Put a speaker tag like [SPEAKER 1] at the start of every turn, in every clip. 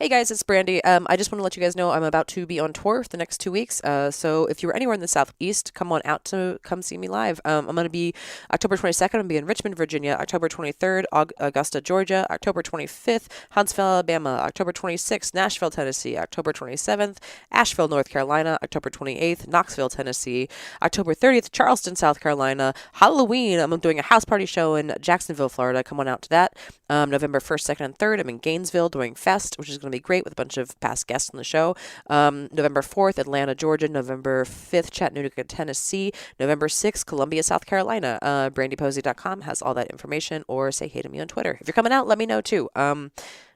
[SPEAKER 1] guys, it's Brandie. I just want to let you guys know I'm about to be on tour for the next 2 weeks. So if you're anywhere in the Southeast, come on out to come see me live. I'm going to be October 22nd. I'm going to be in Richmond, Virginia. October 23rd, Augusta, Georgia. October 25th, Huntsville, Alabama. October 26th, Nashville, Tennessee. October 27th, Asheville, North Carolina. October 28th, Knoxville, Tennessee. October 30th, Charleston, South Carolina. Halloween, I'm doing a house party show in Jacksonville, Florida. Come on out to that. November 1st, 2nd, and 3rd, I'm in Gainesville doing Fest, which is going to be great with a bunch of past guests on the show. November 4th, Atlanta, Georgia. November 5th, Chattanooga, Tennessee. November 6th, Columbia, South Carolina. BrandiePosey.com has all that information, or say hey to me on Twitter. If you're coming out, let me know too.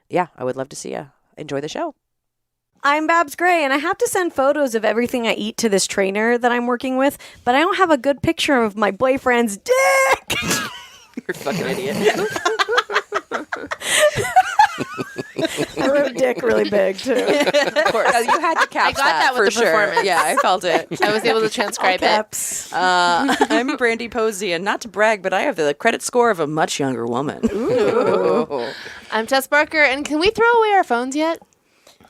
[SPEAKER 1] Yeah, I would love to see you. Enjoy the show.
[SPEAKER 2] I'm Babs Gray, and I have to send photos of everything I eat to this trainer that I'm working with, but I don't have a good picture of my boyfriend's dick.
[SPEAKER 1] You're a fucking idiot.
[SPEAKER 2] I wrote dick really big, too.
[SPEAKER 1] Of course. You had to catch
[SPEAKER 3] I got that with
[SPEAKER 1] for
[SPEAKER 3] the
[SPEAKER 1] sure.
[SPEAKER 3] performance.
[SPEAKER 1] Yeah, I felt it.
[SPEAKER 3] I was able to transcribe it.
[SPEAKER 1] I'm Brandie Posey, and not to brag, but I have the credit score of a much younger woman. Ooh.
[SPEAKER 3] I'm Tess Barker, and can we throw away our phones yet?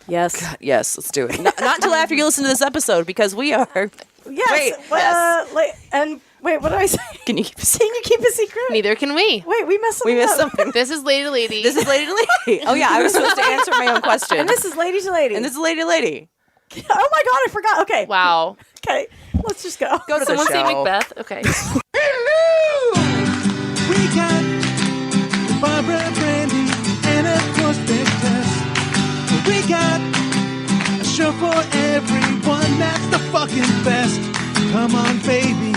[SPEAKER 2] Yes.
[SPEAKER 1] God, yes, let's do it. Not until after you listen to this episode, because we are...
[SPEAKER 2] Yes.
[SPEAKER 1] Wait,
[SPEAKER 2] Wait, what did I say?
[SPEAKER 1] Can you keep a
[SPEAKER 2] Can you keep a secret?
[SPEAKER 3] Neither can we.
[SPEAKER 2] Wait, we messed something up.
[SPEAKER 1] something.
[SPEAKER 3] This is Lady to Lady.
[SPEAKER 1] This is Lady to Lady. Oh, yeah, I was supposed to answer my own question.
[SPEAKER 2] And this is Lady to Lady.
[SPEAKER 1] And this is Lady to Lady.
[SPEAKER 2] Oh my God, I forgot. Okay.
[SPEAKER 3] Wow.
[SPEAKER 2] Okay, let's just go.
[SPEAKER 1] Go to
[SPEAKER 3] Someone
[SPEAKER 1] the show.
[SPEAKER 3] say Macbeth? Okay.
[SPEAKER 4] Hello! We got Barbara, Brandie, and of course Big Tess. We got a show for everyone that's the fucking best. Come on, baby.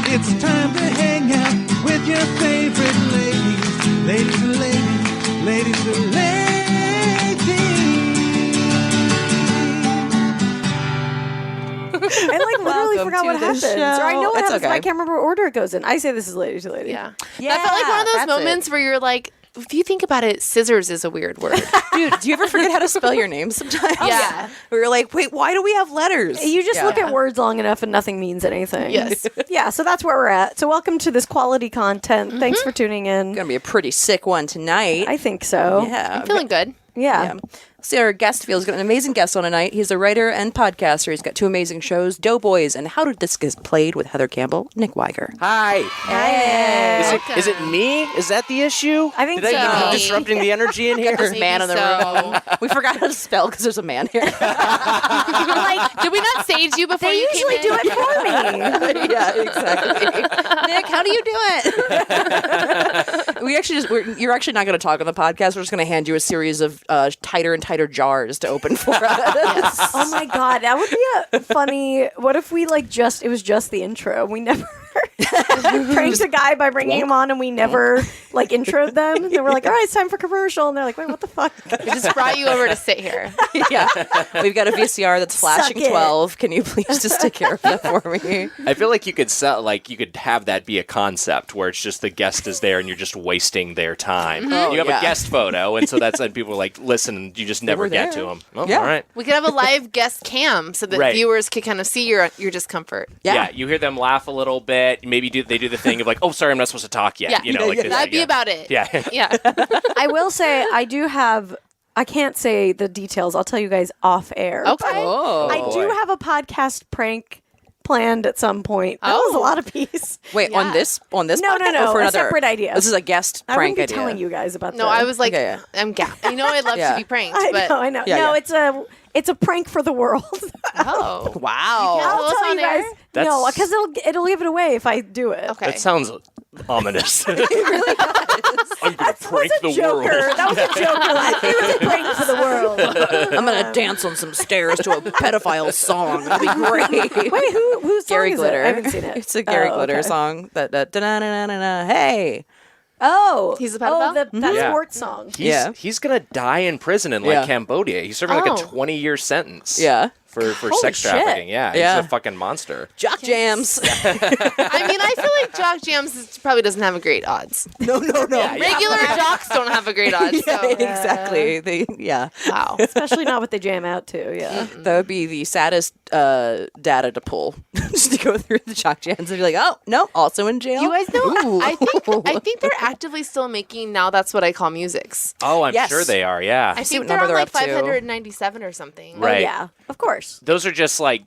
[SPEAKER 4] It's time to hang out with your favorite ladies. Ladies and ladies. Ladies and ladies.
[SPEAKER 2] I literally forgot what happens. Or I know what
[SPEAKER 1] It's
[SPEAKER 2] happens, but
[SPEAKER 1] okay.
[SPEAKER 2] I can't remember what order it goes in. I say this is Lady to Lady.
[SPEAKER 3] Yeah. That felt like one of those
[SPEAKER 1] that's
[SPEAKER 3] moments where you're like, if you think about it, scissors is a weird word.
[SPEAKER 1] Dude, do you ever forget how to spell your name sometimes?
[SPEAKER 3] Yeah.
[SPEAKER 1] We were like, wait, why do we have letters?
[SPEAKER 2] You just look at words long enough and nothing means anything.
[SPEAKER 3] Yes.
[SPEAKER 2] Yeah, so that's where we're at. So welcome to this quality content. Thanks for tuning in.
[SPEAKER 1] Gonna be a pretty sick one tonight.
[SPEAKER 2] I think so.
[SPEAKER 1] Yeah.
[SPEAKER 3] I'm feeling good.
[SPEAKER 2] Yeah.
[SPEAKER 1] See, our guest feels got an amazing guest on tonight. He's a writer and podcaster. He's got 2 amazing shows, Doughboys and How Did This Get Played with Heather Campbell, Nick Wiger.
[SPEAKER 5] Hi.
[SPEAKER 2] Hey.
[SPEAKER 5] Is it me? Is that the issue?
[SPEAKER 2] I think
[SPEAKER 5] Did
[SPEAKER 2] so.
[SPEAKER 5] I be disrupting the energy in here?
[SPEAKER 3] Maybe
[SPEAKER 1] Man in the room. We forgot how to spell because there's a man here.
[SPEAKER 3] Like, did we not sage you before
[SPEAKER 2] They
[SPEAKER 3] you
[SPEAKER 2] usually
[SPEAKER 3] came
[SPEAKER 2] do
[SPEAKER 3] in?
[SPEAKER 2] it for me.
[SPEAKER 1] Yeah, exactly. Nick, how do you do it? You're actually not going to talk on the podcast. We're just going to hand you a series of tighter and tighter jars to open for us.
[SPEAKER 2] Oh my God, that would be a funny. What if we it was just the intro? We never pranked a guy by bringing him on, and we never introed them. They were like, "All right, it's time for commercial," and they're like, "Wait, what the fuck?"
[SPEAKER 3] We just brought you over to sit here.
[SPEAKER 1] Yeah, we've got a VCR that's flashing
[SPEAKER 2] Suck it.
[SPEAKER 1] 12. Can you please just take care of that for me?
[SPEAKER 5] I feel like you could you could have that be a concept where it's just the guest is there and you're just wasting their time. You have a guest photo, and so that's when people are like, listen, you just never
[SPEAKER 1] were
[SPEAKER 5] get
[SPEAKER 1] there.
[SPEAKER 5] to them. Oh,
[SPEAKER 1] Yeah.
[SPEAKER 5] all right.
[SPEAKER 3] We could have a live guest cam so that
[SPEAKER 5] Right.
[SPEAKER 3] viewers could kind of see your discomfort.
[SPEAKER 5] Yeah, you hear them laugh a little bit. Maybe they do the thing of like, oh, sorry, I'm not supposed to talk yet.
[SPEAKER 3] Yeah.
[SPEAKER 5] You know, like this,
[SPEAKER 3] That'd be
[SPEAKER 5] yeah.
[SPEAKER 3] about it.
[SPEAKER 5] Yeah.
[SPEAKER 3] Yeah.
[SPEAKER 2] I will say I do have. I can't say the details. I'll tell you guys off air.
[SPEAKER 3] Okay.
[SPEAKER 1] Oh,
[SPEAKER 2] I do have a podcast prank planned at some point. That was a lot of peace.
[SPEAKER 1] Wait,
[SPEAKER 3] Yeah.
[SPEAKER 1] on this
[SPEAKER 2] No,
[SPEAKER 1] podcast
[SPEAKER 2] no,
[SPEAKER 1] or for
[SPEAKER 2] a
[SPEAKER 1] another
[SPEAKER 2] separate idea.
[SPEAKER 1] This is a guest
[SPEAKER 2] I
[SPEAKER 1] prank
[SPEAKER 2] wouldn't be
[SPEAKER 1] idea.
[SPEAKER 2] telling you guys about
[SPEAKER 3] No,
[SPEAKER 2] that.
[SPEAKER 3] I was like,
[SPEAKER 1] Okay,
[SPEAKER 3] I'd love
[SPEAKER 1] Yeah.
[SPEAKER 3] to be pranked,
[SPEAKER 2] I
[SPEAKER 3] but
[SPEAKER 2] know, I know.
[SPEAKER 1] Yeah,
[SPEAKER 2] no,
[SPEAKER 1] yeah.
[SPEAKER 2] it's a prank for the world.
[SPEAKER 3] oh,
[SPEAKER 1] Wow.
[SPEAKER 3] Yeah.
[SPEAKER 2] I'll
[SPEAKER 3] Tell us
[SPEAKER 2] tell
[SPEAKER 3] on
[SPEAKER 2] you guys.
[SPEAKER 3] air?
[SPEAKER 2] No,
[SPEAKER 5] That's-
[SPEAKER 2] because it'll give it away if I do it.
[SPEAKER 3] okay.
[SPEAKER 5] That sounds ominous. I'm going to prank the
[SPEAKER 2] Joker.
[SPEAKER 5] world.
[SPEAKER 2] That was a Joker. It was a prank for the world.
[SPEAKER 1] I'm gonna dance on some stairs to a pedophile song. It'll be great.
[SPEAKER 2] Wait, who's
[SPEAKER 1] Gary
[SPEAKER 2] song is
[SPEAKER 1] Glitter.
[SPEAKER 2] It? I haven't seen it.
[SPEAKER 1] It's a Gary
[SPEAKER 2] Oh,
[SPEAKER 1] Glitter
[SPEAKER 2] okay.
[SPEAKER 1] song. That da-na-na-na-na-na. Hey.
[SPEAKER 2] Oh,
[SPEAKER 3] He's a pedophile?
[SPEAKER 2] that
[SPEAKER 5] Yeah.
[SPEAKER 2] sports song.
[SPEAKER 5] He's going to die in prison in
[SPEAKER 1] Yeah.
[SPEAKER 5] Cambodia. He's serving
[SPEAKER 3] Oh.
[SPEAKER 5] a 20-year sentence.
[SPEAKER 1] Yeah.
[SPEAKER 5] for sex
[SPEAKER 2] shit.
[SPEAKER 5] trafficking. Yeah,
[SPEAKER 1] Yeah.
[SPEAKER 5] he's a fucking monster.
[SPEAKER 1] Jock jams.
[SPEAKER 3] I mean, I feel like Jock Jams probably doesn't have a great odds.
[SPEAKER 1] No.
[SPEAKER 3] Regular jocks don't have a great odds.
[SPEAKER 1] Yeah,
[SPEAKER 3] So.
[SPEAKER 1] exactly.
[SPEAKER 3] Wow.
[SPEAKER 2] Especially not what they jam out to. Yeah.
[SPEAKER 1] That would be the saddest data to pull. Just to go through the jock jams and be like, oh no, also in jail.
[SPEAKER 3] You guys know,
[SPEAKER 1] Ooh.
[SPEAKER 3] I think they're actively still making Now That's What I Call Musics.
[SPEAKER 5] Oh, I'm
[SPEAKER 1] Yes.
[SPEAKER 5] sure they are. Yeah,
[SPEAKER 3] I
[SPEAKER 1] see
[SPEAKER 3] think
[SPEAKER 1] what
[SPEAKER 3] they're
[SPEAKER 1] number
[SPEAKER 3] on
[SPEAKER 1] they're
[SPEAKER 3] like
[SPEAKER 1] up to.
[SPEAKER 3] 597 or something.
[SPEAKER 5] Right.
[SPEAKER 2] Oh, yeah. Of course.
[SPEAKER 5] those are just like.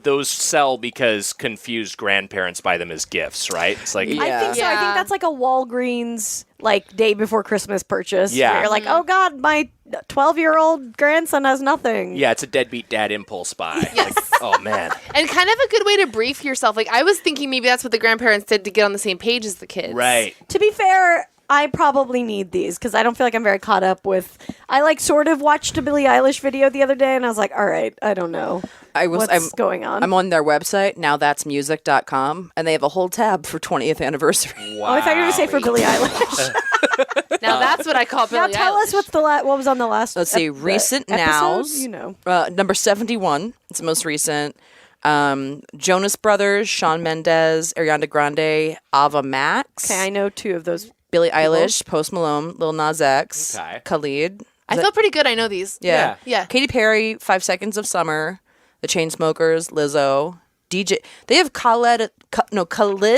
[SPEAKER 5] Those sell because confused grandparents buy them as gifts, right? It's like,
[SPEAKER 1] Yeah.
[SPEAKER 2] I think so. I
[SPEAKER 3] Yeah.
[SPEAKER 2] think that's like a Walgreens like day before Christmas purchase.
[SPEAKER 5] Yeah.
[SPEAKER 2] where you're like, oh God, my 12-year-old grandson has nothing.
[SPEAKER 5] yeah, it's a deadbeat dad impulse buy. Like, oh man.
[SPEAKER 3] And kind of a good way to brief yourself. Like, I was thinking maybe that's what the grandparents did to get on the same page as the kids.
[SPEAKER 5] Right.
[SPEAKER 2] To be fair, I probably need these because I don't feel like I'm very caught up with. I like sort of watched a Billie Eilish video the other day and I was like, all right, I don't know what's going on.
[SPEAKER 1] I'm on their website, nowthat'smusic.com, and they have a whole tab for 20th anniversary.
[SPEAKER 5] Wow.
[SPEAKER 2] Oh, I thought you were going to say for Billie Eilish.
[SPEAKER 3] Now that's what I call
[SPEAKER 2] Now
[SPEAKER 3] Billie
[SPEAKER 2] tell us
[SPEAKER 3] Eilish.
[SPEAKER 2] what's what was on the last.
[SPEAKER 1] Let's see, recent
[SPEAKER 2] episode?
[SPEAKER 1] nows.
[SPEAKER 2] You know.
[SPEAKER 1] Number 71. It's the most recent. Jonas Brothers, Shawn Mendes, Ariana Grande, Ava Max,
[SPEAKER 2] Okay, I know two of those.
[SPEAKER 1] Billie Eilish, Post Malone, Lil Nas X,
[SPEAKER 5] Okay.
[SPEAKER 1] Khalid.
[SPEAKER 3] I feel pretty good. I know these.
[SPEAKER 1] Yeah.
[SPEAKER 3] Yeah.
[SPEAKER 1] Katy Perry, 5 Seconds of Summer, The Chainsmokers, Lizzo, DJ. They have Khalid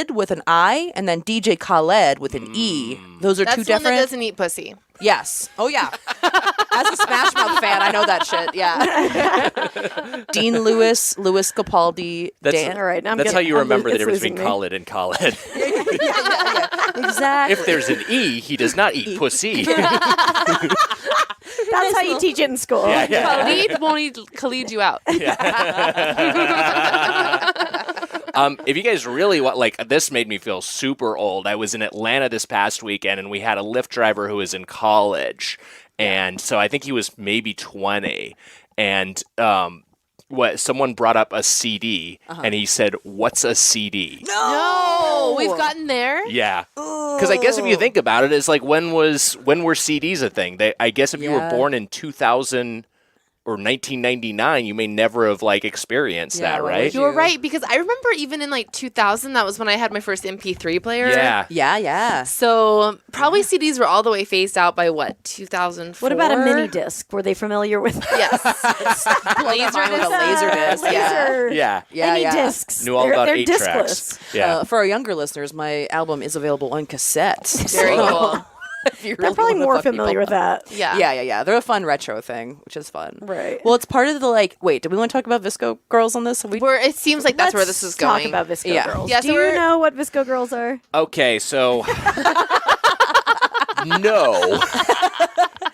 [SPEAKER 1] with an I, and then DJ Khaled with an E. Those are
[SPEAKER 3] That's
[SPEAKER 1] two
[SPEAKER 3] the one that
[SPEAKER 1] different.
[SPEAKER 3] doesn't eat pussy.
[SPEAKER 1] Yes. Oh yeah. As a Smash Mouth fan, I know that shit. Yeah. Dean Lewis, Louis Capaldi,
[SPEAKER 5] That's-
[SPEAKER 1] Dan.
[SPEAKER 2] All right, I'm
[SPEAKER 5] That's
[SPEAKER 2] getting-
[SPEAKER 5] how you remember the
[SPEAKER 2] it's
[SPEAKER 5] difference
[SPEAKER 2] losing
[SPEAKER 5] between
[SPEAKER 2] me.
[SPEAKER 5] Khalid and Khalid.
[SPEAKER 1] Exactly.
[SPEAKER 5] If there's an E, he does not eat pussy.
[SPEAKER 2] That's how you teach it in school.
[SPEAKER 3] Khalid won't Khalid you out.
[SPEAKER 5] If you guys really want, like, this made me feel super old. I was in Atlanta this past weekend, and we had a Lyft driver who was in college, and so I think he was maybe 20, and someone brought up a CD, and he said, "What's a CD?"
[SPEAKER 3] No, we've gotten there.
[SPEAKER 5] Yeah, because I guess if you think about it, it's like when were CDs a thing? I guess if you were
[SPEAKER 1] Yeah.
[SPEAKER 5] born in 2000 or 1999, you may never have like experienced
[SPEAKER 1] Yeah,
[SPEAKER 5] that,
[SPEAKER 1] what
[SPEAKER 5] right?
[SPEAKER 1] would
[SPEAKER 3] You were right, because I remember even in like 2000, that was when I had my first MP3 player.
[SPEAKER 5] Yeah.
[SPEAKER 1] Yeah.
[SPEAKER 3] So probably CDs were all the way phased out by what, 2004?
[SPEAKER 2] What about a mini disc? Were they familiar with
[SPEAKER 3] Yes. Laser
[SPEAKER 1] Fine with a
[SPEAKER 3] disc.
[SPEAKER 1] laser disc. Yeah.
[SPEAKER 2] laser?
[SPEAKER 5] Yeah.
[SPEAKER 1] Yeah.
[SPEAKER 2] Any
[SPEAKER 1] Yeah.
[SPEAKER 2] discs?
[SPEAKER 5] Knew all about
[SPEAKER 2] they're
[SPEAKER 5] 8
[SPEAKER 2] discless.
[SPEAKER 5] tracks. Yeah.
[SPEAKER 1] For our younger listeners, my album is available on cassette.
[SPEAKER 3] Very
[SPEAKER 1] So
[SPEAKER 3] cool.
[SPEAKER 1] if you
[SPEAKER 2] They're
[SPEAKER 1] really
[SPEAKER 2] probably
[SPEAKER 1] wanna
[SPEAKER 2] more
[SPEAKER 1] fuck
[SPEAKER 2] familiar
[SPEAKER 1] people
[SPEAKER 2] with that.
[SPEAKER 3] Yeah.
[SPEAKER 1] Yeah. They're a fun retro thing, which is fun.
[SPEAKER 2] Right.
[SPEAKER 1] Well, it's part of the like. Wait, do we want to talk about VSCO girls on this? Have we?
[SPEAKER 3] It seems like that's where this is going.
[SPEAKER 2] Talk about VSCO
[SPEAKER 1] Yeah.
[SPEAKER 2] girls.
[SPEAKER 3] Yeah,
[SPEAKER 2] Do
[SPEAKER 3] so
[SPEAKER 2] you
[SPEAKER 3] we're-
[SPEAKER 2] know what VSCO girls are?
[SPEAKER 5] Okay, so no.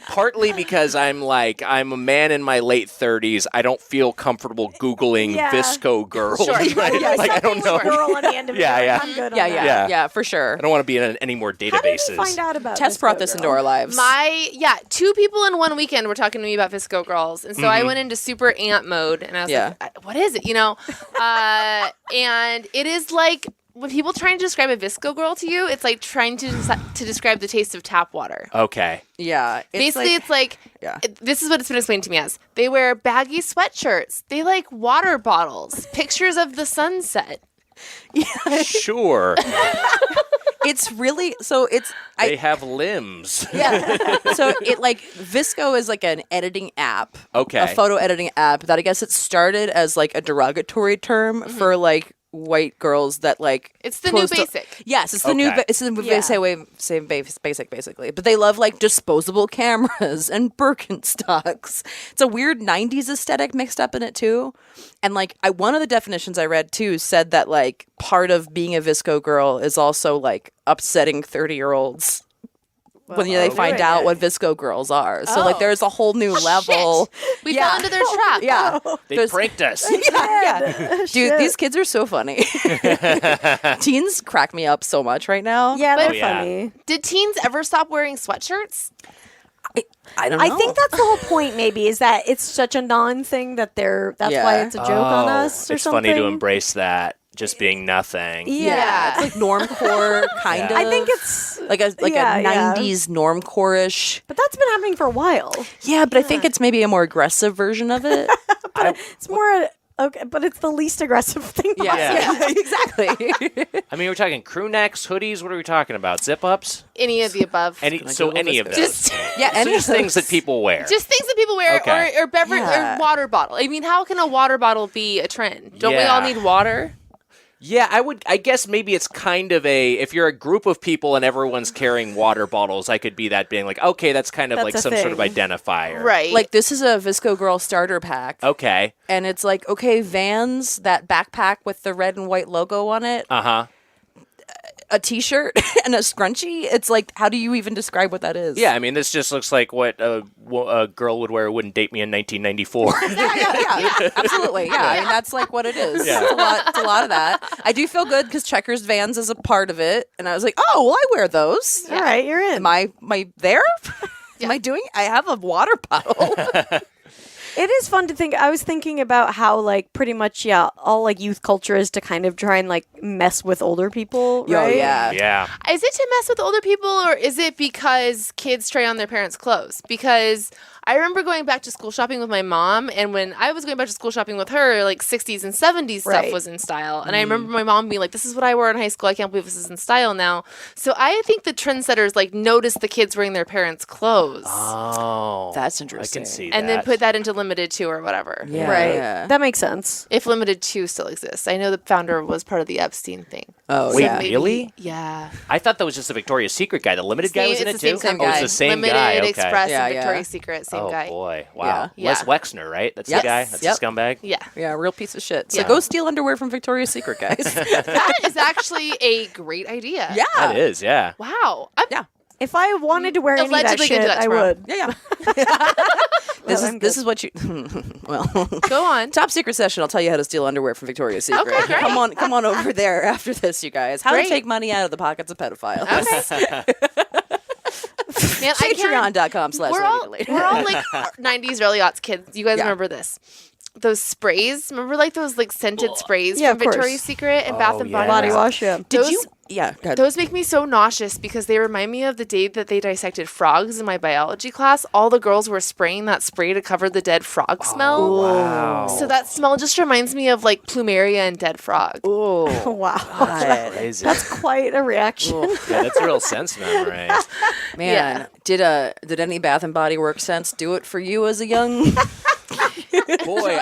[SPEAKER 5] Partly because I'm a man in my late 30s. I don't feel comfortable Googling
[SPEAKER 2] Yeah.
[SPEAKER 5] VSCO girls.
[SPEAKER 3] Sure.
[SPEAKER 5] Right? Like, I don't know.
[SPEAKER 2] Girl on the end of it.
[SPEAKER 5] Yeah,
[SPEAKER 2] Like,
[SPEAKER 5] yeah.
[SPEAKER 2] I'm good on
[SPEAKER 1] yeah,
[SPEAKER 2] that.
[SPEAKER 1] yeah, for sure.
[SPEAKER 5] I don't want to be in any more
[SPEAKER 2] How did
[SPEAKER 5] databases.
[SPEAKER 2] you find out about
[SPEAKER 1] Tess
[SPEAKER 2] VSCO
[SPEAKER 1] brought this
[SPEAKER 2] girl?
[SPEAKER 1] into our lives.
[SPEAKER 3] Two people in one weekend were talking to me about VSCO girls, and so I went into super ant mode, and I was
[SPEAKER 1] Yeah.
[SPEAKER 3] like, "What is it?" And it is like when people trying to describe a VSCO girl to you, it's like trying to describe the taste of tap water.
[SPEAKER 5] Okay.
[SPEAKER 1] Yeah.
[SPEAKER 3] Basically, it's like
[SPEAKER 1] Yeah.
[SPEAKER 3] this is what it's been explained to me as: they wear baggy sweatshirts, they like water bottles, pictures of the sunset.
[SPEAKER 5] Sure.
[SPEAKER 1] it's really so. It's
[SPEAKER 5] They have limbs.
[SPEAKER 1] yeah. So it like VSCO is like an editing app.
[SPEAKER 5] Okay.
[SPEAKER 1] A photo editing app that I guess it started as like a derogatory term for like white girls that like
[SPEAKER 3] It's the new
[SPEAKER 1] post-
[SPEAKER 3] basic.
[SPEAKER 1] Yes, it's the new.
[SPEAKER 5] Okay.
[SPEAKER 1] It's the
[SPEAKER 2] Yeah.
[SPEAKER 1] same basic basically. But they love like disposable cameras and Birkenstocks. It's a weird '90s aesthetic mixed up in it too. And like one of the definitions I read too said that like part of being a VSCO girl is also like upsetting 30-year-olds. When they find out what VSCO girls are. So like there's a whole new level.
[SPEAKER 3] We
[SPEAKER 1] Yeah.
[SPEAKER 3] fell into their trap.
[SPEAKER 1] Yeah.
[SPEAKER 5] They
[SPEAKER 1] There's-
[SPEAKER 5] pranked us.
[SPEAKER 1] yeah. Dude, these kids are so funny. Teens crack me up so much right now.
[SPEAKER 2] Yeah, they're
[SPEAKER 5] Oh, yeah.
[SPEAKER 2] funny.
[SPEAKER 3] Did teens ever stop wearing sweatshirts?
[SPEAKER 1] I don't know.
[SPEAKER 2] I think that's the whole point. Maybe is that it's such a non-thing that that's
[SPEAKER 1] Yeah.
[SPEAKER 2] why it's a joke on
[SPEAKER 5] Oh,
[SPEAKER 2] us or
[SPEAKER 5] it's
[SPEAKER 2] something.
[SPEAKER 5] funny to embrace that just being nothing.
[SPEAKER 2] Yeah.
[SPEAKER 1] It's like normcore kind of.
[SPEAKER 5] Yeah.
[SPEAKER 2] I think it's
[SPEAKER 1] like a
[SPEAKER 2] yeah.
[SPEAKER 1] 90s normcore-ish.
[SPEAKER 2] But that's been happening for a while.
[SPEAKER 1] Yeah, but I think it's maybe a more aggressive version of it.
[SPEAKER 2] but it's more okay. But it's the least aggressive thing.
[SPEAKER 1] Yeah, exactly.
[SPEAKER 5] I mean, we're talking crew necks, hoodies. What are we talking about? Zip ups?
[SPEAKER 3] Any of the above.
[SPEAKER 5] Any of those?
[SPEAKER 3] Just
[SPEAKER 1] Any
[SPEAKER 5] Just things that people wear.
[SPEAKER 3] Just things that people wear,
[SPEAKER 5] Okay.
[SPEAKER 3] or beverage,
[SPEAKER 1] Yeah.
[SPEAKER 3] or water bottle. I mean, how can a water bottle be a trend? Don't we
[SPEAKER 5] Yeah.
[SPEAKER 3] all need water?
[SPEAKER 5] Yeah, I guess maybe it's kind of if you're a group of people and everyone's carrying water bottles, I could be that being like, okay, that's kind of
[SPEAKER 2] That's
[SPEAKER 5] like
[SPEAKER 2] a
[SPEAKER 5] some sort of
[SPEAKER 2] thing.
[SPEAKER 5] identifier.
[SPEAKER 3] Right.
[SPEAKER 1] Like, this is a VSCO Girl starter pack.
[SPEAKER 5] Okay.
[SPEAKER 1] And it's like, okay, Vans, that backpack with the red and white logo on it,
[SPEAKER 5] Uh-huh.
[SPEAKER 1] a t-shirt and a scrunchie. It's like, how do you even describe what that is?
[SPEAKER 5] Yeah, I mean, this just looks like what a girl would wear who wouldn't date me in 1994.
[SPEAKER 1] Yeah, absolutely. Yeah, I mean, that's like what it is.
[SPEAKER 5] Yeah.
[SPEAKER 1] It's a lot of that. I do feel good because Checkers Vans is a part of it, and I was like, oh, well, I wear those.
[SPEAKER 2] All right, you're in.
[SPEAKER 1] Am I there? Am I doing? I have a water bottle.
[SPEAKER 2] It is fun to think. I was thinking about how, like, pretty much, all like youth culture is to kind of try and like mess with older people,
[SPEAKER 1] Oh,
[SPEAKER 2] right?
[SPEAKER 1] yeah.
[SPEAKER 5] Yeah.
[SPEAKER 3] Is it to mess with older people, or is it because kids try on their parents' clothes? Because I remember going back to school shopping with my mom, and when I was going back to school shopping with her, like 60s and 70s stuff
[SPEAKER 2] Right.
[SPEAKER 3] was in style. And I remember my mom being like, this is what I wore in high school. I can't believe this is in style now. So I think the trendsetters like noticed the kids wearing their parents' clothes
[SPEAKER 5] Oh.
[SPEAKER 1] That's
[SPEAKER 5] I
[SPEAKER 1] interesting.
[SPEAKER 5] can see
[SPEAKER 3] and
[SPEAKER 5] that.
[SPEAKER 3] then put that into Limited 2 or whatever.
[SPEAKER 1] Yeah.
[SPEAKER 2] Right.
[SPEAKER 1] Yeah.
[SPEAKER 2] That makes sense.
[SPEAKER 3] If Limited 2 still exists. I know the founder was part of the Epstein thing.
[SPEAKER 1] Oh,
[SPEAKER 5] Wait,
[SPEAKER 1] yeah.
[SPEAKER 3] Maybe-
[SPEAKER 5] really?
[SPEAKER 3] Yeah.
[SPEAKER 5] I it was just the Victoria's Secret guy. The Limited guy was in it
[SPEAKER 3] It's the
[SPEAKER 5] too?
[SPEAKER 3] same
[SPEAKER 5] Oh,
[SPEAKER 3] guy.
[SPEAKER 5] it's the same
[SPEAKER 3] Limited,
[SPEAKER 5] guy. Okay.
[SPEAKER 3] Express,
[SPEAKER 1] Yeah,
[SPEAKER 3] and
[SPEAKER 1] yeah.
[SPEAKER 3] Victoria's Secret, same
[SPEAKER 5] Oh,
[SPEAKER 3] guy.
[SPEAKER 5] boy. Wow.
[SPEAKER 3] Yeah.
[SPEAKER 5] Les Wexner, right? That's
[SPEAKER 1] Yep.
[SPEAKER 5] the guy? That's
[SPEAKER 1] Yep.
[SPEAKER 5] the scumbag?
[SPEAKER 3] Yeah.
[SPEAKER 1] Yeah, real piece of shit. So
[SPEAKER 3] Yeah.
[SPEAKER 1] go steal underwear from Victoria's Secret, guys.
[SPEAKER 3] That is actually a great idea.
[SPEAKER 1] Yeah.
[SPEAKER 5] That is, yeah.
[SPEAKER 3] Wow.
[SPEAKER 1] Yeah.
[SPEAKER 2] If I wanted to wear any of that
[SPEAKER 3] Allegedly gonna do
[SPEAKER 2] shit,
[SPEAKER 3] that
[SPEAKER 2] I
[SPEAKER 3] tomorrow.
[SPEAKER 2] would.
[SPEAKER 1] Yeah.
[SPEAKER 2] I'm
[SPEAKER 1] This
[SPEAKER 2] good.
[SPEAKER 1] is what you. Well,
[SPEAKER 3] Go on.
[SPEAKER 1] top secret session. I'll tell you how to steal underwear from Victoria's Secret.
[SPEAKER 3] Okay, great.
[SPEAKER 1] Come on over there after this, you guys. How
[SPEAKER 3] Great.
[SPEAKER 1] to take money out of the pockets of pedophiles.
[SPEAKER 3] Okay. Man, I can't. We're all
[SPEAKER 1] Patreon.com/lady.
[SPEAKER 3] like 90s early aughts kids. You guys
[SPEAKER 1] Yeah.
[SPEAKER 3] remember this? Those sprays. Remember like those like scented sprays
[SPEAKER 2] Yeah,
[SPEAKER 3] from
[SPEAKER 2] of course.
[SPEAKER 3] Victoria's Secret and Bath and
[SPEAKER 5] yeah.
[SPEAKER 3] Body
[SPEAKER 2] Body
[SPEAKER 3] Works?
[SPEAKER 2] wash, yeah.
[SPEAKER 1] Did
[SPEAKER 3] Those-
[SPEAKER 1] you? Yeah. Go ahead.
[SPEAKER 3] Those make me so nauseous because they remind me of the day that they dissected frogs in my biology class. All the girls were spraying that spray to cover the dead frog smell.
[SPEAKER 5] Wow.
[SPEAKER 3] So that smell just reminds me of like plumeria and dead frog.
[SPEAKER 1] Oh,
[SPEAKER 2] Wow.
[SPEAKER 1] God.
[SPEAKER 5] Crazy.
[SPEAKER 2] That's quite a reaction.
[SPEAKER 5] Yeah, that's a real sense memory.
[SPEAKER 1] Man, did any Bath and Body Works sense do it for you as a young?
[SPEAKER 5] Boy,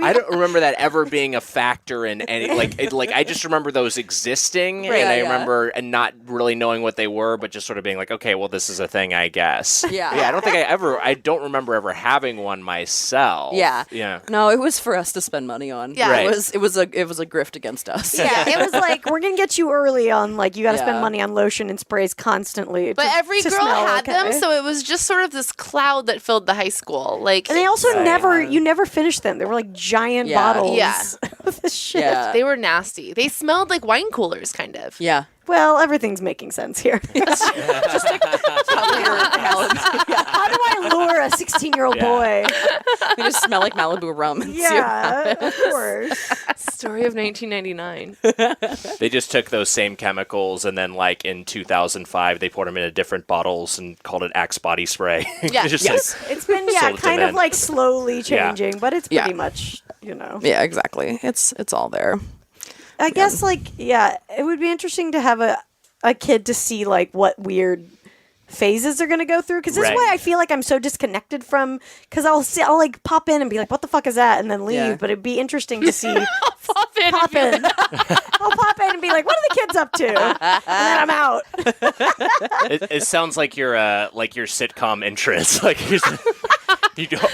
[SPEAKER 5] I don't remember that ever being a factor in any like I just remember those existing
[SPEAKER 1] Right,
[SPEAKER 5] and I
[SPEAKER 1] yeah.
[SPEAKER 5] remember and not really knowing what they were, but just sort of being like, okay, well this is a thing, I guess.
[SPEAKER 1] Yeah.
[SPEAKER 5] I don't remember ever having one myself.
[SPEAKER 1] Yeah.
[SPEAKER 5] Yeah.
[SPEAKER 1] No, it was for us to spend money on.
[SPEAKER 3] Yeah.
[SPEAKER 5] Right.
[SPEAKER 1] It was a grift against us.
[SPEAKER 2] Yeah, it was like, we're going to get you early on, like, you got to
[SPEAKER 1] Yeah.
[SPEAKER 2] spend money on lotion and sprays constantly.
[SPEAKER 3] But every
[SPEAKER 2] to
[SPEAKER 3] girl
[SPEAKER 2] smell
[SPEAKER 3] had
[SPEAKER 2] okay.
[SPEAKER 3] them, so it was just sort of this cloud that filled the high school. Like
[SPEAKER 2] And they also
[SPEAKER 5] Right.
[SPEAKER 2] you never finished them. They were like giant
[SPEAKER 1] Yeah.
[SPEAKER 2] bottles
[SPEAKER 3] Yeah.
[SPEAKER 2] of this shit.
[SPEAKER 1] Yeah.
[SPEAKER 3] they were nasty. They smelled like wine coolers, kind of.
[SPEAKER 1] Yeah.
[SPEAKER 2] Well, everything's making sense here. How do I lure a 16-year-old boy?
[SPEAKER 1] They just smell like Malibu rum. And
[SPEAKER 2] Yeah, of course.
[SPEAKER 3] Story of 1999.
[SPEAKER 5] They just took those same chemicals and then like in 2005 they poured them into different bottles and called it Axe body spray.
[SPEAKER 3] Yeah.
[SPEAKER 5] Just
[SPEAKER 1] Yes.
[SPEAKER 2] It's been,
[SPEAKER 5] Sold it to
[SPEAKER 2] kind of
[SPEAKER 5] men.
[SPEAKER 2] like slowly
[SPEAKER 5] Yeah.
[SPEAKER 2] changing, but it's
[SPEAKER 1] Yeah.
[SPEAKER 2] pretty much,
[SPEAKER 1] Yeah, exactly. It's all there.
[SPEAKER 2] I guess, it would be interesting to have a kid to see, like, what weird phases they're going to go through. Because this is
[SPEAKER 5] Right.
[SPEAKER 2] why I feel like I'm so disconnected from, because I'll, like, pop in and be like, what the fuck is that? And then leave.
[SPEAKER 1] Yeah.
[SPEAKER 2] But it'd be interesting to see.
[SPEAKER 3] Pop in.
[SPEAKER 2] Pop in. I'll pop in and be like, what are the kids up to? And then I'm out.
[SPEAKER 5] it sounds like your sitcom entrance. Like you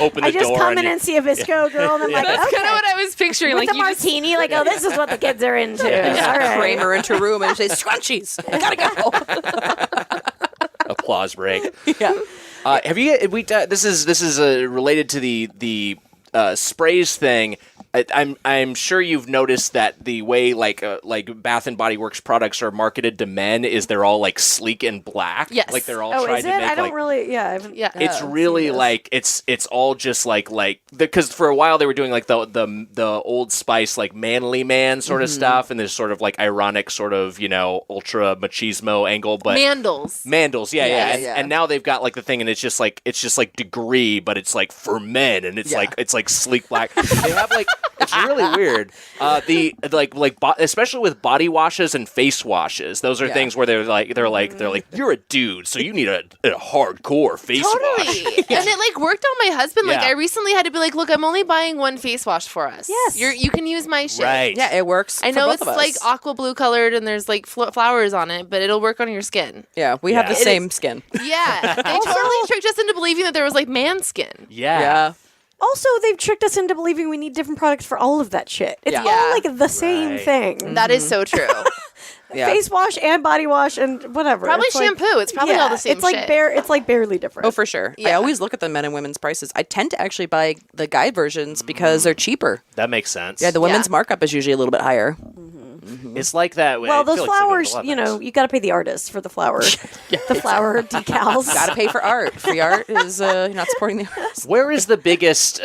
[SPEAKER 5] open the
[SPEAKER 2] I just
[SPEAKER 5] door
[SPEAKER 2] come in
[SPEAKER 5] you-
[SPEAKER 2] and see a VSCO girl, and I'm like,
[SPEAKER 3] That's
[SPEAKER 2] okay.
[SPEAKER 3] kind of what I was picturing.
[SPEAKER 2] With
[SPEAKER 3] Like
[SPEAKER 2] the
[SPEAKER 3] you just,
[SPEAKER 2] martini, like, oh, this is what the kids are into. All right.
[SPEAKER 1] Kramer into a room and say, "Scrunchies, I gotta go."
[SPEAKER 5] applause break.
[SPEAKER 1] Yeah.
[SPEAKER 5] Have you? This is related to the sprays thing. I'm sure you've noticed that the way like Bath and Body Works products are marketed to men is they're all like sleek and black.
[SPEAKER 3] Yes.
[SPEAKER 5] Like they're all
[SPEAKER 2] Oh,
[SPEAKER 5] trying
[SPEAKER 2] is
[SPEAKER 5] to
[SPEAKER 2] it?
[SPEAKER 5] make
[SPEAKER 2] I don't
[SPEAKER 5] like
[SPEAKER 2] really. Yeah. I haven't,
[SPEAKER 3] Yeah.
[SPEAKER 5] it's really like it's all just like because for a while they were doing like the Old Spice like manly man sort of stuff, and there's sort of like ironic sort of ultra machismo angle, but Mandels, yeah. And now they've got like the thing, and it's just like Degree, but it's like for men, and it's like sleek black. They have like it's really weird. Especially with body washes and face washes, those are things where they're like you're a dude, so you need a hardcore face wash.
[SPEAKER 3] Totally. And it like worked on my husband. Like
[SPEAKER 5] Yeah.
[SPEAKER 3] I recently had to be like, look, I'm only buying one face wash for us.
[SPEAKER 2] Yes.
[SPEAKER 3] You can use my shit.
[SPEAKER 5] Right.
[SPEAKER 1] Yeah, it works.
[SPEAKER 3] I
[SPEAKER 1] for
[SPEAKER 3] know
[SPEAKER 1] both
[SPEAKER 3] it's
[SPEAKER 1] of us.
[SPEAKER 3] like aqua blue colored and there's like flowers on it, but it'll work on your skin.
[SPEAKER 1] Yeah, we have the
[SPEAKER 5] Yeah.
[SPEAKER 1] same skin.
[SPEAKER 3] Yeah. They totally tricked us into believing that there was like man skin.
[SPEAKER 5] Yeah.
[SPEAKER 2] Also, they've tricked us into believing we need different products for all of that shit. It's
[SPEAKER 1] Yeah.
[SPEAKER 2] all like the same
[SPEAKER 5] Right.
[SPEAKER 2] thing.
[SPEAKER 3] That is so true.
[SPEAKER 1] Yeah.
[SPEAKER 2] Face wash and body wash and whatever.
[SPEAKER 3] Probably
[SPEAKER 2] It's like-
[SPEAKER 3] shampoo. It's probably all the same
[SPEAKER 2] It's like
[SPEAKER 3] shit.
[SPEAKER 2] It's like barely different.
[SPEAKER 1] Oh, for sure. I
[SPEAKER 3] Yeah.
[SPEAKER 1] always look at the men and women's prices. I tend to actually buy the guide versions because they're cheaper.
[SPEAKER 5] That makes sense.
[SPEAKER 1] Yeah, the women's markup is usually a little bit higher.
[SPEAKER 5] It's like that.
[SPEAKER 2] Well, those flowers, you got to pay the artist for the flower. The flower decals.
[SPEAKER 1] Gotta pay for art. Free art is you're not supporting the artist.
[SPEAKER 5] Where is the biggest,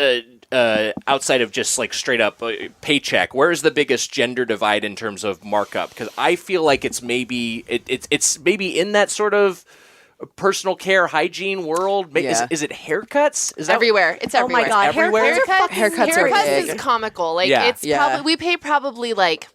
[SPEAKER 5] outside of just like straight up paycheck, where is the biggest gender divide in terms of markup? Because I feel like it's maybe it's maybe in that sort of personal care hygiene world.
[SPEAKER 1] Yeah.
[SPEAKER 5] Is it haircuts? Is that
[SPEAKER 3] everywhere. It's
[SPEAKER 2] Oh my
[SPEAKER 3] everywhere.
[SPEAKER 2] god,
[SPEAKER 5] everywhere?
[SPEAKER 1] Haircuts are big.
[SPEAKER 3] is comical. Like
[SPEAKER 5] Yeah.
[SPEAKER 3] it's
[SPEAKER 1] Yeah.
[SPEAKER 3] probably we pay probably like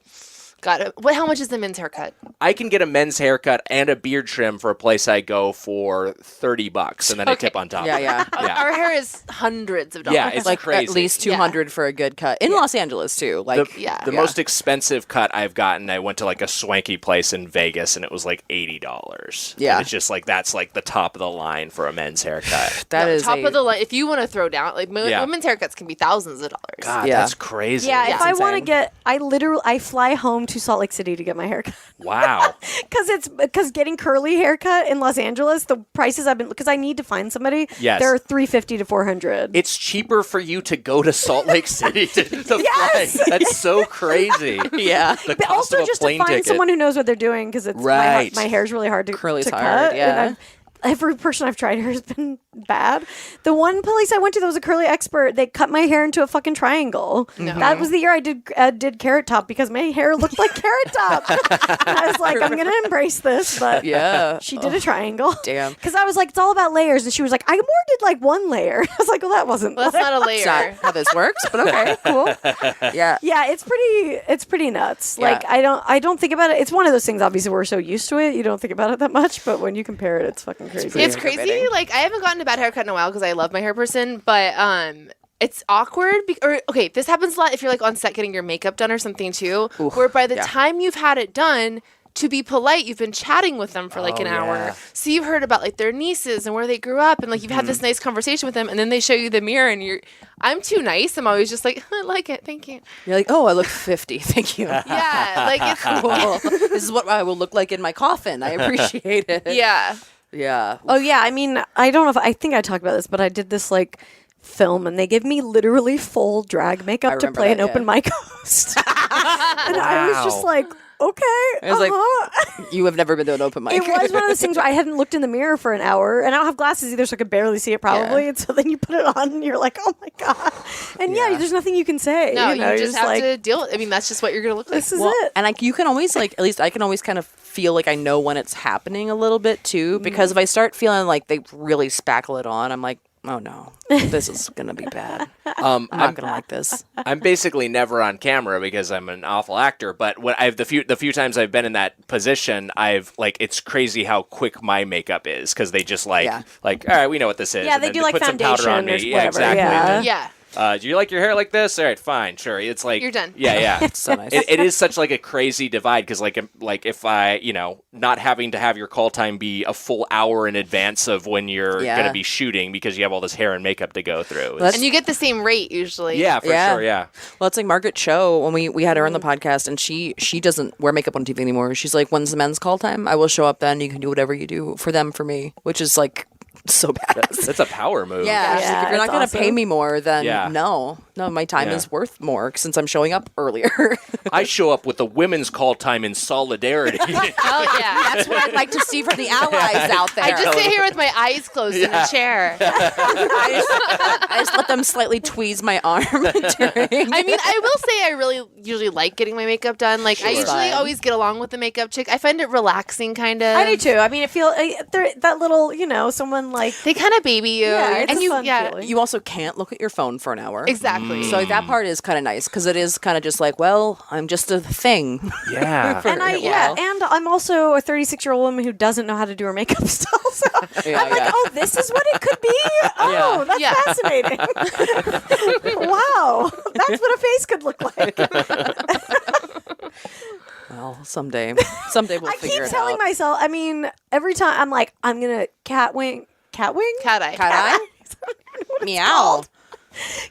[SPEAKER 3] God, how much is the men's haircut?
[SPEAKER 5] I can get a men's haircut and a beard trim for a place I go for $30, and then I tip on top.
[SPEAKER 1] Yeah,
[SPEAKER 5] of it.
[SPEAKER 1] yeah.
[SPEAKER 5] Yeah.
[SPEAKER 3] Our hair is hundreds of dollars.
[SPEAKER 5] Yeah, it's
[SPEAKER 1] Like
[SPEAKER 5] crazy.
[SPEAKER 1] at least 200 for a good cut in Los Angeles too. Like
[SPEAKER 5] The most expensive cut I've gotten, I went to like a swanky place in Vegas, and it was like $80.
[SPEAKER 1] Yeah.
[SPEAKER 5] And it's just like that's like the top of the line for a men's haircut.
[SPEAKER 1] that is
[SPEAKER 3] top of the line. If you want to throw down, like
[SPEAKER 5] Yeah.
[SPEAKER 3] women's haircuts can be thousands of dollars.
[SPEAKER 5] God,
[SPEAKER 1] Yeah.
[SPEAKER 5] that's crazy.
[SPEAKER 2] Yeah, if I want to
[SPEAKER 1] insane.
[SPEAKER 2] get, I fly home to Salt Lake City to get my haircut.
[SPEAKER 5] Wow.
[SPEAKER 2] Because getting curly haircut in Los Angeles, the prices because I need to find somebody.
[SPEAKER 5] Yes.
[SPEAKER 2] They're $350 to $400.
[SPEAKER 5] It's cheaper for you to go to Salt Lake City to
[SPEAKER 2] Yes!
[SPEAKER 5] fly. That's so crazy.
[SPEAKER 1] yeah.
[SPEAKER 5] The
[SPEAKER 2] But
[SPEAKER 5] cost
[SPEAKER 2] also
[SPEAKER 5] of a
[SPEAKER 2] just to
[SPEAKER 5] plane
[SPEAKER 2] find
[SPEAKER 5] ticket.
[SPEAKER 2] someone who knows what they're doing because it's
[SPEAKER 5] Right.
[SPEAKER 2] my hair's really hard to
[SPEAKER 1] Curly's
[SPEAKER 2] to
[SPEAKER 1] hard,
[SPEAKER 2] cut.
[SPEAKER 1] yeah.
[SPEAKER 2] And every person I've tried here has been bad. The one place I went to that was a curly expert, they cut my hair into a fucking triangle. That was the year I did Carrot Top because my hair looked like Carrot Top. And I was like, I'm gonna embrace this, but
[SPEAKER 1] Yeah.
[SPEAKER 2] she did a triangle.
[SPEAKER 1] Damn.
[SPEAKER 2] Because I was like, it's all about layers, and she was like, I more did like one layer. I was like, well, that wasn't.
[SPEAKER 3] Well, that's not a
[SPEAKER 1] It's not
[SPEAKER 3] layer.
[SPEAKER 1] how this works, but okay, cool. Yeah.
[SPEAKER 2] Yeah, it's pretty nuts.
[SPEAKER 1] Yeah.
[SPEAKER 2] Like I don't think about it. It's one of those things. Obviously, we're so used to it, you don't think about it that much. But when you compare it, it's fucking crazy.
[SPEAKER 3] It's crazy. Like I haven't gotten a bad haircut in a while because I love my hair person, but it's awkward. Okay, this happens a lot if you're like on set getting your makeup done or something too. Where by the time you've had it done, to be polite, you've been chatting with them for like an hour.
[SPEAKER 5] yeah.
[SPEAKER 3] So you've heard about like their nieces and where they grew up, and like you've had this nice conversation with them, and then they show you the mirror, and I'm too nice. I'm always just like, I like it, thank you.
[SPEAKER 1] You're like, oh, I look 50. Thank you.
[SPEAKER 3] Yeah, like it's
[SPEAKER 1] Cool. This is what I will look like in my coffin. I appreciate it.
[SPEAKER 3] yeah.
[SPEAKER 1] Yeah.
[SPEAKER 2] Oh yeah, I mean, I don't know if I think I talked about this, but I did this like film, and they gave me literally full drag makeup to
[SPEAKER 1] remember
[SPEAKER 2] play
[SPEAKER 1] that,
[SPEAKER 2] an open mic host, and I was just like, okay,
[SPEAKER 1] I was like, you have never been to an open mic.
[SPEAKER 2] It was one of those things where I hadn't looked in the mirror for an hour, and I don't have glasses either, so I could barely see it probably.
[SPEAKER 1] Yeah.
[SPEAKER 2] And so then you put it on, and you're like, oh my god, and yeah, there's nothing you can say.
[SPEAKER 3] No,
[SPEAKER 2] you know,
[SPEAKER 3] you
[SPEAKER 2] you're
[SPEAKER 3] just have
[SPEAKER 2] like,
[SPEAKER 3] to deal. I mean, that's just what you're gonna look like.
[SPEAKER 2] this is
[SPEAKER 1] Well,
[SPEAKER 2] it.
[SPEAKER 1] and you can always like, at least I can always kind of feel like I know when it's happening a little bit too, because if I start feeling like they really spackle it on, I'm like, oh no, this is gonna be bad. I'm not gonna like this.
[SPEAKER 5] I'm basically never on camera because I'm an awful actor. But when I've the few times I've been in that position, I've like it's crazy how quick my makeup is because they just like all right, we know what this is.
[SPEAKER 2] Yeah,
[SPEAKER 5] and
[SPEAKER 2] they
[SPEAKER 5] then
[SPEAKER 2] do, like,
[SPEAKER 5] put some powder on
[SPEAKER 2] foundation
[SPEAKER 5] me.
[SPEAKER 2] or
[SPEAKER 5] Yeah,
[SPEAKER 2] whatever,
[SPEAKER 5] exactly.
[SPEAKER 2] yeah.
[SPEAKER 5] And then,
[SPEAKER 3] Yeah.
[SPEAKER 5] do you like your hair like this? All right, fine, sure. It's like
[SPEAKER 3] You're done.
[SPEAKER 5] Yeah, yeah.
[SPEAKER 1] It's so nice.
[SPEAKER 5] It is such like a crazy divide because like if I not having to have your call time be a full hour in advance of when you're
[SPEAKER 1] Yeah.
[SPEAKER 5] gonna be shooting because you have all this hair and makeup to go through.
[SPEAKER 1] That's-
[SPEAKER 3] And you get the same rate usually.
[SPEAKER 5] Yeah, for
[SPEAKER 1] Yeah.
[SPEAKER 5] sure. Yeah.
[SPEAKER 1] Well, it's like Margaret Cho when we had her on the podcast, and she doesn't wear makeup on TV anymore. She's like, when's the men's call time? I will show up then. You can do whatever you do for them for me, which is like so badass.
[SPEAKER 5] That's a power move.
[SPEAKER 1] Yeah, she's like, if you're not
[SPEAKER 2] it's
[SPEAKER 1] gonna
[SPEAKER 2] awesome.
[SPEAKER 1] pay me more, then
[SPEAKER 5] Yeah.
[SPEAKER 1] no, no, my time
[SPEAKER 5] Yeah.
[SPEAKER 1] is worth more since I'm showing up earlier.
[SPEAKER 5] I show up with the women's call time in solidarity.
[SPEAKER 3] Oh yeah.
[SPEAKER 1] That's what I'd like to see from the allies out there.
[SPEAKER 3] I just sit here with my eyes closed in a chair.
[SPEAKER 1] I just let them slightly tweeze my arm during.
[SPEAKER 3] I mean, I will say I really usually like getting my makeup done. Like, I
[SPEAKER 1] Sure.
[SPEAKER 3] usually always get along with the makeup chick. I find it relaxing, kind of.
[SPEAKER 2] I do too. I mean, it feels that little, someone like.
[SPEAKER 3] They kind of baby you.
[SPEAKER 2] Yeah, it's
[SPEAKER 3] and
[SPEAKER 2] a
[SPEAKER 3] you,
[SPEAKER 2] fun
[SPEAKER 3] yeah,
[SPEAKER 2] feeling.
[SPEAKER 1] You also can't look at your phone for an hour.
[SPEAKER 3] exactly.
[SPEAKER 1] So that part is kind of nice because it is kind of just like, well, I'm just a thing.
[SPEAKER 5] Yeah.
[SPEAKER 1] For
[SPEAKER 2] And
[SPEAKER 1] a while.
[SPEAKER 2] and I'm also a 36-year-old woman who doesn't know how to do her makeup still. So
[SPEAKER 1] Yeah,
[SPEAKER 2] I'm like,
[SPEAKER 1] yeah.
[SPEAKER 2] oh, this is what it could be. Oh, that's
[SPEAKER 3] Yeah.
[SPEAKER 2] fascinating. Wow, that's what a face could look like.
[SPEAKER 1] Well, someday we'll
[SPEAKER 2] I
[SPEAKER 1] figure
[SPEAKER 2] keep
[SPEAKER 1] it
[SPEAKER 2] telling
[SPEAKER 1] out.
[SPEAKER 2] myself. I mean, every time I'm like, I'm gonna cat wing.
[SPEAKER 3] Cat eye.
[SPEAKER 1] Cat eye? Meow.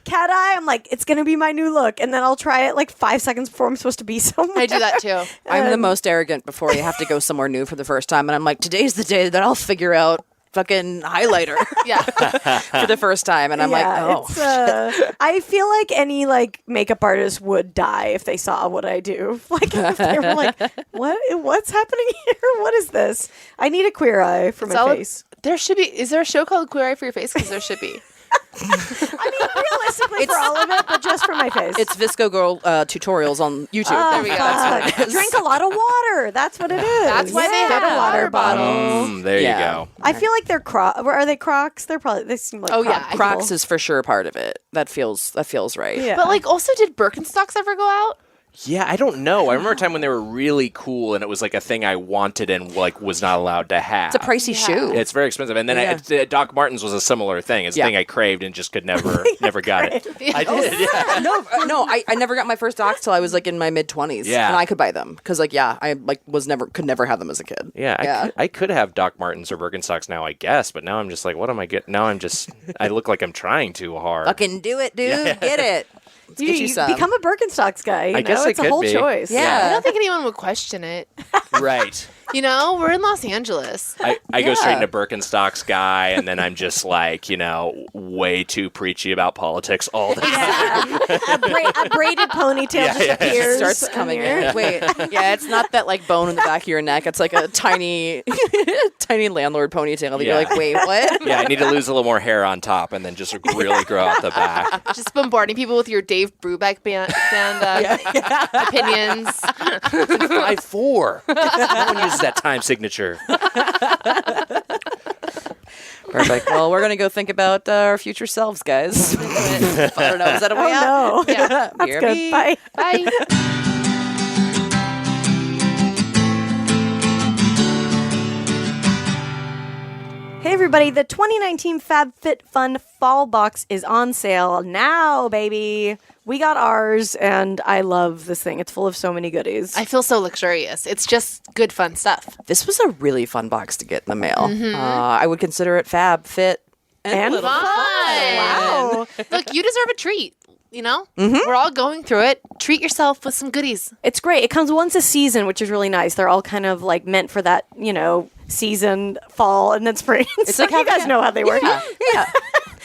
[SPEAKER 2] Cat eye. I'm like, it's gonna be my new look, and then I'll try it like 5 seconds before I'm supposed to be somewhere.
[SPEAKER 3] I do that too.
[SPEAKER 1] I'm the most arrogant before you have to go somewhere new for the first time, and I'm like, today's the day that I'll figure out fucking highlighter
[SPEAKER 3] Yeah.
[SPEAKER 1] for the first time, and I'm like, oh.
[SPEAKER 2] It's, I feel like any like makeup artist would die if they saw what I do. Like if they were like, what's happening here? What is this? I need a queer eye for my
[SPEAKER 3] all-
[SPEAKER 2] face.
[SPEAKER 3] There should be. Is there a show called Queer Eye for Your Face? Because there should be.
[SPEAKER 2] I mean, realistically for all of it, but just for my face.
[SPEAKER 1] It's VSCO Girl tutorials on YouTube.
[SPEAKER 3] There we go. That's
[SPEAKER 2] Fuck. Drink a lot of water. That's what it is.
[SPEAKER 3] That's why they have a water bottle.
[SPEAKER 5] There
[SPEAKER 1] Yeah.
[SPEAKER 5] you go.
[SPEAKER 2] I feel like they're Are they Crocs? They seem like
[SPEAKER 3] Oh, yeah.
[SPEAKER 2] Croc
[SPEAKER 1] Crocs
[SPEAKER 2] people.
[SPEAKER 1] is for sure part of it. That feels right.
[SPEAKER 2] Yeah.
[SPEAKER 3] But like, also, did Birkenstocks ever go out?
[SPEAKER 5] Yeah, I don't know. I remember a time when they were really cool, and it was like a thing I wanted and like was not allowed to have.
[SPEAKER 1] It's a pricey shoe.
[SPEAKER 5] It's very expensive. And then Doc Martens was a similar thing. It's a thing I craved and just could never got it. I did. Yeah.
[SPEAKER 1] No, I never got my first docs till I was like in my mid 20s.
[SPEAKER 5] Yeah.
[SPEAKER 1] And I could buy them because I like could never have them as a kid.
[SPEAKER 5] Yeah, I could have Doc Martens or Birkenstocks now, I guess, but now I'm just like, what am I getting? Now I look like I'm trying too hard.
[SPEAKER 1] Fucking do it, dude. Get it. Let's get you some.
[SPEAKER 2] become a Birkenstocks guy.
[SPEAKER 5] I guess it
[SPEAKER 2] it's a
[SPEAKER 5] could
[SPEAKER 2] whole
[SPEAKER 5] be.
[SPEAKER 2] choice.
[SPEAKER 1] Yeah.
[SPEAKER 3] I don't think anyone would question it.
[SPEAKER 5] Right.
[SPEAKER 3] You know, we're in Los Angeles.
[SPEAKER 5] I go straight
[SPEAKER 1] Yeah.
[SPEAKER 5] into Birkenstocks guy, and then I'm just like, way too preachy about politics all the time.
[SPEAKER 2] A braided ponytail just appears.
[SPEAKER 1] starts
[SPEAKER 2] on
[SPEAKER 1] coming
[SPEAKER 2] here.
[SPEAKER 1] in. Wait, yeah, it's not that like bone in the back of your neck. It's like a tiny landlord ponytail. That
[SPEAKER 5] Yeah.
[SPEAKER 1] You're like, wait, what?
[SPEAKER 5] Yeah, I need to lose a little more hair on top and then just really grow out the back.
[SPEAKER 3] Just bombarding people with your Dave Brubeck band opinions.
[SPEAKER 5] 5'4". No one uses that time signature.
[SPEAKER 1] Perfect. Well, we're gonna go think about our future selves, guys. I don't know. Is that a way out?
[SPEAKER 2] No.
[SPEAKER 3] Yeah.
[SPEAKER 2] That's
[SPEAKER 1] BRB.
[SPEAKER 2] good. Bye.
[SPEAKER 3] Bye.
[SPEAKER 2] Hey everybody, the 2019 FabFitFun Fall Box is on sale now, baby. We got ours, and I love this thing. It's full of so many goodies.
[SPEAKER 3] I feel so luxurious. It's just good, fun stuff.
[SPEAKER 1] This was a really fun box to get in the mail. I would consider it fab, fit, and, a little
[SPEAKER 3] Fun.
[SPEAKER 2] Wow.
[SPEAKER 3] Look, you deserve a treat. You know, we're all going through it. Treat yourself with some goodies.
[SPEAKER 2] It's great. It comes once a season, which is really nice. They're all kind of like meant for that, season, fall, and then spring. It's
[SPEAKER 1] like
[SPEAKER 2] you
[SPEAKER 1] having
[SPEAKER 2] guys know how they work.
[SPEAKER 1] Yeah.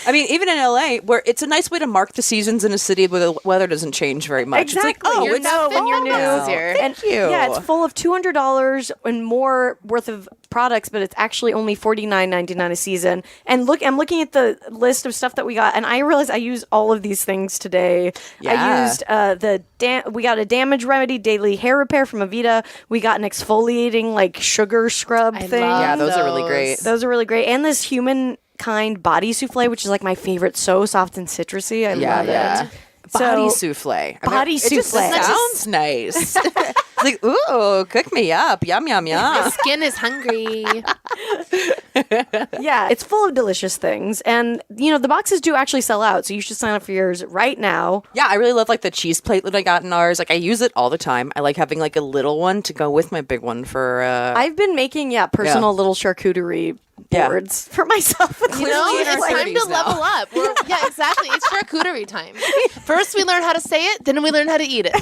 [SPEAKER 1] I mean, even in LA, where it's a nice way to mark the seasons in a city where the weather doesn't change very much.
[SPEAKER 2] Exactly.
[SPEAKER 1] It's like, oh,
[SPEAKER 2] You're
[SPEAKER 1] it's
[SPEAKER 2] know when you're
[SPEAKER 1] fall
[SPEAKER 2] new.
[SPEAKER 1] now.
[SPEAKER 3] Here.
[SPEAKER 1] Thank you.
[SPEAKER 2] Yeah, it's full of $200 and more worth of products, but it's actually only $49.99 a season. And look, I'm looking at the list of stuff that we got, and I realized I used all of these things today.
[SPEAKER 1] Yeah.
[SPEAKER 2] I used we got a damage remedy daily hair repair from Avita. We got an exfoliating like sugar scrub
[SPEAKER 3] I
[SPEAKER 2] thing.
[SPEAKER 3] love
[SPEAKER 1] Yeah, those are really great.
[SPEAKER 2] Those are really great. And this humankind body souffle, which is like my favorite, so soft and citrusy. I love it.
[SPEAKER 1] Body
[SPEAKER 2] So-
[SPEAKER 1] souffle.
[SPEAKER 2] Body
[SPEAKER 1] it just
[SPEAKER 2] souffle.
[SPEAKER 1] sounds nice. It's like, ooh, cook me up. Yum, yum,
[SPEAKER 3] My
[SPEAKER 1] yum.
[SPEAKER 3] skin is hungry.
[SPEAKER 2] Yeah, it's full of delicious things. And, the boxes do actually sell out, so you should sign up for yours right now.
[SPEAKER 1] Yeah, I really love like the cheese plate that I got in ours. Like I use it all the time. I like having like a little one to go with my big one for
[SPEAKER 2] I've been making, personal little charcuterie
[SPEAKER 1] Yeah.
[SPEAKER 2] boards for myself.
[SPEAKER 3] You know,
[SPEAKER 1] in our
[SPEAKER 3] it's time
[SPEAKER 1] 30s
[SPEAKER 3] to level up. Yeah, exactly. It's charcuterie time. First, we learn how to say it, then we learn how to eat it.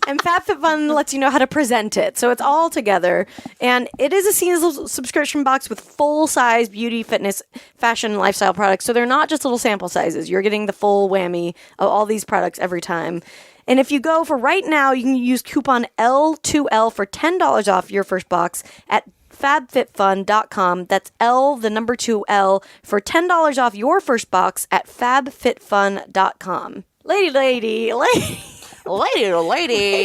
[SPEAKER 2] And FabFitFun lets you know how to present it. So it's all together. And it is a seasonal subscription box with full-size beauty, fitness, fashion, and lifestyle products. So they're not just little sample sizes. You're getting the full whammy of all these products every time. And if you go for right now, you can use coupon L2L for $10 off your first box at fabfitfun.com. That's L, the number 2L, for $10 off your first box at fabfitfun.com. Lady.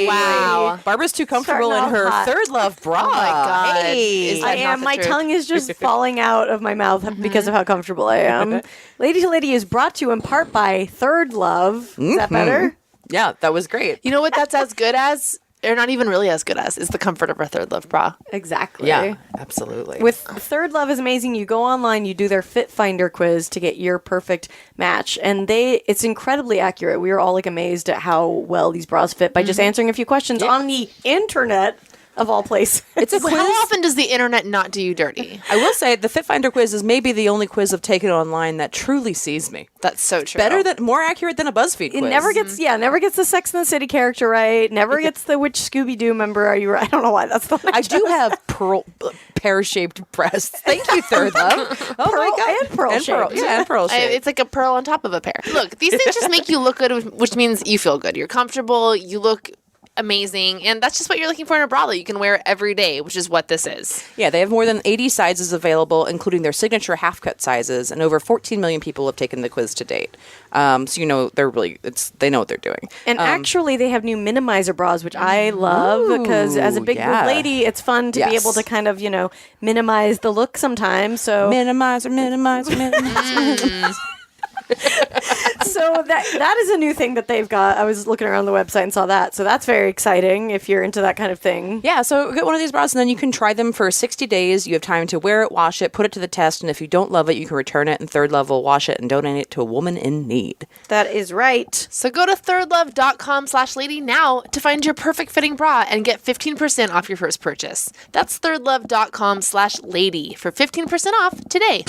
[SPEAKER 3] Wow.
[SPEAKER 1] Barbara's too comfortable
[SPEAKER 2] Starting
[SPEAKER 1] in her
[SPEAKER 2] off hot.
[SPEAKER 1] Third Love bra.
[SPEAKER 3] Oh my God.
[SPEAKER 1] Hey.
[SPEAKER 3] Is that
[SPEAKER 2] I
[SPEAKER 3] not
[SPEAKER 2] am.
[SPEAKER 3] the
[SPEAKER 2] My
[SPEAKER 3] truth?
[SPEAKER 2] tongue is just falling out of my mouth because of how comfortable I am. Lady to Lady is brought to you in part by Third Love. Is that better?
[SPEAKER 1] Yeah, that was great.
[SPEAKER 3] You know what that's as good as, or not even really as good as, is the comfort of our Third Love bra.
[SPEAKER 2] Exactly.
[SPEAKER 1] Yeah, absolutely.
[SPEAKER 2] With Third Love is amazing. You go online, you do their Fit Finder quiz to get your perfect match, and it's incredibly accurate. We were all like amazed at how well these bras fit by just answering a few questions on the internet of all places.
[SPEAKER 1] It's a quiz.
[SPEAKER 3] How often does the internet not do you dirty?
[SPEAKER 1] I will say the Fit Finder quiz is maybe the only quiz I've taken online that truly sees me.
[SPEAKER 3] That's so true.
[SPEAKER 1] More accurate than a BuzzFeed quiz.
[SPEAKER 2] It never gets, never gets the Sex and the City character right. Never gets the which Scooby-Doo member are you right. I don't know why that's the one
[SPEAKER 1] I do have pear-shaped breasts. Thank you, Third Love. Oh my God.
[SPEAKER 2] and pearl-shaped.
[SPEAKER 1] Yeah, and pearl-shaped.
[SPEAKER 3] It's like a pearl on top of a pear. Look, these things just make you look good, which means you feel good. You're comfortable. You look amazing, and that's just what you're looking for in a bra that you can wear every day, which is what this is.
[SPEAKER 1] Yeah, they have more than 80 sizes available, including their signature half-cut sizes, and over 14 million people have taken the quiz to date. So you know they know what they're doing.
[SPEAKER 2] And actually, they have new minimizer bras, which I love because as a big
[SPEAKER 1] yeah.
[SPEAKER 2] lady, it's fun to be able to kind of, minimize the look sometimes. So
[SPEAKER 1] Minimizer.
[SPEAKER 2] So that is a new thing that they've got. I was looking around the website and saw that. So that's very exciting if you're into that kind of thing.
[SPEAKER 1] Yeah, so get one of these bras, and then you can try them for 60 days. You have time to wear it, wash it, put it to the test, and if you don't love it, you can return it, and Third Love will wash it and donate it to a woman in need.
[SPEAKER 2] That is right.
[SPEAKER 3] So go to thirdlove.com/lady now to find your perfect fitting bra and get 15% off your first purchase. That's thirdlove.com/lady for 15% off today.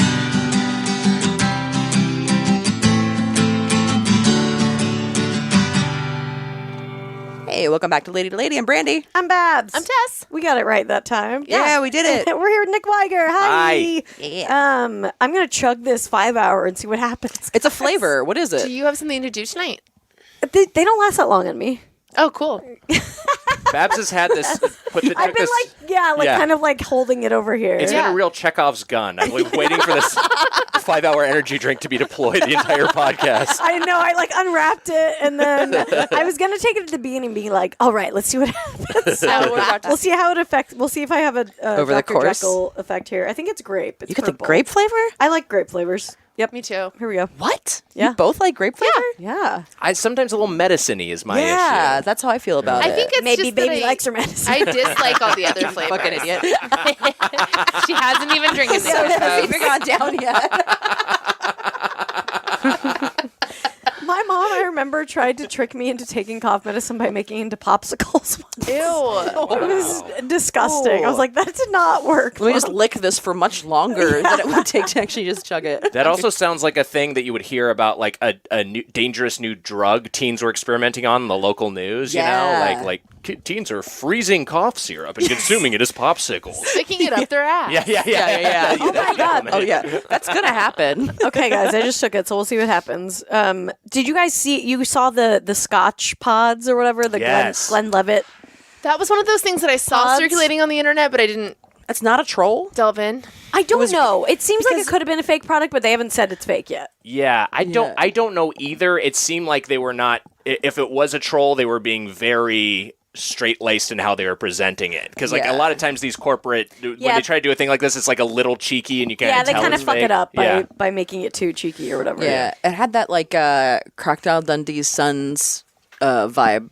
[SPEAKER 1] Hey, welcome back to Lady. I'm Brandie.
[SPEAKER 2] I'm Babs.
[SPEAKER 3] I'm Tess.
[SPEAKER 2] We got it right that time.
[SPEAKER 1] Yeah, we did it.
[SPEAKER 2] We're here with Nick Wiger. Hi.
[SPEAKER 1] Yeah.
[SPEAKER 2] I'm going to chug this 5 hour and see what happens.
[SPEAKER 1] It's a flavor. What is
[SPEAKER 3] Do
[SPEAKER 1] it?
[SPEAKER 3] you have something to do tonight?
[SPEAKER 2] They don't last that long on me.
[SPEAKER 3] Oh, cool.
[SPEAKER 5] Babs has had this.
[SPEAKER 2] I've been kind of like holding it over here.
[SPEAKER 5] It's been a real Chekhov's gun. I'm like waiting for this 5-hour energy drink to be deployed the entire podcast.
[SPEAKER 2] I know. I like unwrapped it, and then I was gonna take it at the beginning and be like, "All right, let's see what happens." We'll see how it affects. We'll see if I have a
[SPEAKER 1] Over the
[SPEAKER 2] Dr.
[SPEAKER 1] course?
[SPEAKER 2] Jekyll effect here. I think it's grape. It's
[SPEAKER 1] You get the
[SPEAKER 2] purple.
[SPEAKER 1] grape flavor?
[SPEAKER 2] I like grape flavors. Yep.
[SPEAKER 3] Me too.
[SPEAKER 2] Here we go.
[SPEAKER 1] What?
[SPEAKER 2] Yeah.
[SPEAKER 1] You both like grape flavor?
[SPEAKER 2] Yeah.
[SPEAKER 5] Sometimes a little medicine-y is my
[SPEAKER 1] Yeah,
[SPEAKER 5] issue.
[SPEAKER 1] that's how I feel about it.
[SPEAKER 3] I think it's
[SPEAKER 2] Maybe
[SPEAKER 3] just that
[SPEAKER 2] baby likes her medicine.
[SPEAKER 3] I dislike all the other flavors.
[SPEAKER 1] Fucking idiot.
[SPEAKER 3] She hasn't even drinking this.
[SPEAKER 1] Haven't even got down yet.
[SPEAKER 2] My mom, I remember, tried to trick me into taking cough medicine by making it into popsicles once.
[SPEAKER 3] Ew.
[SPEAKER 2] It was disgusting. I was like, that did not work.
[SPEAKER 1] Let me just lick this for much longer than it would take to actually just chug it.
[SPEAKER 5] That also sounds like a thing that you would hear about, like a new, dangerous new drug teens were experimenting on in the local news.
[SPEAKER 1] Yeah.
[SPEAKER 5] You know, like teens are freezing cough syrup and consuming it as popsicles.
[SPEAKER 3] Sticking it up their ass.
[SPEAKER 1] Yeah.
[SPEAKER 2] Oh my God.
[SPEAKER 1] Oh yeah, that's gonna happen.
[SPEAKER 2] Okay, guys, I just took it, so we'll see what happens. Did you guys see? You saw the Scotch pods or whatever? The
[SPEAKER 5] Yes.
[SPEAKER 2] Glenn Levitt.
[SPEAKER 3] That was one of those things that I saw
[SPEAKER 2] Pods?
[SPEAKER 3] circulating on the internet, but I didn't
[SPEAKER 1] That's not a troll.
[SPEAKER 3] delve in.
[SPEAKER 2] I don't know. It seems like it could have been a fake product, but they haven't said it's fake yet.
[SPEAKER 5] Yeah, I don't know either. It seemed like they were not. If it was a troll, they were being very straight-laced in how they were presenting it. Because like a lot of times these corporate, when they try to do a thing like this, it's like a little cheeky and you can't
[SPEAKER 2] They
[SPEAKER 5] tell
[SPEAKER 2] kind of
[SPEAKER 5] it's
[SPEAKER 2] fuck
[SPEAKER 5] fake.
[SPEAKER 2] it up
[SPEAKER 5] Yeah.
[SPEAKER 2] by making it too cheeky or whatever.
[SPEAKER 1] Yeah, it had that like Crocodile Dundee's Sons vibe,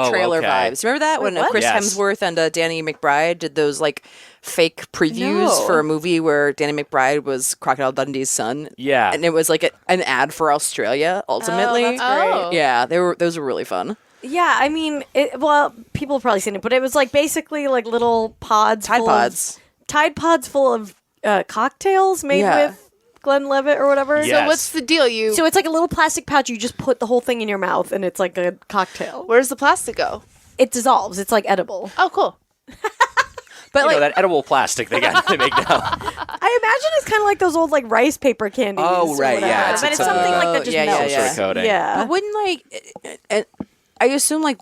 [SPEAKER 1] trailer
[SPEAKER 5] okay.
[SPEAKER 1] vibes. Remember that when
[SPEAKER 2] what?
[SPEAKER 1] Chris
[SPEAKER 5] Yes.
[SPEAKER 1] Hemsworth and Danny McBride did those like fake previews
[SPEAKER 2] No.
[SPEAKER 1] for a movie where Danny McBride was Crocodile Dundee's son?
[SPEAKER 5] Yeah.
[SPEAKER 1] and it was like an ad for Australia. Ultimately,
[SPEAKER 2] that's great.
[SPEAKER 3] Oh.
[SPEAKER 1] yeah, those were really fun.
[SPEAKER 2] Yeah, I mean, people have probably seen it, but it was like basically like little pods,
[SPEAKER 1] Tide
[SPEAKER 2] full
[SPEAKER 1] Pods.
[SPEAKER 2] Tide Pods full of cocktails made with Glenlivet or whatever.
[SPEAKER 5] Yes.
[SPEAKER 3] So what's the deal?
[SPEAKER 2] So it's like a little plastic pouch. You just put the whole thing in your mouth, and it's like a cocktail.
[SPEAKER 3] Where's the plastic go?
[SPEAKER 2] It dissolves. It's like edible.
[SPEAKER 3] Oh, cool.
[SPEAKER 5] But like that edible plastic they make now.
[SPEAKER 2] I imagine it's kind of like those old like rice paper candies.
[SPEAKER 5] Oh, right,
[SPEAKER 2] or whatever.
[SPEAKER 5] yeah,
[SPEAKER 2] But it's something like that just melts.
[SPEAKER 5] Some sort of coating.
[SPEAKER 2] Yeah.
[SPEAKER 1] But wouldn't I assume like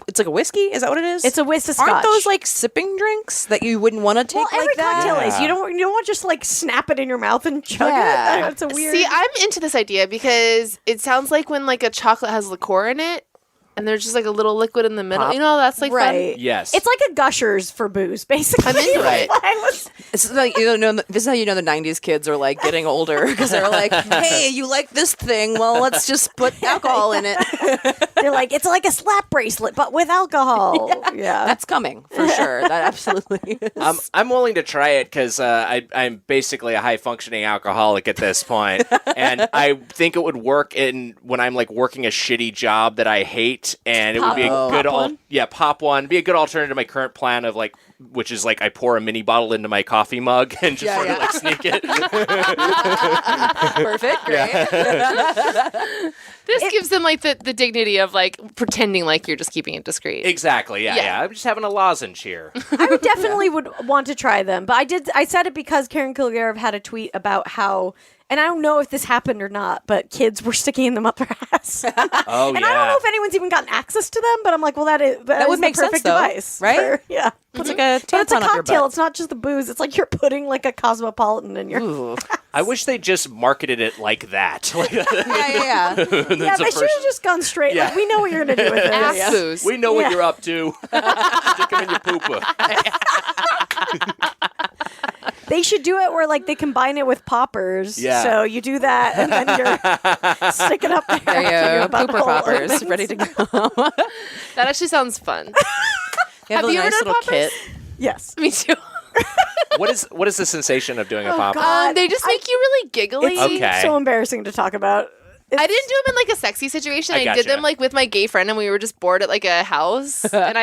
[SPEAKER 1] it's like a whiskey? Is that what it is?
[SPEAKER 2] It's a whiskey scotch.
[SPEAKER 1] Aren't those like sipping drinks that you wouldn't want to take
[SPEAKER 2] well, every
[SPEAKER 1] like that?
[SPEAKER 2] cocktail is.
[SPEAKER 5] Yeah.
[SPEAKER 2] You don't want to just like snap it in your mouth and chug
[SPEAKER 1] Yeah.
[SPEAKER 2] it. It's a weird.
[SPEAKER 3] See, I'm into this idea because it sounds like when like a chocolate has liqueur in it, and there's just like a little liquid in the middle.
[SPEAKER 1] Pop.
[SPEAKER 3] You know, that's like
[SPEAKER 2] right.
[SPEAKER 5] Yes.
[SPEAKER 2] It's like a Gushers for booze, basically.
[SPEAKER 3] I'm into
[SPEAKER 5] Right.
[SPEAKER 3] it.
[SPEAKER 1] It's like this is how you know the '90s kids are like getting older because they're like, "Hey, you like this thing? Well, let's just put alcohol in it."
[SPEAKER 2] They're like, it's like a slap bracelet, but with alcohol. Yeah.
[SPEAKER 1] That's coming for sure. That absolutely is.
[SPEAKER 5] I'm willing to try it because I'm basically a high functioning alcoholic at this point, and I think it would work when I'm like working a shitty job that I hate, and it would be a good pop one. Be a good alternative to my current plan of like, which is like I pour a mini bottle into my coffee mug and just sort of like sneak it.
[SPEAKER 1] Perfect. Great.
[SPEAKER 3] This gives them like the dignity of like pretending like you're just keeping it discreet.
[SPEAKER 5] Exactly. Yeah. I'm just having a lozenge here.
[SPEAKER 2] I would definitely want to try them, but I said it because Karen Kilgariff had a tweet about how, and I don't know if this happened or not, but kids were sticking them up their ass.
[SPEAKER 5] Oh,
[SPEAKER 2] And I don't know if anyone's even gotten access to them, but I'm like, well, that
[SPEAKER 1] would
[SPEAKER 2] is
[SPEAKER 1] make
[SPEAKER 2] the
[SPEAKER 1] sense,
[SPEAKER 2] perfect
[SPEAKER 1] though,
[SPEAKER 2] device,
[SPEAKER 1] right?
[SPEAKER 2] Yeah.
[SPEAKER 1] It's like a
[SPEAKER 2] But it's a
[SPEAKER 1] tampon up your
[SPEAKER 2] cocktail.
[SPEAKER 1] butt.
[SPEAKER 2] It's not just the booze. It's like you're putting like a Cosmopolitan in your.
[SPEAKER 1] Ooh.
[SPEAKER 5] I wish they just marketed it like that. Like,
[SPEAKER 1] Yeah.
[SPEAKER 2] Yeah, they should have just gone straight.
[SPEAKER 5] Yeah.
[SPEAKER 2] Like, we know what you're gonna do with it.
[SPEAKER 3] Ass booze.
[SPEAKER 5] we know
[SPEAKER 2] Yeah.
[SPEAKER 5] what you're up to. Stick them in your pooper.
[SPEAKER 2] They should do it where like they combine it with poppers.
[SPEAKER 5] Yeah.
[SPEAKER 2] So you do that, and then you're sticking up there.
[SPEAKER 1] There you
[SPEAKER 2] to
[SPEAKER 1] go.
[SPEAKER 2] your
[SPEAKER 1] Pooper
[SPEAKER 2] butthole.
[SPEAKER 1] poppers ready to go.
[SPEAKER 3] That actually sounds fun.
[SPEAKER 1] You have
[SPEAKER 3] Have
[SPEAKER 1] a
[SPEAKER 3] you ever
[SPEAKER 1] nice
[SPEAKER 3] done
[SPEAKER 1] little
[SPEAKER 3] poppers?
[SPEAKER 1] kit.
[SPEAKER 2] Yes.
[SPEAKER 3] Me too.
[SPEAKER 5] What is the sensation of doing a pop?
[SPEAKER 2] God.
[SPEAKER 3] They just make you really giggly.
[SPEAKER 2] It's
[SPEAKER 5] Okay.
[SPEAKER 2] so embarrassing to talk about.
[SPEAKER 3] I didn't do them in like a sexy situation.
[SPEAKER 5] I
[SPEAKER 3] I
[SPEAKER 5] gotcha.
[SPEAKER 3] did them like with my gay friend, and we were just bored at like a house, and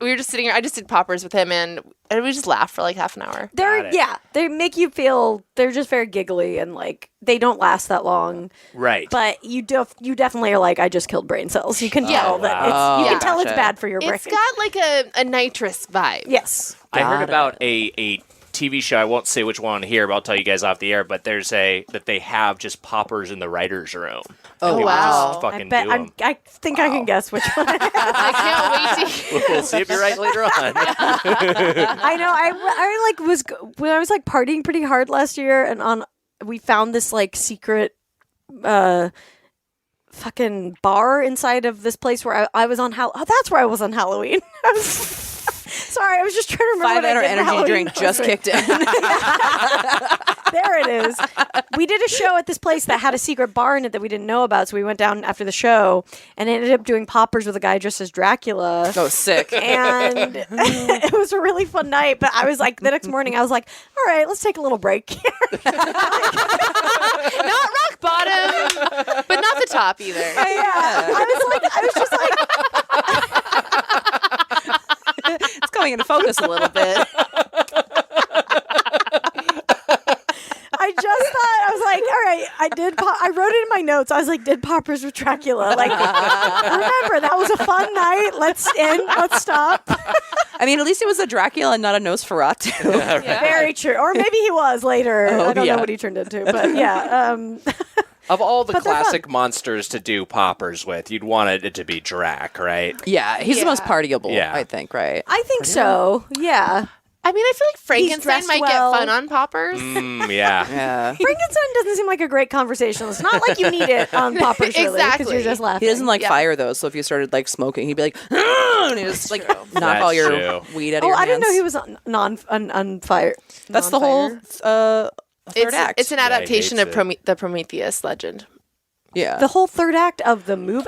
[SPEAKER 3] we were just sitting here. I just did poppers with him, and we just laughed for like half an hour.
[SPEAKER 5] Got it.
[SPEAKER 2] They make you feel they're just very giggly and like they don't last that long.
[SPEAKER 5] Right.
[SPEAKER 2] But you definitely are like, I just killed brain cells. You can tell that
[SPEAKER 5] wow.
[SPEAKER 2] you
[SPEAKER 3] Yeah.
[SPEAKER 2] can tell it's
[SPEAKER 1] Gotcha.
[SPEAKER 2] bad for your brain.
[SPEAKER 3] It's got like a nitrous vibe.
[SPEAKER 2] Yes.
[SPEAKER 5] I heard
[SPEAKER 1] Got
[SPEAKER 5] about a TV show. I won't say which one here, but I'll tell you guys off the air. But there's that they have just poppers in the writers' room.
[SPEAKER 1] Oh,
[SPEAKER 5] People
[SPEAKER 3] wow.
[SPEAKER 5] Just fucking
[SPEAKER 2] I bet
[SPEAKER 5] do them.
[SPEAKER 2] I think I can guess which one.
[SPEAKER 3] I can't wait to.
[SPEAKER 5] We'll see if you're right later on.
[SPEAKER 2] I know. I like was when I was like partying pretty hard last year, and we found this like secret fucking bar inside of this place where I was on that's where I was on Halloween. Sorry, I was just trying to remember.
[SPEAKER 1] 5
[SPEAKER 2] what I did for
[SPEAKER 1] energy
[SPEAKER 2] Halloween
[SPEAKER 1] drink
[SPEAKER 2] last
[SPEAKER 1] just
[SPEAKER 2] week.
[SPEAKER 1] kicked in.
[SPEAKER 2] There it is. We did a show at this place that had a secret bar in it that we didn't know about, so we went down after the show and ended up doing poppers with a guy dressed as Dracula.
[SPEAKER 1] Oh, sick.
[SPEAKER 2] And it was a really fun night. But I was like, the next morning, I was like, all right, let's take a little break.
[SPEAKER 3] Not rock bottom, but not the top either.
[SPEAKER 2] Yeah. I was just like,
[SPEAKER 1] It's coming into focus a little bit.
[SPEAKER 2] I just thought, I was like, all right, I wrote it in my notes. I was like, did poppers with Dracula. Like, remember, that was a fun night. Let's stop.
[SPEAKER 1] I mean, at least it was a Dracula and not a Nosferatu.
[SPEAKER 3] Yeah.
[SPEAKER 2] Very true. Or maybe he was later. I don't
[SPEAKER 1] yeah.
[SPEAKER 2] know what he turned into. But yeah.
[SPEAKER 5] Of all the
[SPEAKER 2] But they're
[SPEAKER 5] classic monsters to do poppers with, you'd want it to be Drac, right?
[SPEAKER 1] Yeah, he's the most
[SPEAKER 3] Yeah.
[SPEAKER 1] partiable,
[SPEAKER 5] Yeah.
[SPEAKER 1] I think, right?
[SPEAKER 2] I think so. Yeah.
[SPEAKER 3] I mean, I feel like Frankenstein
[SPEAKER 2] dressed
[SPEAKER 3] might
[SPEAKER 2] well.
[SPEAKER 3] get fun on poppers.
[SPEAKER 5] Yeah.
[SPEAKER 1] Yeah.
[SPEAKER 2] Frankenstein doesn't seem like a great conversationalist. Not like you need it on poppers, really, because
[SPEAKER 3] Exactly.
[SPEAKER 2] you're just laughing.
[SPEAKER 1] He doesn't like
[SPEAKER 3] Yeah.
[SPEAKER 1] fire, though, so if you started, like, smoking, he'd be like, and he'd just, like, knock all your
[SPEAKER 5] true.
[SPEAKER 1] weed out of
[SPEAKER 2] Oh,
[SPEAKER 1] your
[SPEAKER 2] I didn't know
[SPEAKER 1] hands.
[SPEAKER 2] he was on fire.
[SPEAKER 1] That's the whole third act.
[SPEAKER 3] It's an adaptation
[SPEAKER 5] hates
[SPEAKER 3] of
[SPEAKER 5] it.
[SPEAKER 3] the Prometheus legend.
[SPEAKER 1] yeah.
[SPEAKER 2] The whole third act of the movie.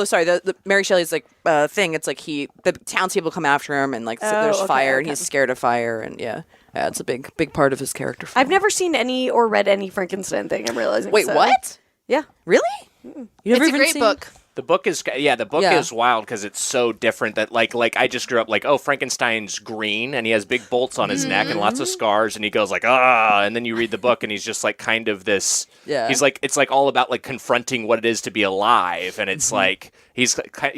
[SPEAKER 1] Sorry. The Mary Shelley's like thing. It's like the townspeople come after him, and like there's
[SPEAKER 2] okay,
[SPEAKER 1] fire, and
[SPEAKER 2] okay.
[SPEAKER 1] he's scared of fire, and yeah, it's a big part of his character.
[SPEAKER 2] I've never seen any or read any Frankenstein thing. I'm realizing.
[SPEAKER 1] Wait,
[SPEAKER 2] so.
[SPEAKER 1] what?
[SPEAKER 2] Yeah.
[SPEAKER 1] Really? You never
[SPEAKER 3] It's a
[SPEAKER 1] even
[SPEAKER 3] great
[SPEAKER 1] seen-
[SPEAKER 3] book.
[SPEAKER 5] The book is is wild because it's so different that like I just grew up like, oh, Frankenstein's green and he has big bolts on his neck and lots of scars and he goes like, and then you read the book and he's just like kind of this he's like, it's like all about like confronting what it is to be alive, and it's like he's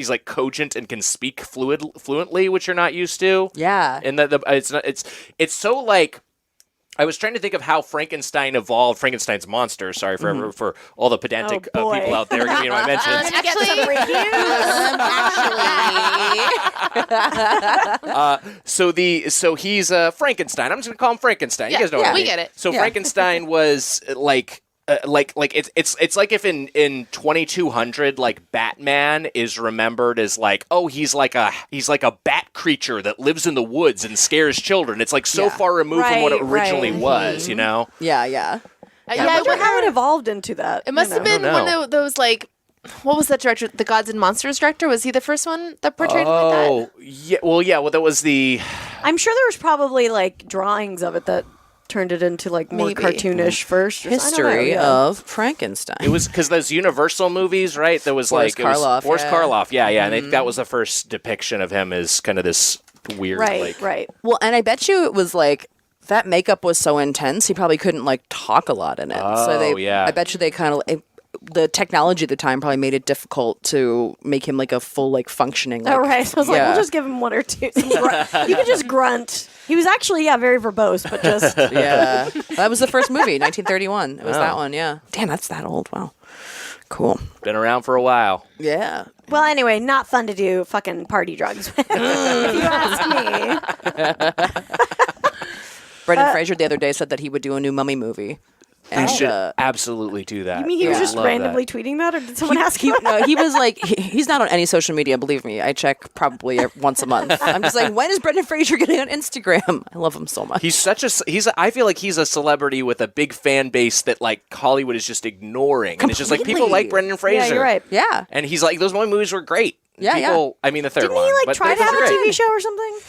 [SPEAKER 5] like cogent and can speak fluently, which you're not used to.
[SPEAKER 1] Yeah.
[SPEAKER 5] And it's so like, I was trying to think of how Frankenstein evolved. Frankenstein's monster. Sorry for all the pedantic people out there giving me my mentions. So he's Frankenstein. I'm just gonna call him Frankenstein. You guys know what I mean.
[SPEAKER 3] We get it.
[SPEAKER 5] So Frankenstein was like it's like if in 2200 like Batman is remembered as like, oh, he's like a bat creature that lives in the woods and scares children. It's like so far removed from what it originally was, you know?
[SPEAKER 1] Yeah.
[SPEAKER 2] I wonder how it evolved into that.
[SPEAKER 3] It must have been one of those like, what was that director? The Gods and Monsters director? Was he the first one that portrayed it like that?
[SPEAKER 5] Oh, yeah. Well, that was the.
[SPEAKER 2] I'm sure there was probably like drawings of it that turned it into like more cartoonish first.
[SPEAKER 1] History of Frankenstein.
[SPEAKER 5] It was because those Universal movies, right? There was
[SPEAKER 1] Boris Karloff,
[SPEAKER 5] Boris Karloff, yeah. And I think that was the first depiction of him as kind of this weird,
[SPEAKER 2] right.
[SPEAKER 1] Well, and I bet you it was like that makeup was so intense he probably couldn't like talk a lot in it. I bet you they kind of. The technology at the time probably made it difficult to make him like a full like functioning. Like,
[SPEAKER 2] right. So I was like, we'll just give him one or two. You could just grunt. He was actually very verbose, but just
[SPEAKER 1] That was the first movie, 1931. It was that one. Yeah. Damn, that's that old. Wow. Cool.
[SPEAKER 5] Been around for a while.
[SPEAKER 1] Yeah.
[SPEAKER 2] Well, anyway, not fun to do fucking party drugs with, if you ask me.
[SPEAKER 1] Brendan Fraser the other day said that he would do a new Mummy movie.
[SPEAKER 5] You should absolutely do that.
[SPEAKER 2] You mean he was just randomly tweeting that, or did someone ask him?
[SPEAKER 1] No, he was like, he's not on any social media, believe me. I check probably once a month. I'm just like, when is Brendan Fraser getting on Instagram? I love him so much.
[SPEAKER 5] I feel like he's a celebrity with a big fan base that like Hollywood is just ignoring. And it's just like people like Brendan Fraser.
[SPEAKER 2] Yeah, you're right.
[SPEAKER 1] Yeah.
[SPEAKER 5] And he's like, those movies were great.
[SPEAKER 1] Yeah.
[SPEAKER 5] I mean, the third
[SPEAKER 2] Didn't
[SPEAKER 5] one.
[SPEAKER 2] he
[SPEAKER 5] but
[SPEAKER 2] try to have a TV show or something?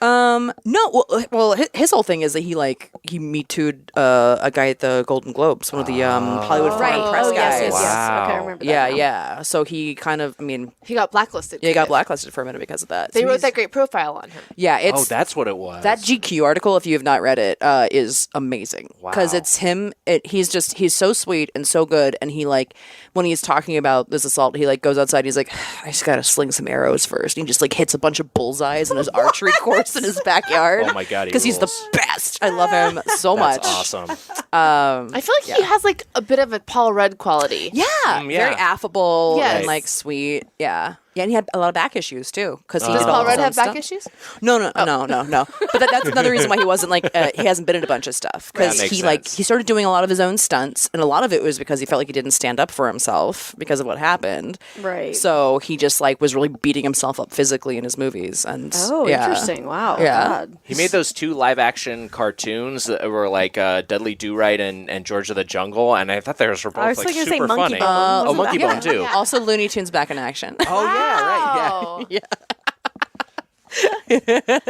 [SPEAKER 1] No. Well, his whole thing is that he Me Too'd a guy at the Golden Globes, one of the Hollywood Foreign Press guys.
[SPEAKER 2] Yes.
[SPEAKER 5] Wow.
[SPEAKER 2] Okay, I remember that.
[SPEAKER 1] Yeah. So he kind of,
[SPEAKER 3] He got blacklisted.
[SPEAKER 1] he got blacklisted for a minute because of that.
[SPEAKER 3] They
[SPEAKER 1] So
[SPEAKER 3] wrote
[SPEAKER 1] he's-
[SPEAKER 3] that great profile on him.
[SPEAKER 1] Yeah, it's
[SPEAKER 5] that's what it was.
[SPEAKER 1] that GQ article. If you have not read it, is amazing because it's him. He's so sweet and so good, and he like when he's talking about this assault, he like goes outside. He's like, I just gotta sling some arrows first. And he just like hits a bunch of bullseyes in his archery course in his backyard.
[SPEAKER 5] Oh my God,
[SPEAKER 1] because he's the best. I love him so much.
[SPEAKER 5] That's awesome.
[SPEAKER 3] I feel like he has like a bit of a Paul Rudd quality.
[SPEAKER 1] Yeah, very affable
[SPEAKER 3] Yes.
[SPEAKER 1] and like sweet. Yeah, and he had a lot of back issues too. Because
[SPEAKER 3] Does Paul Rudd have back issues?
[SPEAKER 1] No. But that's another reason why he wasn't like he hasn't been in a bunch of stuff because
[SPEAKER 5] That makes
[SPEAKER 1] he
[SPEAKER 5] sense.
[SPEAKER 1] he started doing a lot of his own stunts, and a lot of it was because he felt like he didn't stand up for himself because of what happened.
[SPEAKER 2] Right.
[SPEAKER 1] So he just like was really beating himself up physically in his movies. And
[SPEAKER 2] interesting. Wow.
[SPEAKER 1] Yeah.
[SPEAKER 2] God.
[SPEAKER 5] He made those 2 live-action cartoons that were like Dudley Do-Right and George of the Jungle, and I thought those were both
[SPEAKER 2] was
[SPEAKER 5] like
[SPEAKER 2] gonna say
[SPEAKER 5] super
[SPEAKER 2] Monkey
[SPEAKER 5] funny.
[SPEAKER 2] Bone.
[SPEAKER 5] Oh, Monkey Bone too.
[SPEAKER 1] Also, Looney Tunes back in action.
[SPEAKER 5] Oh yeah, right. Yeah.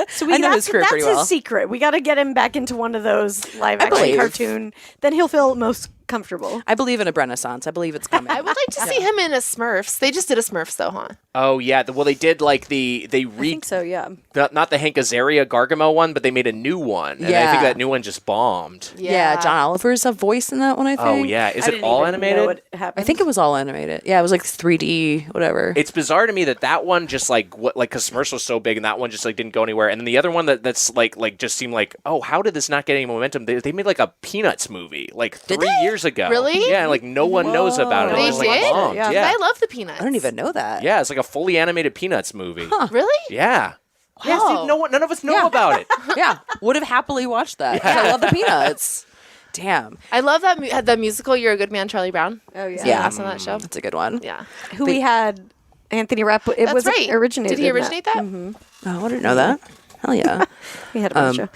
[SPEAKER 2] So
[SPEAKER 1] I know his career
[SPEAKER 2] that's
[SPEAKER 1] pretty
[SPEAKER 2] his
[SPEAKER 1] well.
[SPEAKER 2] secret. We got to get him back into one of those live action
[SPEAKER 1] believe.
[SPEAKER 2] cartoon. Then he'll feel most comfortable.
[SPEAKER 1] I believe in a renaissance. I believe it's coming.
[SPEAKER 3] I would like to see him in a Smurfs. They just did a Smurfs though, huh?
[SPEAKER 5] Oh yeah. Well, they did like they
[SPEAKER 2] I think so. Yeah.
[SPEAKER 5] not the Hank Azaria Gargamo one, but they made a new one, and I
[SPEAKER 1] Yeah.
[SPEAKER 5] think that new one just bombed.
[SPEAKER 1] Yeah, John Oliver's a voice in that one, I think.
[SPEAKER 5] Oh yeah, is
[SPEAKER 2] I
[SPEAKER 5] it
[SPEAKER 2] didn't
[SPEAKER 5] all
[SPEAKER 2] even know
[SPEAKER 5] animated?
[SPEAKER 2] what happened.
[SPEAKER 1] I think it was all animated. Yeah, it was like 3D, whatever.
[SPEAKER 5] It's bizarre to me that one just like because Smurfs was so big, and that one just like didn't go anywhere, and then the other one that's like just seemed like, oh, how did this not get any momentum? They made like a Peanuts movie like 3 years ago.
[SPEAKER 3] Really?
[SPEAKER 5] Yeah, like no one knows about it.
[SPEAKER 3] They
[SPEAKER 5] It just, like,
[SPEAKER 3] did?
[SPEAKER 5] bombed.
[SPEAKER 2] Yeah.
[SPEAKER 5] Yeah.
[SPEAKER 3] I love the Peanuts.
[SPEAKER 1] I don't even know that.
[SPEAKER 5] Yeah, it's like a fully animated Peanuts movie.
[SPEAKER 3] Really?
[SPEAKER 5] Yeah. Yeah, see, none of us know about it.
[SPEAKER 1] Yeah, would have happily watched that. 'Cause I love the Peanuts. Damn.
[SPEAKER 3] I love that the musical "You're a Good Man, Charlie Brown."
[SPEAKER 2] Oh yeah.
[SPEAKER 1] Yeah.
[SPEAKER 3] That's on that show.
[SPEAKER 1] That's a good one.
[SPEAKER 3] Yeah,
[SPEAKER 2] Who we had Anthony Rapp. It
[SPEAKER 3] that's
[SPEAKER 2] was
[SPEAKER 3] right.
[SPEAKER 2] originated.
[SPEAKER 3] Did he
[SPEAKER 2] in
[SPEAKER 3] originate that?
[SPEAKER 1] Oh, I didn't know that. Hell yeah.
[SPEAKER 2] We had a bunch of.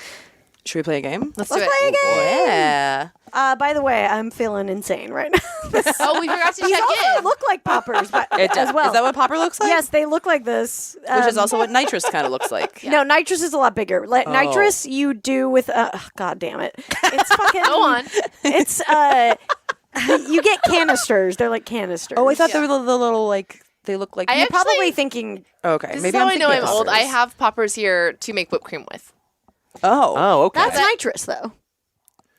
[SPEAKER 1] Should we play a game?
[SPEAKER 3] Let's
[SPEAKER 2] Let's
[SPEAKER 3] do
[SPEAKER 2] play a
[SPEAKER 3] it.
[SPEAKER 2] game.
[SPEAKER 1] Yeah.
[SPEAKER 2] By the way, I'm feeling insane right now.
[SPEAKER 3] Oh, we forgot to
[SPEAKER 2] These
[SPEAKER 3] check
[SPEAKER 2] also
[SPEAKER 3] in.
[SPEAKER 2] look like poppers, but
[SPEAKER 1] It
[SPEAKER 2] as well.
[SPEAKER 1] Is that what Popper looks like?
[SPEAKER 2] Yes, they look like this.
[SPEAKER 1] Which is also what nitrous kind of looks like.
[SPEAKER 2] No, nitrous is a lot bigger. Nitrous you do with God damn it. It's fucking
[SPEAKER 3] Go on.
[SPEAKER 2] It's you get canisters. They're like canisters.
[SPEAKER 1] Oh, I thought they were the little like They look like.
[SPEAKER 3] I
[SPEAKER 2] Probably
[SPEAKER 3] actually-
[SPEAKER 2] thinking.
[SPEAKER 1] Okay,
[SPEAKER 3] This
[SPEAKER 1] maybe
[SPEAKER 3] is how
[SPEAKER 1] I'm
[SPEAKER 3] I know I'm
[SPEAKER 1] thinking
[SPEAKER 3] old. I
[SPEAKER 1] poppers.
[SPEAKER 3] have poppers here to make whipped cream with.
[SPEAKER 1] Oh.
[SPEAKER 5] Oh, okay.
[SPEAKER 2] That's nitrous, though.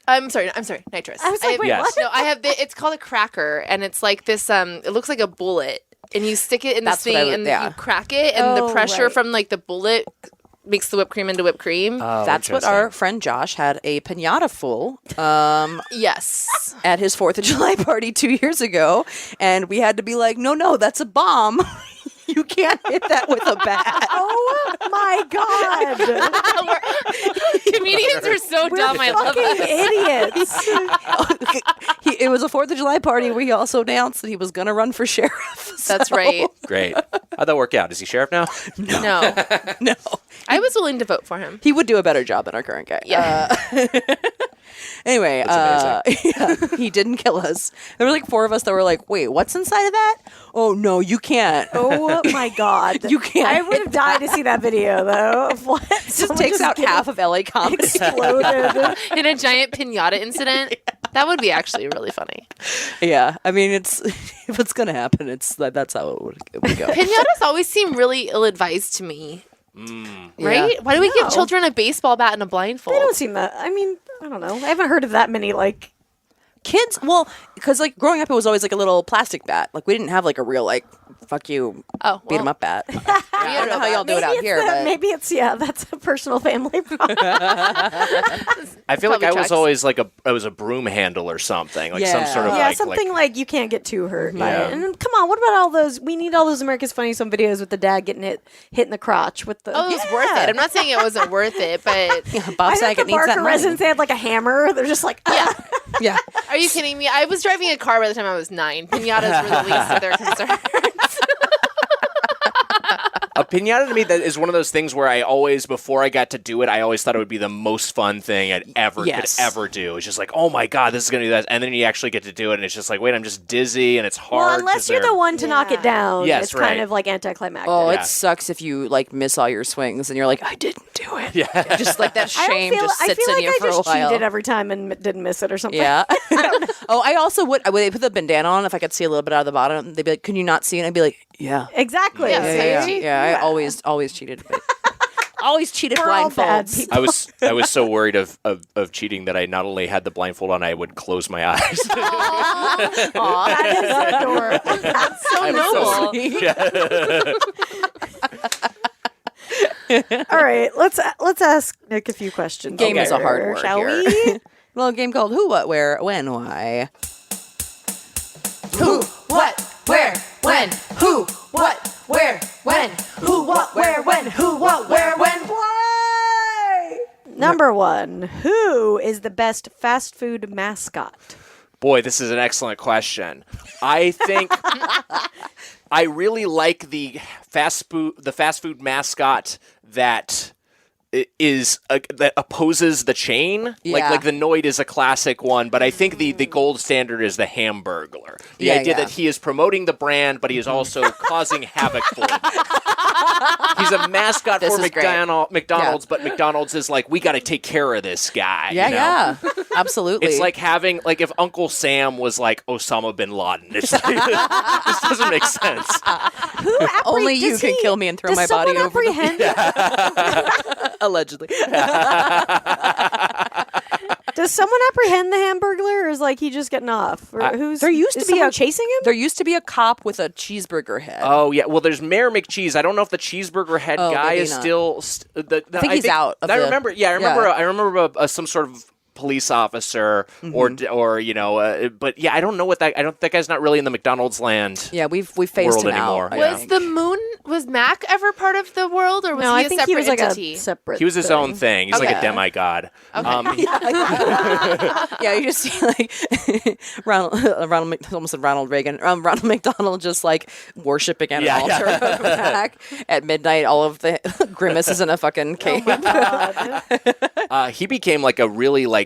[SPEAKER 3] I'm sorry, nitrous.
[SPEAKER 2] I was like,
[SPEAKER 3] have-
[SPEAKER 2] wait,
[SPEAKER 5] Yes.
[SPEAKER 2] what?
[SPEAKER 3] No, I have. It's called a cracker, and it's like this. It looks like a bullet, and you stick it in this
[SPEAKER 1] That's what I
[SPEAKER 3] thing,
[SPEAKER 1] would-
[SPEAKER 3] and
[SPEAKER 1] yeah.
[SPEAKER 3] you crack it, and
[SPEAKER 2] Oh,
[SPEAKER 3] the pressure
[SPEAKER 2] right.
[SPEAKER 3] from like the bullet makes the whipped cream into whipped cream.
[SPEAKER 5] Oh,
[SPEAKER 1] That's what
[SPEAKER 5] interesting.
[SPEAKER 1] our friend Josh had a pinata full
[SPEAKER 3] Yes.
[SPEAKER 1] at his 4th of July party 2 years ago. And we had to be like, no, that's a bomb. You can't hit that with a bat.
[SPEAKER 2] Oh my god!
[SPEAKER 3] Comedians are so
[SPEAKER 2] We're
[SPEAKER 3] dumb. I love
[SPEAKER 2] fucking
[SPEAKER 3] it.
[SPEAKER 2] idiots.
[SPEAKER 1] It was a 4th of July party where he also announced that he was going to run for sheriff.
[SPEAKER 3] That's
[SPEAKER 1] So-
[SPEAKER 3] right.
[SPEAKER 5] Great. How'd that work out? Is he sheriff now?
[SPEAKER 3] No,
[SPEAKER 1] No.
[SPEAKER 3] I was willing to vote for him.
[SPEAKER 1] He would do a better job than our current guy.
[SPEAKER 3] Yeah.
[SPEAKER 1] Anyway,
[SPEAKER 5] That's
[SPEAKER 1] yeah, he didn't kill us. There were like 4 of us that were like, wait, what's inside of that? Oh, no, you can't.
[SPEAKER 2] Oh my god!
[SPEAKER 1] You can't
[SPEAKER 2] I would have died to see that video though. Of what?
[SPEAKER 1] Just takes out half of LA comedy.
[SPEAKER 2] exploded.
[SPEAKER 3] In a giant pinata incident. That would be actually really funny.
[SPEAKER 1] Yeah, I mean, it's if it's gonna happen, that's how it would go.
[SPEAKER 3] Pinatas always seem really ill-advised to me. Right?
[SPEAKER 1] Yeah.
[SPEAKER 3] Why do we give
[SPEAKER 2] No.
[SPEAKER 3] children a baseball bat and a blindfold?
[SPEAKER 2] They don't seem that. I mean, I don't know. I haven't heard of that many like.
[SPEAKER 1] Kids, well, because like growing up, it was always like a little plastic bat. Like we didn't have like a real like fuck you,
[SPEAKER 3] Oh,
[SPEAKER 1] beat 'em
[SPEAKER 3] well.
[SPEAKER 1] up bat. I don't know how y'all do it out here, but
[SPEAKER 2] maybe it's that's a personal family problem.
[SPEAKER 5] I feel like
[SPEAKER 3] Probably
[SPEAKER 5] I was
[SPEAKER 3] tracks.
[SPEAKER 5] always like I was a broom handle or something, like some
[SPEAKER 1] Yeah.
[SPEAKER 5] sort of
[SPEAKER 2] Yeah,
[SPEAKER 5] like
[SPEAKER 2] something like you can't get too hurt by
[SPEAKER 5] Yeah.
[SPEAKER 2] it. And come on, what about all those? We need all those America's Funniest Home Videos with the dad getting hit in the crotch with the.
[SPEAKER 3] Oh, it was worth it. I'm not saying it wasn't worth it, but
[SPEAKER 1] Bob
[SPEAKER 2] I think
[SPEAKER 1] Saget
[SPEAKER 2] the
[SPEAKER 1] needs that
[SPEAKER 2] Barker
[SPEAKER 1] money.
[SPEAKER 2] residents, they had like a hammer. They're just like,
[SPEAKER 3] yeah.
[SPEAKER 1] Yeah,
[SPEAKER 3] Are you kidding me? I was driving a car by the time I was 9. Pinatas were the least of their concerns.
[SPEAKER 5] a pinata to me. That is one of those things where I always, before I got to do it, I always thought it would be the most fun thing I'd ever
[SPEAKER 1] Yes.
[SPEAKER 5] could ever do. It's just like, oh my god, this is gonna do that, and then you actually get to do it, and it's just like, wait, I'm just dizzy, and it's hard.
[SPEAKER 2] well,
[SPEAKER 5] 'cause
[SPEAKER 2] unless you're
[SPEAKER 5] they're-
[SPEAKER 2] the one to knock it down,
[SPEAKER 5] Yes,
[SPEAKER 2] it's
[SPEAKER 5] right.
[SPEAKER 2] kind of like anticlimactic.
[SPEAKER 1] Oh,
[SPEAKER 5] Yeah.
[SPEAKER 1] it sucks if you like miss all your swings and you're like, I didn't do it.
[SPEAKER 5] Yeah.
[SPEAKER 1] Just like that
[SPEAKER 2] I don't
[SPEAKER 1] shame
[SPEAKER 2] feel,
[SPEAKER 1] just
[SPEAKER 2] I
[SPEAKER 1] sits
[SPEAKER 2] feel
[SPEAKER 1] in
[SPEAKER 2] like
[SPEAKER 1] you
[SPEAKER 2] I
[SPEAKER 1] for a
[SPEAKER 2] just
[SPEAKER 1] while.
[SPEAKER 2] cheated every time and didn't miss it or something.
[SPEAKER 1] Yeah. Oh, I also would. When they put the bandana on, if I could see a little bit out of the bottom, they'd be like, "Can you not see?" And I'd be like, "Yeah,
[SPEAKER 2] Exactly.
[SPEAKER 3] Yeah,
[SPEAKER 2] See?
[SPEAKER 1] I always cheated. But always cheated
[SPEAKER 2] We're all bad
[SPEAKER 1] blindfolds.
[SPEAKER 2] people.
[SPEAKER 5] I was so worried of cheating that I not only had the blindfold on, I would close my eyes.
[SPEAKER 2] That is adorable. That's so
[SPEAKER 3] noble.
[SPEAKER 2] All right, let's ask Nick a few questions.
[SPEAKER 1] Game is a hard
[SPEAKER 2] here,
[SPEAKER 1] word
[SPEAKER 2] shall
[SPEAKER 1] here.
[SPEAKER 2] we?
[SPEAKER 1] Little game called Who, What, Where, When, Why.
[SPEAKER 3] Who, what, where, when? Who, what, where, when?
[SPEAKER 2] Who, what, where, when? Who, what, where, when? Why? Number 1. Who is the best fast food mascot?
[SPEAKER 5] Boy, this is an excellent question. I think I really like the fast food mascot that is that opposes the chain.
[SPEAKER 1] Yeah.
[SPEAKER 5] Like the Noid is a classic one, but I think the gold standard is the Hamburglar. The
[SPEAKER 1] Yeah,
[SPEAKER 5] idea
[SPEAKER 1] yeah.
[SPEAKER 5] that he is promoting the brand, but he is also causing havoc for it. He's a mascot
[SPEAKER 1] This
[SPEAKER 5] for
[SPEAKER 1] is great.
[SPEAKER 5] McDonald's, but McDonald's is like, we got to take care of this guy.
[SPEAKER 1] Yeah,
[SPEAKER 5] you know?
[SPEAKER 1] yeah, absolutely.
[SPEAKER 5] It's like having, like, if Uncle Sam was like Osama bin Laden. It's like, this doesn't make sense.
[SPEAKER 1] only you can kill me and throw my body over the allegedly.
[SPEAKER 2] Does someone apprehend the Hamburglar, or is like he just getting off? Or who's
[SPEAKER 1] There used
[SPEAKER 2] is
[SPEAKER 1] to be
[SPEAKER 2] someone
[SPEAKER 1] a
[SPEAKER 2] chasing him?
[SPEAKER 1] There used to be a cop with a cheeseburger head.
[SPEAKER 5] Oh yeah, well, there's Mayor McCheese. I don't know if the cheeseburger head
[SPEAKER 1] Oh,
[SPEAKER 5] guy
[SPEAKER 1] maybe
[SPEAKER 5] is
[SPEAKER 1] not.
[SPEAKER 5] still.
[SPEAKER 1] I think he's out of
[SPEAKER 5] I
[SPEAKER 1] the-
[SPEAKER 5] remember. Yeah, I remember some sort of police officer or you know, but yeah, I don't know what that. I don't. That guy's not really in the McDonald's land.
[SPEAKER 1] Yeah, we've phased
[SPEAKER 5] World
[SPEAKER 1] him
[SPEAKER 5] anymore.
[SPEAKER 1] out. I
[SPEAKER 5] Yeah.
[SPEAKER 3] Was the moon, was Mac ever part of the world, or was
[SPEAKER 2] No,
[SPEAKER 3] he
[SPEAKER 2] I
[SPEAKER 3] a
[SPEAKER 2] think
[SPEAKER 3] separate
[SPEAKER 2] he was like
[SPEAKER 3] entity?
[SPEAKER 2] a separate.
[SPEAKER 5] He was his own thing. He's like
[SPEAKER 3] Okay.
[SPEAKER 5] a demigod.
[SPEAKER 1] Yeah, you just see like almost said Ronald Reagan, Ronald McDonald just like worshiping at an
[SPEAKER 5] Yeah,
[SPEAKER 1] altar
[SPEAKER 5] yeah.
[SPEAKER 1] back at midnight. All of the grimaces in a fucking cave.
[SPEAKER 5] He became like a really like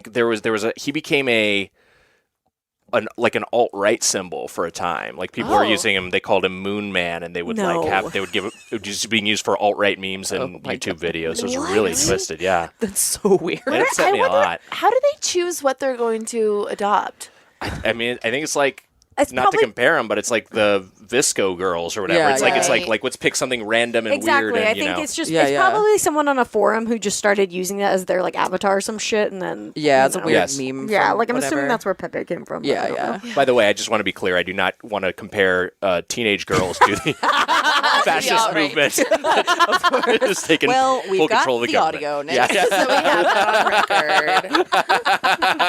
[SPEAKER 5] he became an alt-right symbol for a time. Like people were
[SPEAKER 3] Oh.
[SPEAKER 5] using him. They called him Moon Man, and they would
[SPEAKER 2] No.
[SPEAKER 5] it was just being used for alt-right memes and
[SPEAKER 1] my
[SPEAKER 5] YouTube videos. It was
[SPEAKER 2] What?
[SPEAKER 5] really twisted. Yeah,
[SPEAKER 1] That's so weird.
[SPEAKER 5] it upset me a lot.
[SPEAKER 3] How do they choose what they're going to adopt?
[SPEAKER 5] I mean, I think it's like
[SPEAKER 2] it's
[SPEAKER 5] not
[SPEAKER 2] probably,
[SPEAKER 5] to compare them, but it's like the VSCO girls or whatever.
[SPEAKER 1] Yeah,
[SPEAKER 5] it's like it's
[SPEAKER 3] right.
[SPEAKER 5] like let's pick something random and
[SPEAKER 2] exactly.
[SPEAKER 5] weird. And,
[SPEAKER 2] I
[SPEAKER 5] you
[SPEAKER 2] think
[SPEAKER 5] know.
[SPEAKER 2] it's just
[SPEAKER 1] Yeah,
[SPEAKER 2] it's
[SPEAKER 1] yeah.
[SPEAKER 2] probably someone on a forum who just started using that as their like avatar or some shit, and then
[SPEAKER 1] Yeah, it's a
[SPEAKER 2] you know.
[SPEAKER 1] weird
[SPEAKER 5] Yes.
[SPEAKER 1] meme.
[SPEAKER 2] Yeah,
[SPEAKER 1] from
[SPEAKER 2] like I'm
[SPEAKER 1] whatever.
[SPEAKER 2] assuming that's where Pepe came from. but I
[SPEAKER 1] Yeah,
[SPEAKER 2] don't
[SPEAKER 1] yeah.
[SPEAKER 2] know.
[SPEAKER 5] By the way, I just want to be clear. I do not want to compare teenage girls to the fascist
[SPEAKER 3] Yeah, right.
[SPEAKER 5] movement. Just taking
[SPEAKER 1] Well,
[SPEAKER 5] full
[SPEAKER 1] we've got
[SPEAKER 5] control of the
[SPEAKER 1] the
[SPEAKER 5] government.
[SPEAKER 1] audio, Nick.
[SPEAKER 5] Yeah, yeah.
[SPEAKER 3] So we have that on record.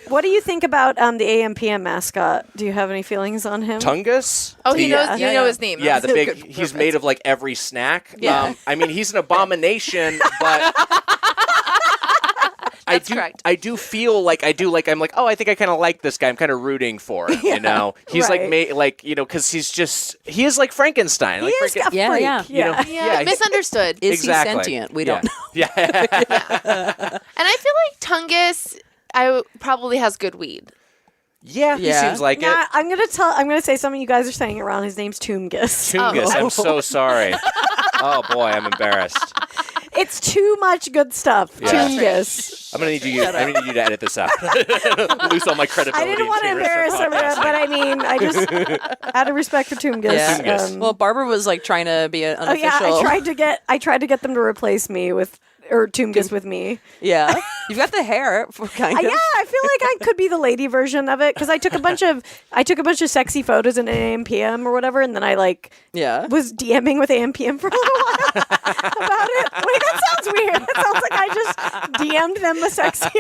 [SPEAKER 2] What do you think about the AMPM mascot? Do you have any feelings on him?
[SPEAKER 5] Tungus.
[SPEAKER 3] Oh, he
[SPEAKER 5] The-
[SPEAKER 3] knows. You know his name.
[SPEAKER 5] Yeah, the big.
[SPEAKER 1] Good
[SPEAKER 5] He's made of like every snack.
[SPEAKER 1] Yeah.
[SPEAKER 5] I mean, he's an abomination, but.
[SPEAKER 3] That's correct.
[SPEAKER 5] I do feel like I'm like, oh, I think I kind of like this guy. I'm kind of rooting for him, you know. He's
[SPEAKER 2] right.
[SPEAKER 5] because he is like Frankenstein.
[SPEAKER 2] He
[SPEAKER 5] Like
[SPEAKER 2] is a
[SPEAKER 1] Yeah,
[SPEAKER 2] freak.
[SPEAKER 1] yeah.
[SPEAKER 5] you know,
[SPEAKER 3] Yeah, misunderstood.
[SPEAKER 1] Is
[SPEAKER 5] exactly.
[SPEAKER 1] he sentient? We don't know.
[SPEAKER 5] Yeah.
[SPEAKER 3] And I feel like Tungus probably has good weed.
[SPEAKER 5] Yeah, he
[SPEAKER 1] Yeah.
[SPEAKER 5] seems like
[SPEAKER 2] Nah,
[SPEAKER 5] it.
[SPEAKER 2] I'm gonna say something you guys are saying around. His name's Toomgus.
[SPEAKER 5] Tungus,
[SPEAKER 3] Oh.
[SPEAKER 5] I'm so sorry. Oh boy, I'm embarrassed.
[SPEAKER 2] It's too much good stuff.
[SPEAKER 5] Yeah.
[SPEAKER 2] Toomgus.
[SPEAKER 5] I'm gonna need you to edit this out. Lose all my credibility.
[SPEAKER 2] I didn't want to
[SPEAKER 5] in
[SPEAKER 2] embarrass
[SPEAKER 5] podcasting.
[SPEAKER 2] everyone, but I mean, I just out of respect for Toomgus.
[SPEAKER 1] Yeah.
[SPEAKER 5] Toomgus.
[SPEAKER 1] Well, Barbara was like trying to be an
[SPEAKER 2] oh yeah,
[SPEAKER 1] unofficial.
[SPEAKER 2] I tried to get them to replace me with Toomgus with me.
[SPEAKER 1] Yeah, you've got the hair, kind of.
[SPEAKER 2] Yeah, I feel like I could be the lady version of it because I took a bunch of sexy photos in AMPM or whatever, and then I
[SPEAKER 1] Yeah.
[SPEAKER 2] was DMing with AMPM for a little while about it. Wait, that sounds weird. That sounds like I just DM'd them a sexy.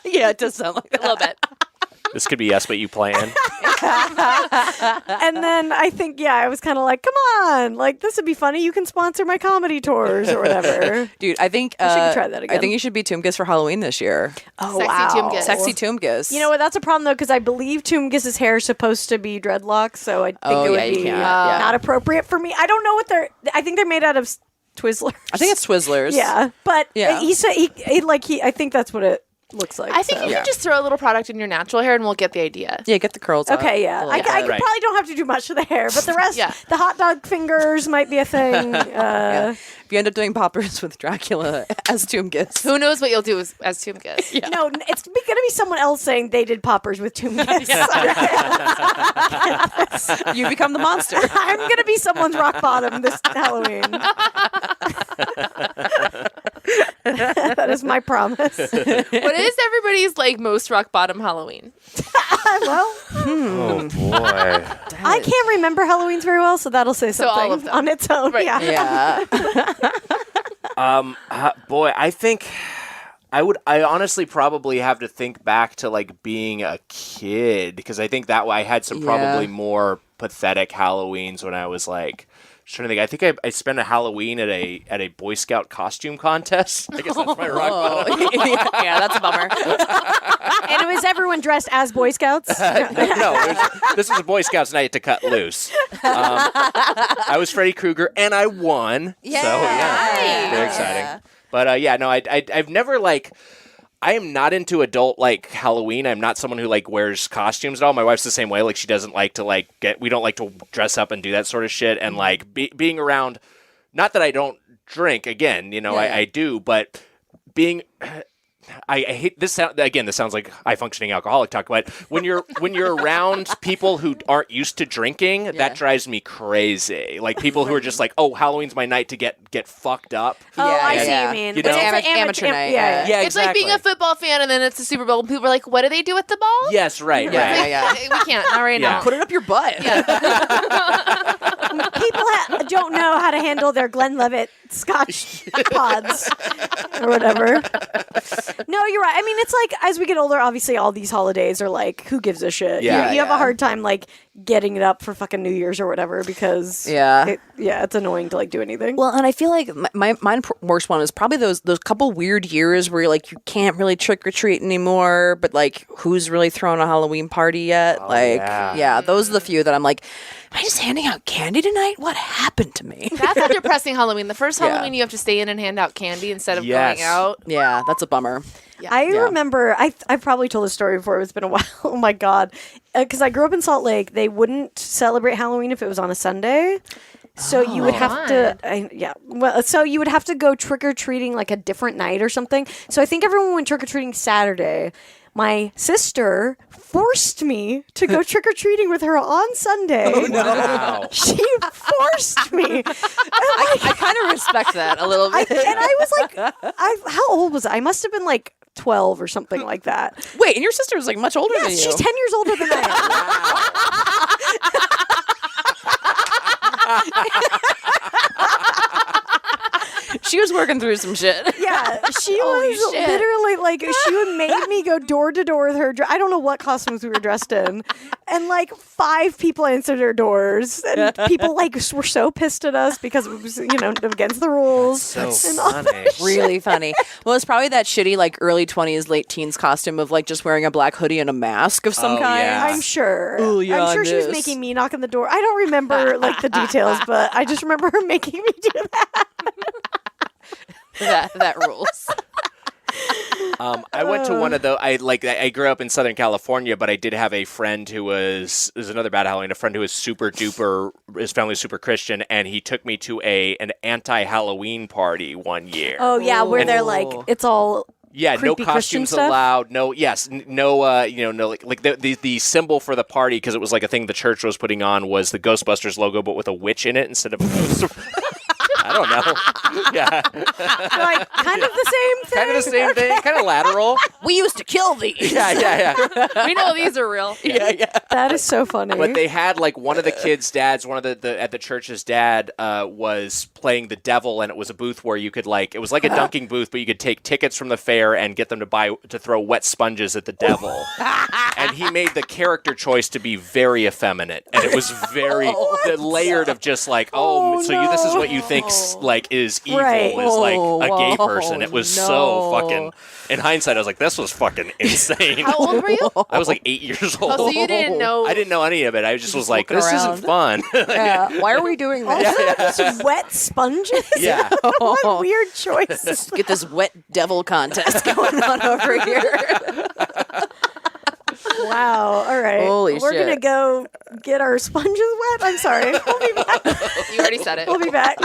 [SPEAKER 1] Yeah, it does sound like
[SPEAKER 3] A little bit.
[SPEAKER 5] This could be yes, but you plan.
[SPEAKER 2] And then I think, I was kind of like, come on, like this would be funny. You can sponsor my comedy tours or whatever.
[SPEAKER 1] Dude, I think
[SPEAKER 2] I should try that again.
[SPEAKER 1] I think you should be Toomgus for Halloween this year.
[SPEAKER 2] Oh,
[SPEAKER 3] Sexy Toomgus.
[SPEAKER 1] Sexy Toomgus.
[SPEAKER 2] You know what? That's a problem though, because I believe Toomgus's hair is supposed to be dreadlocks, so I think
[SPEAKER 1] Oh,
[SPEAKER 2] it would
[SPEAKER 1] yeah, you
[SPEAKER 2] be
[SPEAKER 1] can't. Yeah.
[SPEAKER 2] not appropriate for me. I don't know what they're. I think they're made out of Twizzlers.
[SPEAKER 1] I think it's Twizzlers.
[SPEAKER 2] Yeah, but
[SPEAKER 1] Yeah.
[SPEAKER 2] he said he I think that's what it looks like.
[SPEAKER 3] I think
[SPEAKER 2] so.
[SPEAKER 3] you can just throw a little product in your natural hair and we'll get the idea.
[SPEAKER 1] Yeah, get the curls out.
[SPEAKER 2] Okay, yeah. I
[SPEAKER 1] Like,
[SPEAKER 2] probably
[SPEAKER 5] Right.
[SPEAKER 2] don't have to do much to the hair, but the rest,
[SPEAKER 3] Yeah.
[SPEAKER 2] the hot dog fingers might be a thing.
[SPEAKER 1] if you end up doing poppers with Dracula as Toomgus.
[SPEAKER 3] Who knows what you'll do as Toomgus?
[SPEAKER 2] No, it's going to be someone else saying they did poppers with Toomgus.
[SPEAKER 1] You become the monster.
[SPEAKER 2] I'm going to be someone's rock bottom this Halloween. That is my promise.
[SPEAKER 3] What is everybody's like most rock bottom Halloween?
[SPEAKER 2] Well,
[SPEAKER 5] Oh boy.
[SPEAKER 2] I can't remember Halloween's very well, so that'll say
[SPEAKER 3] So
[SPEAKER 2] something
[SPEAKER 3] all of them.
[SPEAKER 2] on its own.
[SPEAKER 3] Right.
[SPEAKER 2] Yeah.
[SPEAKER 1] Yeah.
[SPEAKER 5] Boy, I think I honestly probably have to think back to like being a kid because I think that I had some probably more pathetic Halloweens when I was like trying to think. I think I spent a Halloween at a Boy Scout costume contest. I guess that's my rock bottom.
[SPEAKER 1] Yeah, that's a bummer.
[SPEAKER 2] And it was everyone dressed as Boy Scouts.
[SPEAKER 5] No, this was a Boy Scouts night to cut loose. I was Freddy Krueger and I won.
[SPEAKER 1] Yeah.
[SPEAKER 5] So yeah,
[SPEAKER 1] Nice.
[SPEAKER 5] very exciting. But I've never like. I am not into adult like Halloween. I'm not someone who like wears costumes at all. My wife's the same way. Like she doesn't like to like we don't like to dress up and do that sort of shit. And like being around, not that I don't drink. Again, I do, but being. I hate this. This sounds like high functioning alcoholic talk. But when you're around people who aren't used to drinking, that drives me crazy. Like people who are just like, "Oh, Halloween's my night to get fucked up."
[SPEAKER 2] Oh, I see
[SPEAKER 1] yeah.
[SPEAKER 2] what you mean.
[SPEAKER 5] You know?
[SPEAKER 2] It's
[SPEAKER 1] Amateur
[SPEAKER 2] amateur
[SPEAKER 1] night,
[SPEAKER 2] Yeah.
[SPEAKER 5] Yeah,
[SPEAKER 3] It's like being a football fan and then it's the Super Bowl and people are like, what do they do with the ball?
[SPEAKER 5] Yes, right.
[SPEAKER 1] Yeah,
[SPEAKER 5] right.
[SPEAKER 1] yeah.
[SPEAKER 3] We can't. Not right
[SPEAKER 5] Yeah.
[SPEAKER 3] now.
[SPEAKER 1] Put it up your butt.
[SPEAKER 2] People don't know how to handle their Glenlivet Scotch pods or whatever. No, you're right. I mean, it's like as we get older, obviously all these holidays are like, who gives a shit?
[SPEAKER 5] Yeah,
[SPEAKER 2] you have
[SPEAKER 1] yeah.
[SPEAKER 2] a hard time like getting it up for fucking New Year's or whatever because
[SPEAKER 1] Yeah.
[SPEAKER 2] it's annoying to like do anything.
[SPEAKER 1] Well, and I feel like my worst one is probably those couple weird years where like you can't really trick or treat anymore, but like who's really throwing a Halloween party yet?
[SPEAKER 5] yeah.
[SPEAKER 1] Those are the few that I'm like, am I just handing out candy tonight? What happened to me?
[SPEAKER 3] That's a depressing Halloween. The first
[SPEAKER 1] Yeah.
[SPEAKER 3] Halloween you have to stay in and hand out candy instead of
[SPEAKER 5] Yes.
[SPEAKER 3] going out.
[SPEAKER 1] Yeah, that's a bummer.
[SPEAKER 2] I remember, I've probably told this story before. It's been a while. Oh my God. Because I grew up in Salt Lake. They wouldn't celebrate Halloween if it was on a Sunday. So you would have to, so you would have to go trick or treating like a different night or something. So I think everyone went trick or treating Saturday. my sister forced me to go trick-or-treating with her on Sunday.
[SPEAKER 1] Oh, no.
[SPEAKER 5] Wow.
[SPEAKER 2] She forced me.
[SPEAKER 1] I kind of respect that a little bit.
[SPEAKER 2] I was like, how old was I? I must have been like 12 or something like that.
[SPEAKER 1] Wait, and your sister was like much older than you.
[SPEAKER 2] She's 10 years older than I am.
[SPEAKER 1] She was working through some shit.
[SPEAKER 2] Yeah, she
[SPEAKER 1] Holy
[SPEAKER 2] was
[SPEAKER 1] shit.
[SPEAKER 2] literally like, she would make me go door to door with her. I don't know what costumes we were dressed in. And like 5 people answered her doors. And people like were so pissed at us because it was, against the rules.
[SPEAKER 5] So
[SPEAKER 2] And all
[SPEAKER 5] funny.
[SPEAKER 1] Really funny. Well, it's probably that shitty like early 20s, late teens costume of like just wearing a black hoodie and a mask of some
[SPEAKER 5] Oh,
[SPEAKER 1] kind.
[SPEAKER 5] yeah.
[SPEAKER 2] I'm sure.
[SPEAKER 1] Oh, yeah,
[SPEAKER 2] I'm sure she was
[SPEAKER 1] this.
[SPEAKER 2] making me knock on the door. I don't remember like the details, but I just remember her making me do that.
[SPEAKER 1] That rules.
[SPEAKER 5] I went to one of those. I grew up in Southern California, but I did have a friend who was another bad Halloween. A friend who was super duper. His family was super Christian, and he took me to an anti-Halloween party one year.
[SPEAKER 2] Oh yeah, where they're
[SPEAKER 1] Ooh.
[SPEAKER 2] like, it's all
[SPEAKER 5] Yeah, no
[SPEAKER 2] creepy Christian
[SPEAKER 5] costumes
[SPEAKER 2] stuff?
[SPEAKER 5] allowed. No, no, like the symbol for the party, because it was like a thing the church was putting on, was the Ghostbusters logo, but with a witch in it instead of a ghost. I don't know. Yeah,
[SPEAKER 2] like kind of the same thing.
[SPEAKER 5] kind of the same thing, kind of lateral.
[SPEAKER 1] We used to kill these.
[SPEAKER 5] Yeah.
[SPEAKER 3] We know these are real.
[SPEAKER 1] yeah.
[SPEAKER 2] That is so funny.
[SPEAKER 5] But they had like one of the kids' dads, one of the at the church's dad was playing the devil, and it was a booth where you could it was like a dunking booth, but you could take tickets from the fair and get them to throw wet sponges at the devil. And he made the character choice to be very effeminate, and it was very layered of just like, this is what you think is evil,
[SPEAKER 2] Right.
[SPEAKER 5] is like a gay
[SPEAKER 1] Whoa,
[SPEAKER 5] person. It was
[SPEAKER 1] no.
[SPEAKER 5] so fucking. In hindsight, I was like, this was fucking insane.
[SPEAKER 3] How old were you?
[SPEAKER 5] I was like 8 years old.
[SPEAKER 3] Oh, so you didn't know.
[SPEAKER 5] I didn't know any of it. I just was like,
[SPEAKER 1] looking
[SPEAKER 5] this
[SPEAKER 1] around.
[SPEAKER 5] isn't fun.
[SPEAKER 1] Yeah. Why are we doing this?
[SPEAKER 2] Just wet sponges.
[SPEAKER 5] Yeah.
[SPEAKER 2] What a weird choice.
[SPEAKER 1] Let's get this wet devil contest going on over here.
[SPEAKER 2] Wow. All right.
[SPEAKER 1] Holy
[SPEAKER 2] We're
[SPEAKER 1] shit.
[SPEAKER 2] gonna go get our sponges wet. I'm sorry. We'll be back.
[SPEAKER 3] You already said it.
[SPEAKER 2] We'll be back.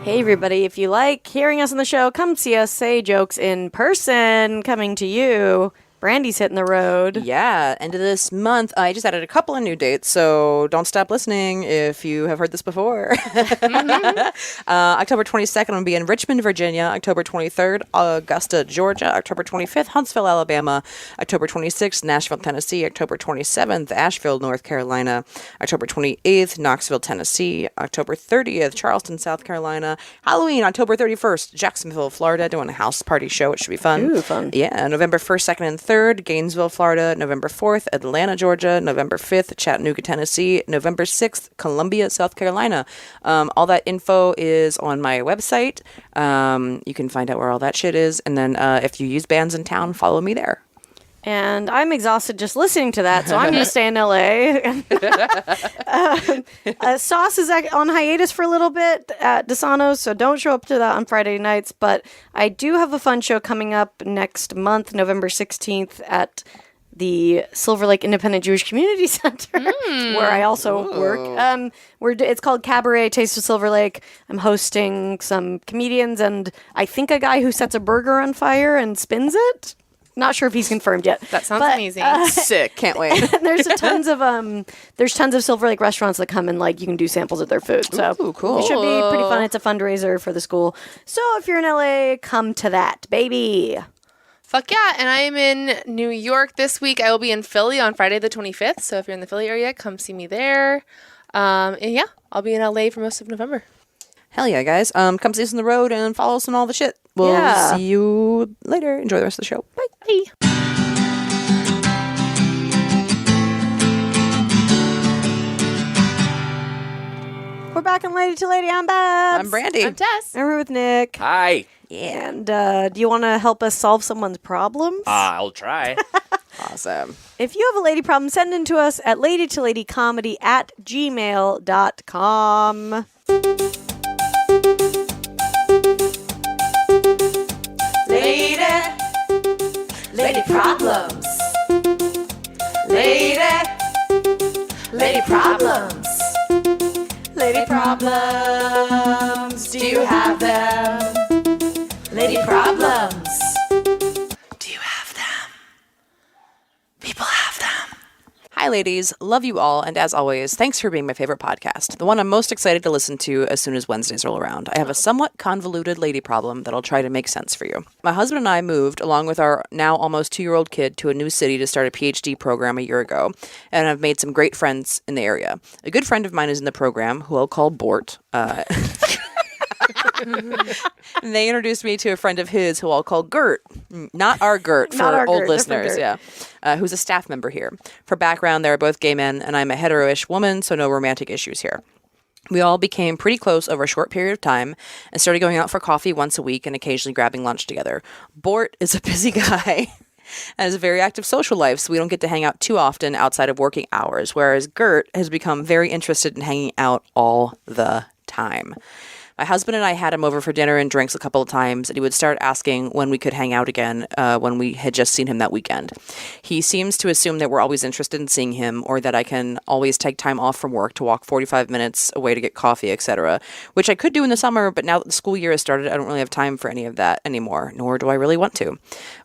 [SPEAKER 2] Hey everybody, if you like hearing us on the show, come see us say jokes in person. Coming to you. Brandie's hitting the road.
[SPEAKER 1] Yeah, end of this month. I just added a couple of new dates, so don't stop listening if you have heard this before. October 22nd, I'll be in Richmond, Virginia. October 23rd, Augusta, Georgia. October 25th, Huntsville, Alabama. October 26th, Nashville, Tennessee. October 27th, Asheville, North Carolina. October 28th, Knoxville, Tennessee. October 30th, Charleston, South Carolina. Halloween, October 31st, Jacksonville, Florida, doing a house party show. It should be fun.
[SPEAKER 2] Ooh, fun.
[SPEAKER 1] Yeah, November 1st, 2nd, and 3rd, Gainesville, Florida. November 4th, Atlanta, Georgia. November 5th, Chattanooga, Tennessee. November 6th, Columbia, South Carolina. All that info is on my website. You can find out where all that shit is. And then if you use bands in town, follow me there.
[SPEAKER 2] And I'm exhausted just listening to that, so I'm going to stay in LA. Sauce is on hiatus for a little bit at DeSano's, so don't show up to that on Friday nights. But I do have a fun show coming up next month, November 16th, at the Silver Lake Independent Jewish Community Center, where I also work. It's called Cabaret Taste of Silver Lake. I'm hosting some comedians and I think a guy who sets a burger on fire and spins it. Not sure if he's confirmed yet.
[SPEAKER 3] That sounds
[SPEAKER 2] But,
[SPEAKER 3] amazing.
[SPEAKER 1] Sick. Can't wait.
[SPEAKER 2] and there's tons of Silver Lake restaurants that come and you can do samples of their food. So
[SPEAKER 1] Ooh, cool.
[SPEAKER 2] it should be pretty fun. It's a fundraiser for the school. So if you're in LA, come to that, baby.
[SPEAKER 3] Fuck yeah. And I am in New York this week. I will be in Philly on Friday the 25th. So if you're in the Philly area, come see me there. And yeah, I'll be in LA for most of November.
[SPEAKER 1] Hell yeah, guys. Come see us on the road and follow us on all the shit. We'll
[SPEAKER 2] Yeah.
[SPEAKER 1] see you later. Enjoy the rest of the show. Bye.
[SPEAKER 3] Bye.
[SPEAKER 2] We're back in Lady to Lady. I'm Babs.
[SPEAKER 1] I'm Brandie.
[SPEAKER 3] I'm Tess.
[SPEAKER 2] And we're with Nick.
[SPEAKER 5] Hi.
[SPEAKER 2] And do you want to help us solve someone's problems?
[SPEAKER 5] I'll try.
[SPEAKER 1] Awesome.
[SPEAKER 2] If you have a lady problem, send it to us at ladytoladycomedy@gmail.com.
[SPEAKER 6] Lady problems. Lady problems. Lady problems, do you have them? Lady problems. Do you have them? People have them.
[SPEAKER 1] Hi, ladies. Love you all. And as always, thanks for being my favorite podcast. The one I'm most excited to listen to as soon as Wednesdays roll around. I have a somewhat convoluted lady problem that I'll try to make sense for you. My husband and I moved, along with our now almost 2-year-old kid, to a new city to start a PhD program a year ago, and I've made some great friends in the area. A good friend of mine is in the program, who I'll call Bort. And they introduced me to a friend of his who I'll call Gert. Not our Gert, for
[SPEAKER 2] Not our
[SPEAKER 1] old
[SPEAKER 2] Gert,
[SPEAKER 1] listeners,
[SPEAKER 2] different
[SPEAKER 1] who's a staff member here. For background, they're both gay men, and I'm a hetero-ish woman, so no romantic issues here. We all became pretty close over a short period of time and started going out for coffee once a week and occasionally grabbing lunch together. Bort is a busy guy and has a very active social life, so we don't get to hang out too often outside of working hours, whereas Gert has become very interested in hanging out all the time. My husband and I had him over for dinner and drinks a couple of times, and he would start asking when we could hang out again when we had just seen him that weekend. He seems to assume that we're always interested in seeing him, or that I can always take time off from work to walk 45 minutes away to get coffee, etc., which I could do in the summer, but now that the school year has started, I don't really have time for any of that anymore, nor do I really want to.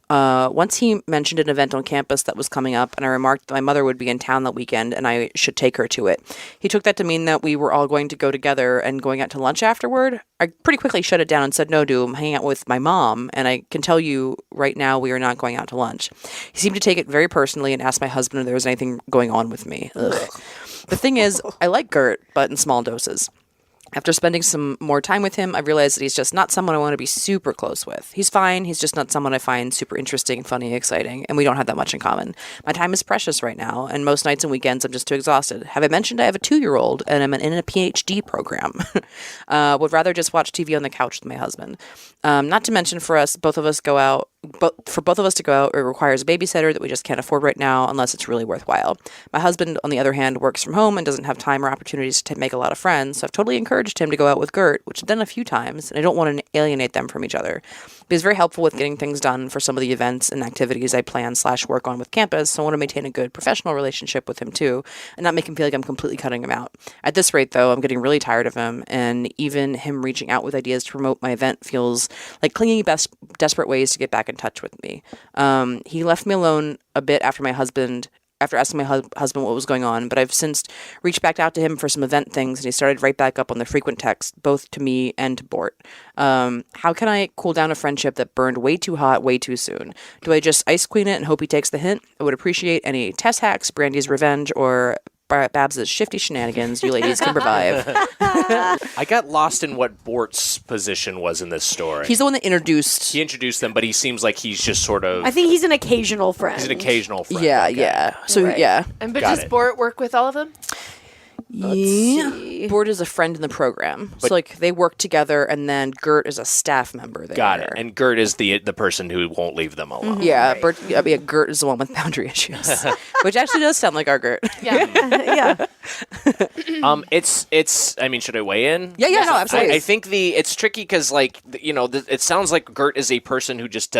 [SPEAKER 1] Once he mentioned an event on campus that was coming up, and I remarked that my mother would be in town that weekend and I should take her to it. He took that to mean that we were all going to go together and going out to lunch afterward. I pretty quickly shut it down and said, no, dude, I'm hanging out with my mom, and I can tell you right now we are not going out to lunch. He seemed to take it very personally and asked my husband if there was anything going on with me. Ugh. The thing is, I like Gert, but in small doses. After spending some more time with him, I realized that he's just not someone I want to be super close with. He's fine. He's just not someone I find super interesting, funny, exciting, and we don't have that much in common. My time is precious right now, and most nights and weekends I'm just too exhausted. Have I mentioned I have a 2-year-old and I'm in a PhD program? Would rather just watch TV on the couch with my husband. Not to mention for both of us to go out, it requires a babysitter that we just can't afford right now unless it's really worthwhile. My husband, on the other hand, works from home and doesn't have time or opportunities to make a lot of friends, so I've totally encouraged him to go out with Gert, which I've done a few times, and I don't want to alienate them from each other. But he's very helpful with getting things done for some of the events and activities I plan/work on with campus, so I want to maintain a good professional relationship with him too, and not make him feel like I'm completely cutting him out. At this rate, though, I'm getting really tired of him, and even him reaching out with ideas to promote my event feels like clingy, desperate ways to get back in touch with me. He left me alone a bit after asking my husband what was going on, but I've since reached back out to him for some event things, and he started right back up on the frequent text, both to me and to Bort. How can I cool down a friendship that burned way too hot way too soon? Do I just ice queen it and hope he takes the hint? I would appreciate any test hacks, Brandie's revenge, or Babs's shifty shenanigans you ladies can provide.
[SPEAKER 5] I got lost in what Bort's position was in this story.
[SPEAKER 1] He's the one that introduced.
[SPEAKER 5] He introduced them, but he seems like he's just sort of.
[SPEAKER 2] I think he's an occasional friend.
[SPEAKER 5] He's an occasional friend.
[SPEAKER 1] Yeah,
[SPEAKER 5] okay.
[SPEAKER 1] yeah. So,
[SPEAKER 2] Right.
[SPEAKER 1] yeah.
[SPEAKER 3] But
[SPEAKER 5] Got
[SPEAKER 3] does
[SPEAKER 5] it.
[SPEAKER 3] Bort work with all of them?
[SPEAKER 1] Yeah. Bort is a friend in the program. So, like, they work together, and then Gert is a staff member there.
[SPEAKER 5] Got it. And Gert is the person who won't leave them alone.
[SPEAKER 1] Yeah, Gert is the one with boundary issues, which actually does sound like our Gert.
[SPEAKER 3] Yeah.
[SPEAKER 2] Yeah.
[SPEAKER 5] It's. I mean, should I weigh in?
[SPEAKER 1] Yeah, no, absolutely.
[SPEAKER 5] I think it's tricky because, like, it sounds like Gert is a person who just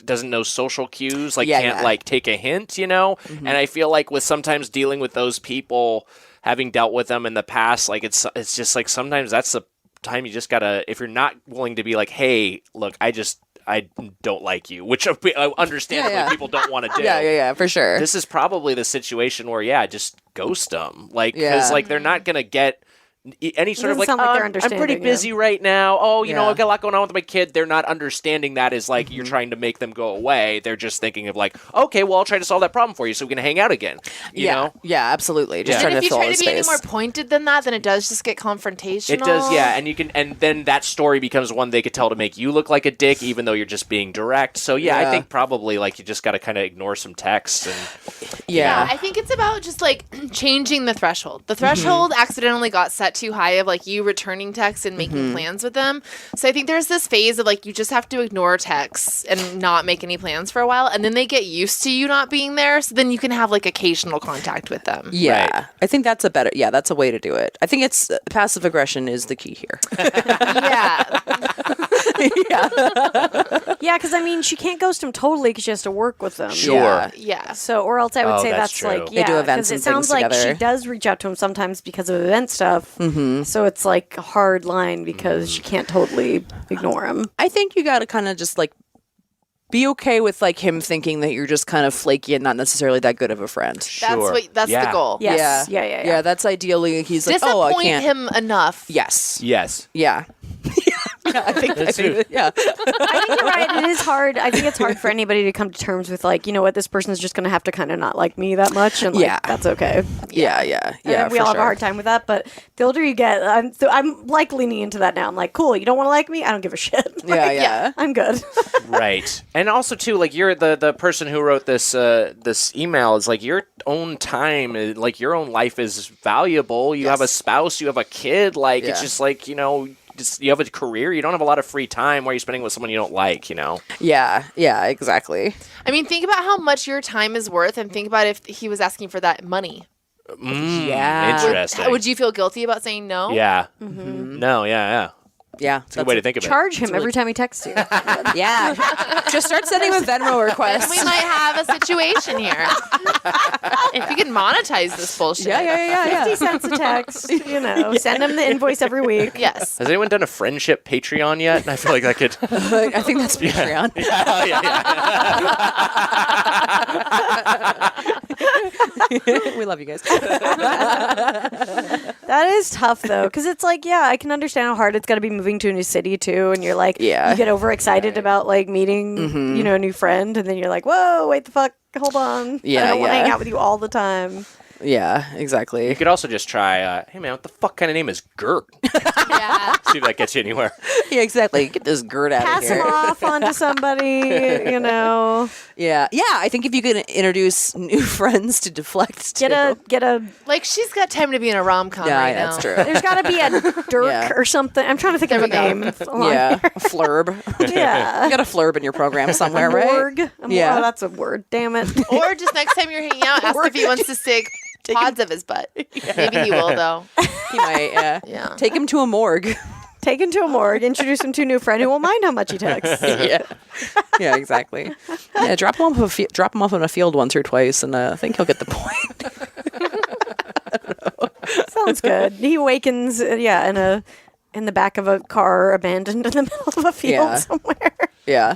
[SPEAKER 5] doesn't know social cues, can't like take a hint, And I feel like with sometimes dealing with those people, having dealt with them in the past, like it's just like sometimes that's the time you just gotta, if you're not willing to be like, hey, look, I don't like you, which understandably people don't want to do.
[SPEAKER 1] Yeah, for sure.
[SPEAKER 5] This is probably the situation where, just ghost them. Because they're not going to get any sort of like,
[SPEAKER 2] sound like they're
[SPEAKER 5] I'm pretty
[SPEAKER 2] understanding,
[SPEAKER 5] busy right now. Oh,
[SPEAKER 1] Yeah.
[SPEAKER 5] I've got a lot going on with my kid. They're not understanding that as like you're trying to make them go away. They're just thinking of like, okay, well, I'll try to solve that problem for you so we can hang out again. You know?
[SPEAKER 1] Yeah, absolutely. Just
[SPEAKER 5] Yeah.
[SPEAKER 1] trying
[SPEAKER 3] And if
[SPEAKER 1] to
[SPEAKER 3] you
[SPEAKER 1] fill
[SPEAKER 3] try
[SPEAKER 1] the
[SPEAKER 3] to be any
[SPEAKER 1] space.
[SPEAKER 3] more pointed than that, then it does just get confrontational.
[SPEAKER 5] It does, yeah, and then that story becomes one they could tell to make you look like a dick, even though you're just being direct. So I
[SPEAKER 1] Yeah.
[SPEAKER 5] think probably like you just got to kind of ignore some texts and
[SPEAKER 3] Yeah, I think it's about just like changing the threshold. The threshold accidentally got set too high of like you returning texts and making plans with them. So I think there's this phase of like you just have to ignore texts and not make any plans for a while, and then they get used to you not being there. So then you can have like occasional contact with them.
[SPEAKER 1] Yeah,
[SPEAKER 5] Right.
[SPEAKER 1] I think that's that's a way to do it. I think it's passive aggression is the key here.
[SPEAKER 3] Yeah.
[SPEAKER 2] Yeah, because I mean, she can't ghost him totally because she has to work with them.
[SPEAKER 5] Sure.
[SPEAKER 1] Yeah.
[SPEAKER 3] Yeah.
[SPEAKER 2] So, or else I would
[SPEAKER 5] Oh,
[SPEAKER 2] say
[SPEAKER 5] that's
[SPEAKER 2] that's
[SPEAKER 5] true.
[SPEAKER 2] like,
[SPEAKER 5] They
[SPEAKER 2] yeah,
[SPEAKER 1] do events
[SPEAKER 2] because it
[SPEAKER 1] and
[SPEAKER 2] sounds
[SPEAKER 1] things
[SPEAKER 2] like
[SPEAKER 1] together.
[SPEAKER 2] she does reach out to him sometimes because of event stuff. Mm-hmm. So it's like a hard line because she can't totally ignore him.
[SPEAKER 1] I think you got to kind of just like be okay with like him thinking that you're just kind of flaky and not necessarily that good of a friend.
[SPEAKER 5] Sure.
[SPEAKER 3] That's
[SPEAKER 5] Yeah.
[SPEAKER 3] the goal.
[SPEAKER 2] Yes. Yeah.
[SPEAKER 1] Yeah, that's ideally he's like, oh, I
[SPEAKER 3] Disappoint
[SPEAKER 1] can't.
[SPEAKER 3] him enough.
[SPEAKER 1] Yes.
[SPEAKER 5] Yes.
[SPEAKER 1] Yeah. Yeah, I think yeah.
[SPEAKER 2] I think you're right. It is hard. I think it's hard for anybody to come to terms with like, you know what, this person is just going to have to kind of not like me that much, and like,
[SPEAKER 1] Yeah.
[SPEAKER 2] that's okay.
[SPEAKER 1] Yeah.
[SPEAKER 2] And we
[SPEAKER 1] for
[SPEAKER 2] all have
[SPEAKER 1] sure.
[SPEAKER 2] a hard time with that. But the older you get, I'm like leaning into that now. I'm like, cool. You don't want to like me? I don't give a shit. Like,
[SPEAKER 1] Yeah.
[SPEAKER 2] I'm good.
[SPEAKER 5] Right. And also too, like you're the person who wrote this this email is like your own time, like your own life is valuable. You have a spouse, you have a kid, like it's
[SPEAKER 1] Yeah.
[SPEAKER 5] just like, you know, just, you have a career, you don't have a lot of free time where you're spending with someone you don't like, you know.
[SPEAKER 1] Yeah, exactly.
[SPEAKER 3] I mean, think about how much your time is worth, and think about if he was asking for that money.
[SPEAKER 1] Yeah.
[SPEAKER 5] Interesting.
[SPEAKER 3] Would you feel guilty about saying no?
[SPEAKER 5] Yeah. No, yeah.
[SPEAKER 1] Yeah.
[SPEAKER 5] It's a good way to think of it.
[SPEAKER 2] Charge him every time he texts you.
[SPEAKER 1] Yeah. Just start sending him Venmo
[SPEAKER 3] Then
[SPEAKER 1] requests.
[SPEAKER 3] we might have a situation here. If you can monetize this bullshit.
[SPEAKER 1] Yeah.
[SPEAKER 2] 50 cents a text. You know, send him the invoice every week.
[SPEAKER 3] Yes.
[SPEAKER 5] Has anyone done a friendship Patreon yet? I feel like that could.
[SPEAKER 1] I think that's Patreon. We love you guys.
[SPEAKER 2] That is tough though, because it's like, yeah, I can understand how hard it's got to be moving to a new city too, and you're like,
[SPEAKER 1] Yeah.
[SPEAKER 2] you get overexcited about like meeting, you know, a new friend, and then you're like, whoa, wait the fuck, hold on,
[SPEAKER 1] Yeah,
[SPEAKER 2] I don't want to
[SPEAKER 1] yeah.
[SPEAKER 2] hang out with you all the time.
[SPEAKER 1] Yeah, exactly.
[SPEAKER 5] You could also just try, hey man, what the fuck kind of name is Gert?
[SPEAKER 3] Yeah.
[SPEAKER 5] See if that gets you anywhere.
[SPEAKER 1] Yeah, exactly. Get this Gert out
[SPEAKER 2] Pass
[SPEAKER 1] of
[SPEAKER 2] him
[SPEAKER 1] here.
[SPEAKER 2] off onto somebody, you know.
[SPEAKER 1] Yeah. I think if you can introduce new friends to deflect,
[SPEAKER 2] Get a.
[SPEAKER 3] Like, she's got time to be in a rom-com
[SPEAKER 1] Yeah,
[SPEAKER 3] right
[SPEAKER 1] that's
[SPEAKER 3] now.
[SPEAKER 1] true.
[SPEAKER 2] There's got to be a Dirk
[SPEAKER 1] Yeah.
[SPEAKER 2] or something. I'm trying to think of a name. It's a lot
[SPEAKER 1] Yeah,
[SPEAKER 2] here.
[SPEAKER 1] a flurb.
[SPEAKER 2] Yeah.
[SPEAKER 1] You got a flurb in your program somewhere, right?
[SPEAKER 2] Morgue.
[SPEAKER 1] Yeah.
[SPEAKER 2] Oh, that's a word. Damn it.
[SPEAKER 3] Or just next time you're hanging out, ask if he wants to stick pods of his butt. Maybe he will, though.
[SPEAKER 1] He might. Yeah.
[SPEAKER 3] Yeah.
[SPEAKER 1] Take him to a morgue.
[SPEAKER 2] Take him to a morgue. Introduce him to a new friend who won't mind how much he texts.
[SPEAKER 1] Yeah. Yeah. Exactly. Yeah. Drop him off in a field once or twice, and I think he'll get the point.
[SPEAKER 2] Sounds good. He awakens, in the back of a car abandoned in the middle of a field
[SPEAKER 1] Yeah.
[SPEAKER 2] somewhere.
[SPEAKER 1] Yeah.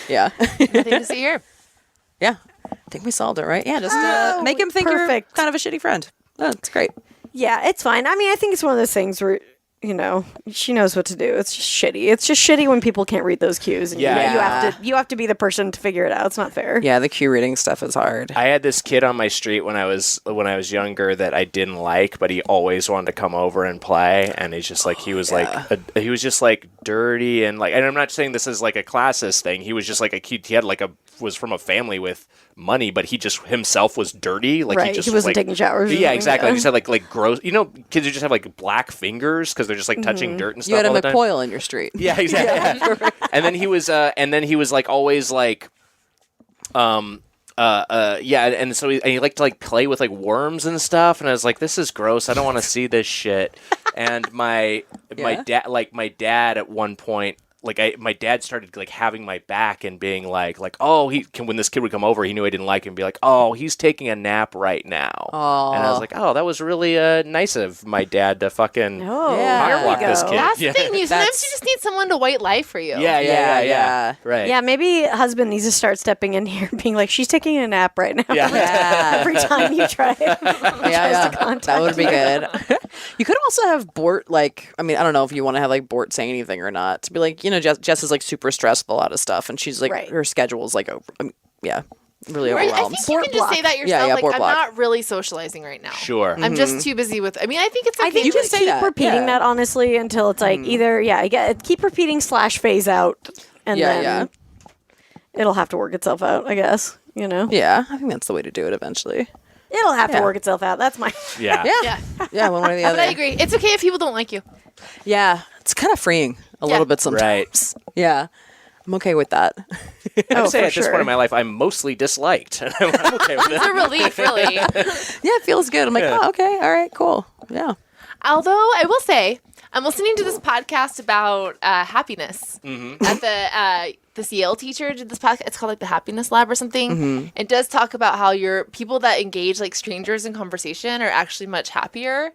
[SPEAKER 1] Yeah.
[SPEAKER 3] Nothing to see here.
[SPEAKER 1] Yeah. I think we solved it, right? Yeah. Just make him think
[SPEAKER 2] perfect.
[SPEAKER 1] you're kind of a shitty friend. Oh, that's great.
[SPEAKER 2] Yeah, it's fine. I mean, I think it's one of those things where, you know, she knows what to do. It's just shitty. It's just shitty when people can't read those cues. And
[SPEAKER 5] Yeah.
[SPEAKER 2] you have to be the person to figure it out. It's not fair.
[SPEAKER 1] Yeah. The cue reading stuff is hard.
[SPEAKER 5] I had this kid on my street when I was younger that I didn't like, but he always wanted to come over and play. And he's just like he was he was just like dirty and like. And I'm not saying this is like a classist thing. He was just like he had like was from a family with money, but he just himself was dirty. Like
[SPEAKER 2] Right,
[SPEAKER 5] he just
[SPEAKER 2] he wasn't
[SPEAKER 5] like,
[SPEAKER 2] taking showers or
[SPEAKER 5] Yeah,
[SPEAKER 2] something,
[SPEAKER 5] exactly.
[SPEAKER 2] yeah.
[SPEAKER 5] He just had like gross. You know, kids who just have like black fingers because they're just like touching dirt and stuff.
[SPEAKER 1] You had a
[SPEAKER 5] all the time.
[SPEAKER 1] McCoyle in your street.
[SPEAKER 5] Yeah, exactly. Yeah. And then he was like always like, and so he liked to like play with like worms and stuff. And I was like, this is gross. I don't want to see this shit. And my dad at one point. My dad started like having my back and being like, oh, when this kid would come over, he knew I didn't like him, be like, oh, he's taking a nap right now.
[SPEAKER 1] Aw.
[SPEAKER 5] And I was like, oh, that was really nice of my dad to fucking
[SPEAKER 2] Oh,
[SPEAKER 1] Yeah.
[SPEAKER 2] there we
[SPEAKER 5] cock-block this
[SPEAKER 2] go.
[SPEAKER 5] kid.
[SPEAKER 3] That's
[SPEAKER 5] Yeah.
[SPEAKER 3] the thing. Sometimes
[SPEAKER 1] That's-
[SPEAKER 3] you just need someone to white lie for you.
[SPEAKER 5] Yeah. Right.
[SPEAKER 2] Yeah, maybe husband needs to start stepping in here, being like, she's taking a nap right now.
[SPEAKER 5] Yeah.
[SPEAKER 1] Yeah.
[SPEAKER 2] Every time you try it.
[SPEAKER 1] Yeah.
[SPEAKER 2] contact
[SPEAKER 1] That would be good. You could also have Bort, like, I mean, I don't know if you want to have, like, Bort say anything or not. To be like, you know, Jess is, like, super stressed with a lot of stuff, and she's, like,
[SPEAKER 2] Right.
[SPEAKER 1] her schedule is, like, really
[SPEAKER 3] Right? I
[SPEAKER 1] overwhelmed.
[SPEAKER 3] think you can just say that yourself.
[SPEAKER 1] Yeah,
[SPEAKER 3] like,
[SPEAKER 1] board
[SPEAKER 3] I'm
[SPEAKER 1] block.
[SPEAKER 3] not really socializing right now.
[SPEAKER 5] Sure.
[SPEAKER 3] I'm just too busy with. I mean, I think it's okay.
[SPEAKER 2] I think
[SPEAKER 1] You
[SPEAKER 2] you
[SPEAKER 1] can
[SPEAKER 2] just
[SPEAKER 1] say
[SPEAKER 2] keep
[SPEAKER 1] that,
[SPEAKER 2] repeating
[SPEAKER 1] yeah.
[SPEAKER 2] that honestly until it's like either keep repeating / phase out, and then it'll have to work itself out. I guess
[SPEAKER 1] Yeah, I think that's the way to do it eventually.
[SPEAKER 2] it'll have to
[SPEAKER 1] Yeah.
[SPEAKER 2] work itself out. That's my
[SPEAKER 5] Yeah.
[SPEAKER 3] Yeah,
[SPEAKER 1] Yeah, one way or the other.
[SPEAKER 3] but I agree. It's okay if people don't like you.
[SPEAKER 1] Yeah, it's kind of freeing a little bit sometimes. Yeah, I'm okay with that.
[SPEAKER 5] I'd say
[SPEAKER 2] for
[SPEAKER 5] at this point
[SPEAKER 2] sure.
[SPEAKER 5] in my life, I'm mostly disliked. And I'm okay with
[SPEAKER 3] It's
[SPEAKER 5] it.
[SPEAKER 3] a relief, really.
[SPEAKER 1] Yeah, it feels good. I'm like,
[SPEAKER 5] Yeah.
[SPEAKER 1] oh, okay, all right, cool. Yeah.
[SPEAKER 3] Although I will say, I'm listening to this podcast about happiness. At this Yale teacher did this podcast. It's called like the Happiness Lab or something. It does talk about how your people that engage like strangers in conversation are actually much happier.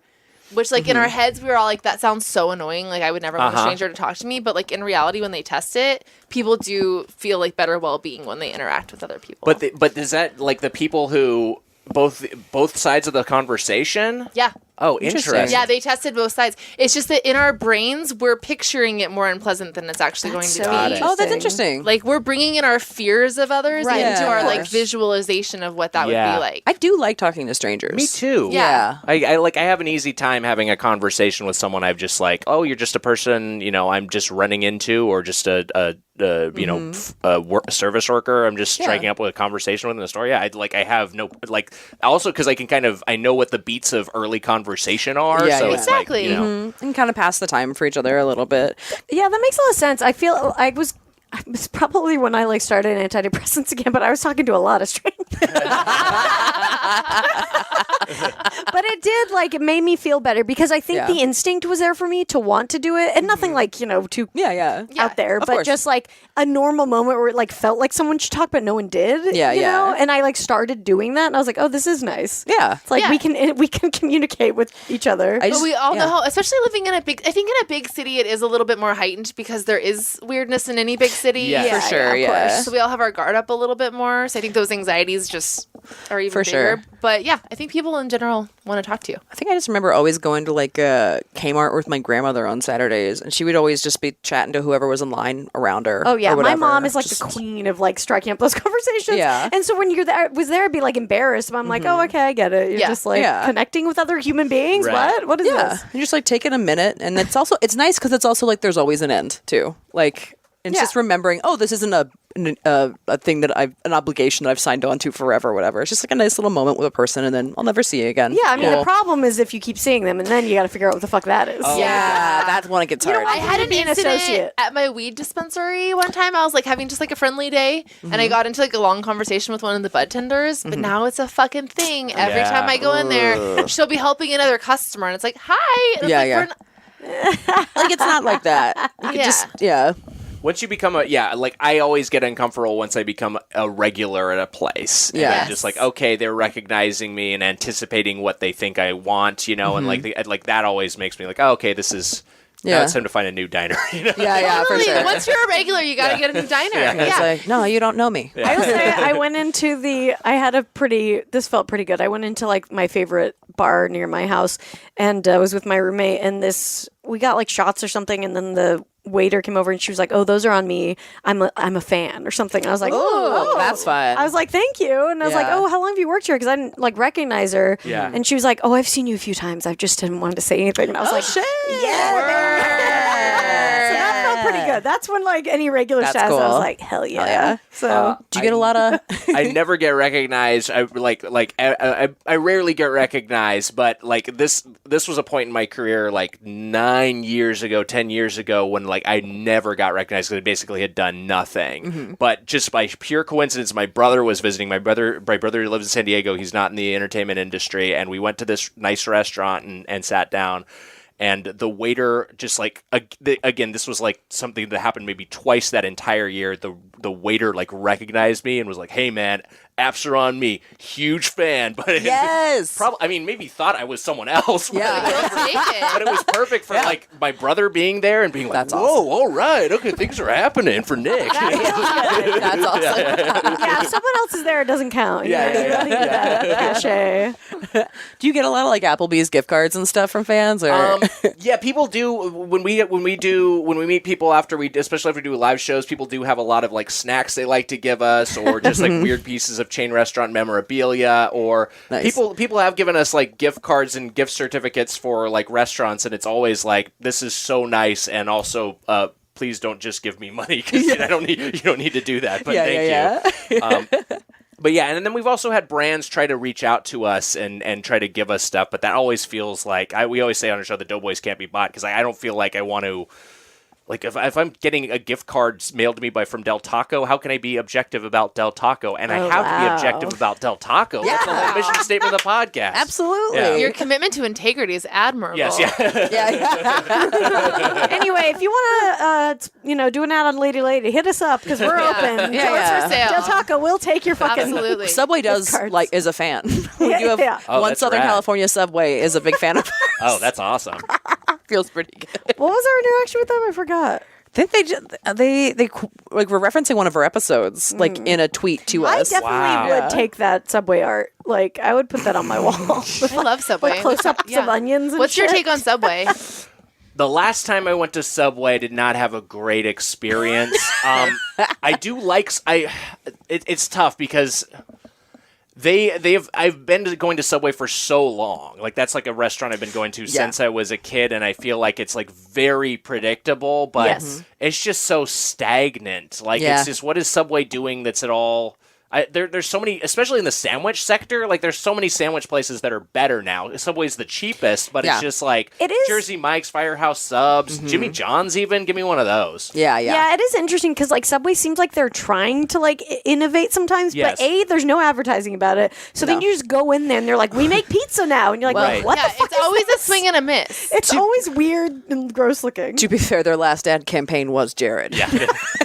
[SPEAKER 3] Which, like, in our heads, we were all like, that sounds so annoying. Like, I would never want a stranger to talk to me. But, like, in reality, when they test it, people do feel, like, better well-being when they interact with other people.
[SPEAKER 5] But is that, like, the people who, both sides of the conversation?
[SPEAKER 3] Yeah.
[SPEAKER 5] Oh, interesting.
[SPEAKER 3] Yeah, they tested both sides. It's just that in our brains, we're picturing it more unpleasant than it's actually going to be.
[SPEAKER 1] Oh, that's interesting.
[SPEAKER 3] Like, we're bringing in our fears of others
[SPEAKER 2] Right.
[SPEAKER 3] into
[SPEAKER 1] Yeah,
[SPEAKER 3] our,
[SPEAKER 1] of
[SPEAKER 3] like,
[SPEAKER 1] course.
[SPEAKER 3] visualization of what that would be like.
[SPEAKER 1] I do like talking to strangers.
[SPEAKER 5] Me too.
[SPEAKER 3] Yeah.
[SPEAKER 5] I have an easy time having a conversation with someone I've just like, oh, you're just a person, I'm just running into, or just a service worker. I'm just striking up with a conversation with in the store. Yeah, I have no, like, also because I know what the beats of early conversation are.
[SPEAKER 1] Yeah,
[SPEAKER 5] so
[SPEAKER 1] yeah.
[SPEAKER 5] it's like,
[SPEAKER 3] Exactly.
[SPEAKER 1] And kind of pass the time for each other a little bit.
[SPEAKER 2] Yeah, that makes a lot of sense. I feel I was probably when I like started antidepressants again, but I was talking to a lot of strangers. But it did, like, it made me feel better because I think the instinct was there for me to want to do it, and nothing like, too out there,
[SPEAKER 1] of
[SPEAKER 2] but
[SPEAKER 1] course.
[SPEAKER 2] just like a normal moment where it like felt like someone should talk, but no one did.
[SPEAKER 1] Yeah,
[SPEAKER 2] you
[SPEAKER 1] yeah.
[SPEAKER 2] know? And I like started doing that, and I was like, oh, this is nice.
[SPEAKER 1] Yeah.
[SPEAKER 2] It's like
[SPEAKER 3] Yeah.
[SPEAKER 2] we can communicate with each other.
[SPEAKER 1] I
[SPEAKER 3] But we all
[SPEAKER 1] yeah.
[SPEAKER 3] know how, especially living in I think in a big city, it is a little bit more heightened because there is weirdness in any big city.
[SPEAKER 5] Yeah.
[SPEAKER 1] For sure,
[SPEAKER 2] of
[SPEAKER 1] yeah.
[SPEAKER 2] course.
[SPEAKER 3] So we all have our guard up a little bit more. So I think those anxieties just are even
[SPEAKER 1] For
[SPEAKER 3] bigger.
[SPEAKER 1] sure.
[SPEAKER 3] But yeah, I think people in general want to talk to you.
[SPEAKER 1] I think I just remember always going to like Kmart with my grandmother on Saturdays, and she would always just be chatting to whoever was in line around her.
[SPEAKER 2] Oh yeah,
[SPEAKER 1] or
[SPEAKER 2] my
[SPEAKER 1] whatever.
[SPEAKER 2] mom is like
[SPEAKER 1] Just-
[SPEAKER 2] the queen of like striking up those conversations.
[SPEAKER 1] Yeah.
[SPEAKER 2] and so when you're there, I'd be like embarrassed, but I'm like, oh okay, I get it. You're
[SPEAKER 3] Yeah.
[SPEAKER 2] just like
[SPEAKER 1] Yeah.
[SPEAKER 2] connecting with other human beings.
[SPEAKER 5] Right.
[SPEAKER 2] What is
[SPEAKER 1] Yeah,
[SPEAKER 2] this?
[SPEAKER 1] and just like taking a minute, and it's nice because it's also like there's always an end too. Like it's
[SPEAKER 2] Yeah.
[SPEAKER 1] just remembering, oh, this isn't a thing that an obligation that I've signed on to forever, whatever. It's just like a nice little moment with a person, and then I'll never see you again.
[SPEAKER 2] Yeah, I mean the
[SPEAKER 1] Cool.
[SPEAKER 2] problem is if you keep seeing them, and then you got to figure out what the fuck that is.
[SPEAKER 1] Yeah, that's when it gets hard.
[SPEAKER 3] I had an
[SPEAKER 2] be an
[SPEAKER 3] incident
[SPEAKER 2] associate.
[SPEAKER 3] at my weed dispensary one time. I was like having just like a friendly day, and I got into like a long conversation with one of the bud tenders. But now it's a fucking thing. Every
[SPEAKER 5] Yeah.
[SPEAKER 3] time I go in there, she'll be helping another customer, and it's like, hi. And it's
[SPEAKER 1] Yeah,
[SPEAKER 3] like,
[SPEAKER 1] yeah.
[SPEAKER 3] we're not-
[SPEAKER 1] Like it's not like that. You could
[SPEAKER 3] Yeah.
[SPEAKER 1] just yeah.
[SPEAKER 5] Once you become I always get uncomfortable once I become a regular at a place. And
[SPEAKER 1] Yeah.
[SPEAKER 5] I'm just like, okay, they're recognizing me and anticipating what they think I want, and like that always makes me like, oh, okay, this is now
[SPEAKER 1] Yeah.
[SPEAKER 5] it's time to find a new diner.
[SPEAKER 1] Yeah, yeah, for
[SPEAKER 3] Totally.
[SPEAKER 1] sure.
[SPEAKER 3] Once you're a regular, you got to get a new diner.
[SPEAKER 5] Yeah.
[SPEAKER 1] It's like, no, you don't know me.
[SPEAKER 2] I will say I went into this felt pretty good. I went into like my favorite bar near my house and was with my roommate, and we got like shots or something, and then the waiter came over and she was like, oh, those are on me. I'm a fan or something. I was like,
[SPEAKER 1] Oh, that's fun.
[SPEAKER 2] I was like, thank you. And I was like,
[SPEAKER 1] Yeah.
[SPEAKER 2] oh, how long have you worked here? Because I didn't like recognize her.
[SPEAKER 5] Yeah.
[SPEAKER 2] And she was like, oh, I've seen you a few times. I just didn't want to say anything. And I was like,
[SPEAKER 1] shit.
[SPEAKER 2] so that felt pretty good. That's when like any regular
[SPEAKER 1] That's
[SPEAKER 2] status, I was
[SPEAKER 1] cool.
[SPEAKER 2] like, hell yeah.
[SPEAKER 1] yeah.
[SPEAKER 2] So
[SPEAKER 1] Do you get a lot of?
[SPEAKER 5] I never get recognized. I rarely get recognized, but like this was a point in my career like 9 years ago, 10 years ago when like I never got recognized because I basically had done nothing.
[SPEAKER 1] Mm-hmm.
[SPEAKER 5] But just by pure coincidence, my brother was visiting. My brother lives in San Diego. He's not in the entertainment industry, and we went to this nice restaurant and sat down. And the waiter just like again, this was like something that happened maybe twice that entire year. The waiter like recognized me and was like, "Hey man, apps are on me. Huge fan." But
[SPEAKER 1] Yes.
[SPEAKER 5] probably maybe thought I was someone else.
[SPEAKER 1] Yeah.
[SPEAKER 3] We'll take it.
[SPEAKER 5] But it was perfect for like my brother being there and being like,
[SPEAKER 1] That's
[SPEAKER 5] "Whoa,
[SPEAKER 1] awesome.
[SPEAKER 5] all right, okay, things are happening for Nick."
[SPEAKER 1] That's awesome.
[SPEAKER 2] yeah, if someone else is there, it doesn't count. You
[SPEAKER 5] Yeah,
[SPEAKER 2] know,
[SPEAKER 5] yeah,
[SPEAKER 2] you gotta get that cachet.
[SPEAKER 1] Do you get a lot of like Applebee's gift cards and stuff from fans? Or
[SPEAKER 5] Yeah, people do when we meet people especially after we do live shows. People do have a lot of like snacks they like to give us, or just like weird pieces of chain restaurant memorabilia, or
[SPEAKER 1] Nice.
[SPEAKER 5] people have given us like gift cards and gift certificates for like restaurants, and it's always like, this is so nice, and also please don't just give me money because you don't need to do that. But thank you. But yeah, and then we've also had brands try to reach out to us and try to give us stuff, but that always feels like we always say on our show, the Doughboys can't be bought, because I don't feel like I want to Like if I'm getting a gift card mailed to me from Del Taco, how can I be objective about Del Taco? And I have to be objective about Del Taco. That's the whole mission statement of the podcast.
[SPEAKER 1] Absolutely.
[SPEAKER 5] Yeah.
[SPEAKER 3] Your commitment to integrity is admirable.
[SPEAKER 5] Yes, yeah.
[SPEAKER 2] Anyway, if you want to, do an ad on Lady Lady, hit us up because we're open.
[SPEAKER 1] Yeah,
[SPEAKER 3] What's
[SPEAKER 1] yeah.
[SPEAKER 3] for sale?
[SPEAKER 2] Del Taco will take your fucking.
[SPEAKER 3] Absolutely.
[SPEAKER 1] Subway does
[SPEAKER 2] cards.
[SPEAKER 1] is a fan. We do have
[SPEAKER 2] Yeah.
[SPEAKER 5] Oh,
[SPEAKER 1] one
[SPEAKER 5] that's
[SPEAKER 1] Southern
[SPEAKER 5] rad.
[SPEAKER 1] California Subway is a big fan of.
[SPEAKER 5] Oh, that's awesome.
[SPEAKER 1] Feels pretty good.
[SPEAKER 2] What was our interaction with them? I forgot.
[SPEAKER 1] I think they like were referencing one of our episodes like in a tweet to
[SPEAKER 2] I
[SPEAKER 1] us.
[SPEAKER 2] definitely
[SPEAKER 5] Wow.
[SPEAKER 2] would take that Subway art. Like, I would put that on my wall.
[SPEAKER 3] I love Subway.
[SPEAKER 2] Like close-ups of onions and
[SPEAKER 3] What's your
[SPEAKER 2] shit.
[SPEAKER 3] take on Subway?
[SPEAKER 5] The last time I went to Subway, I did not have a great experience. I do like. It's tough because I've been going to Subway for so long. Like that's like a restaurant I've been going to since I was a kid, and I feel like it's like very predictable, but
[SPEAKER 2] Yes.
[SPEAKER 5] it's just so stagnant. Like it's just what is Subway doing that's at all. There's so many, especially in the sandwich sector. Like, there's so many sandwich places that are better now. Subway's the cheapest, but it's just like
[SPEAKER 2] It is-
[SPEAKER 5] Jersey Mike's, Firehouse Subs, Jimmy John's. Even give me one of those.
[SPEAKER 1] Yeah.
[SPEAKER 2] Yeah, it is interesting because like Subway seems like they're trying to like innovate sometimes,
[SPEAKER 5] Yes.
[SPEAKER 2] but there's no advertising about it. So then you just go in there and they're like, "We make pizza now," and you're like,
[SPEAKER 5] Right.
[SPEAKER 2] "What
[SPEAKER 3] yeah,
[SPEAKER 2] the fuck
[SPEAKER 3] it's
[SPEAKER 2] is
[SPEAKER 3] always
[SPEAKER 2] this?"
[SPEAKER 3] a swing and a miss.
[SPEAKER 2] It's always weird and gross looking.
[SPEAKER 1] To be fair, their last ad campaign was Jared.
[SPEAKER 5] Yeah.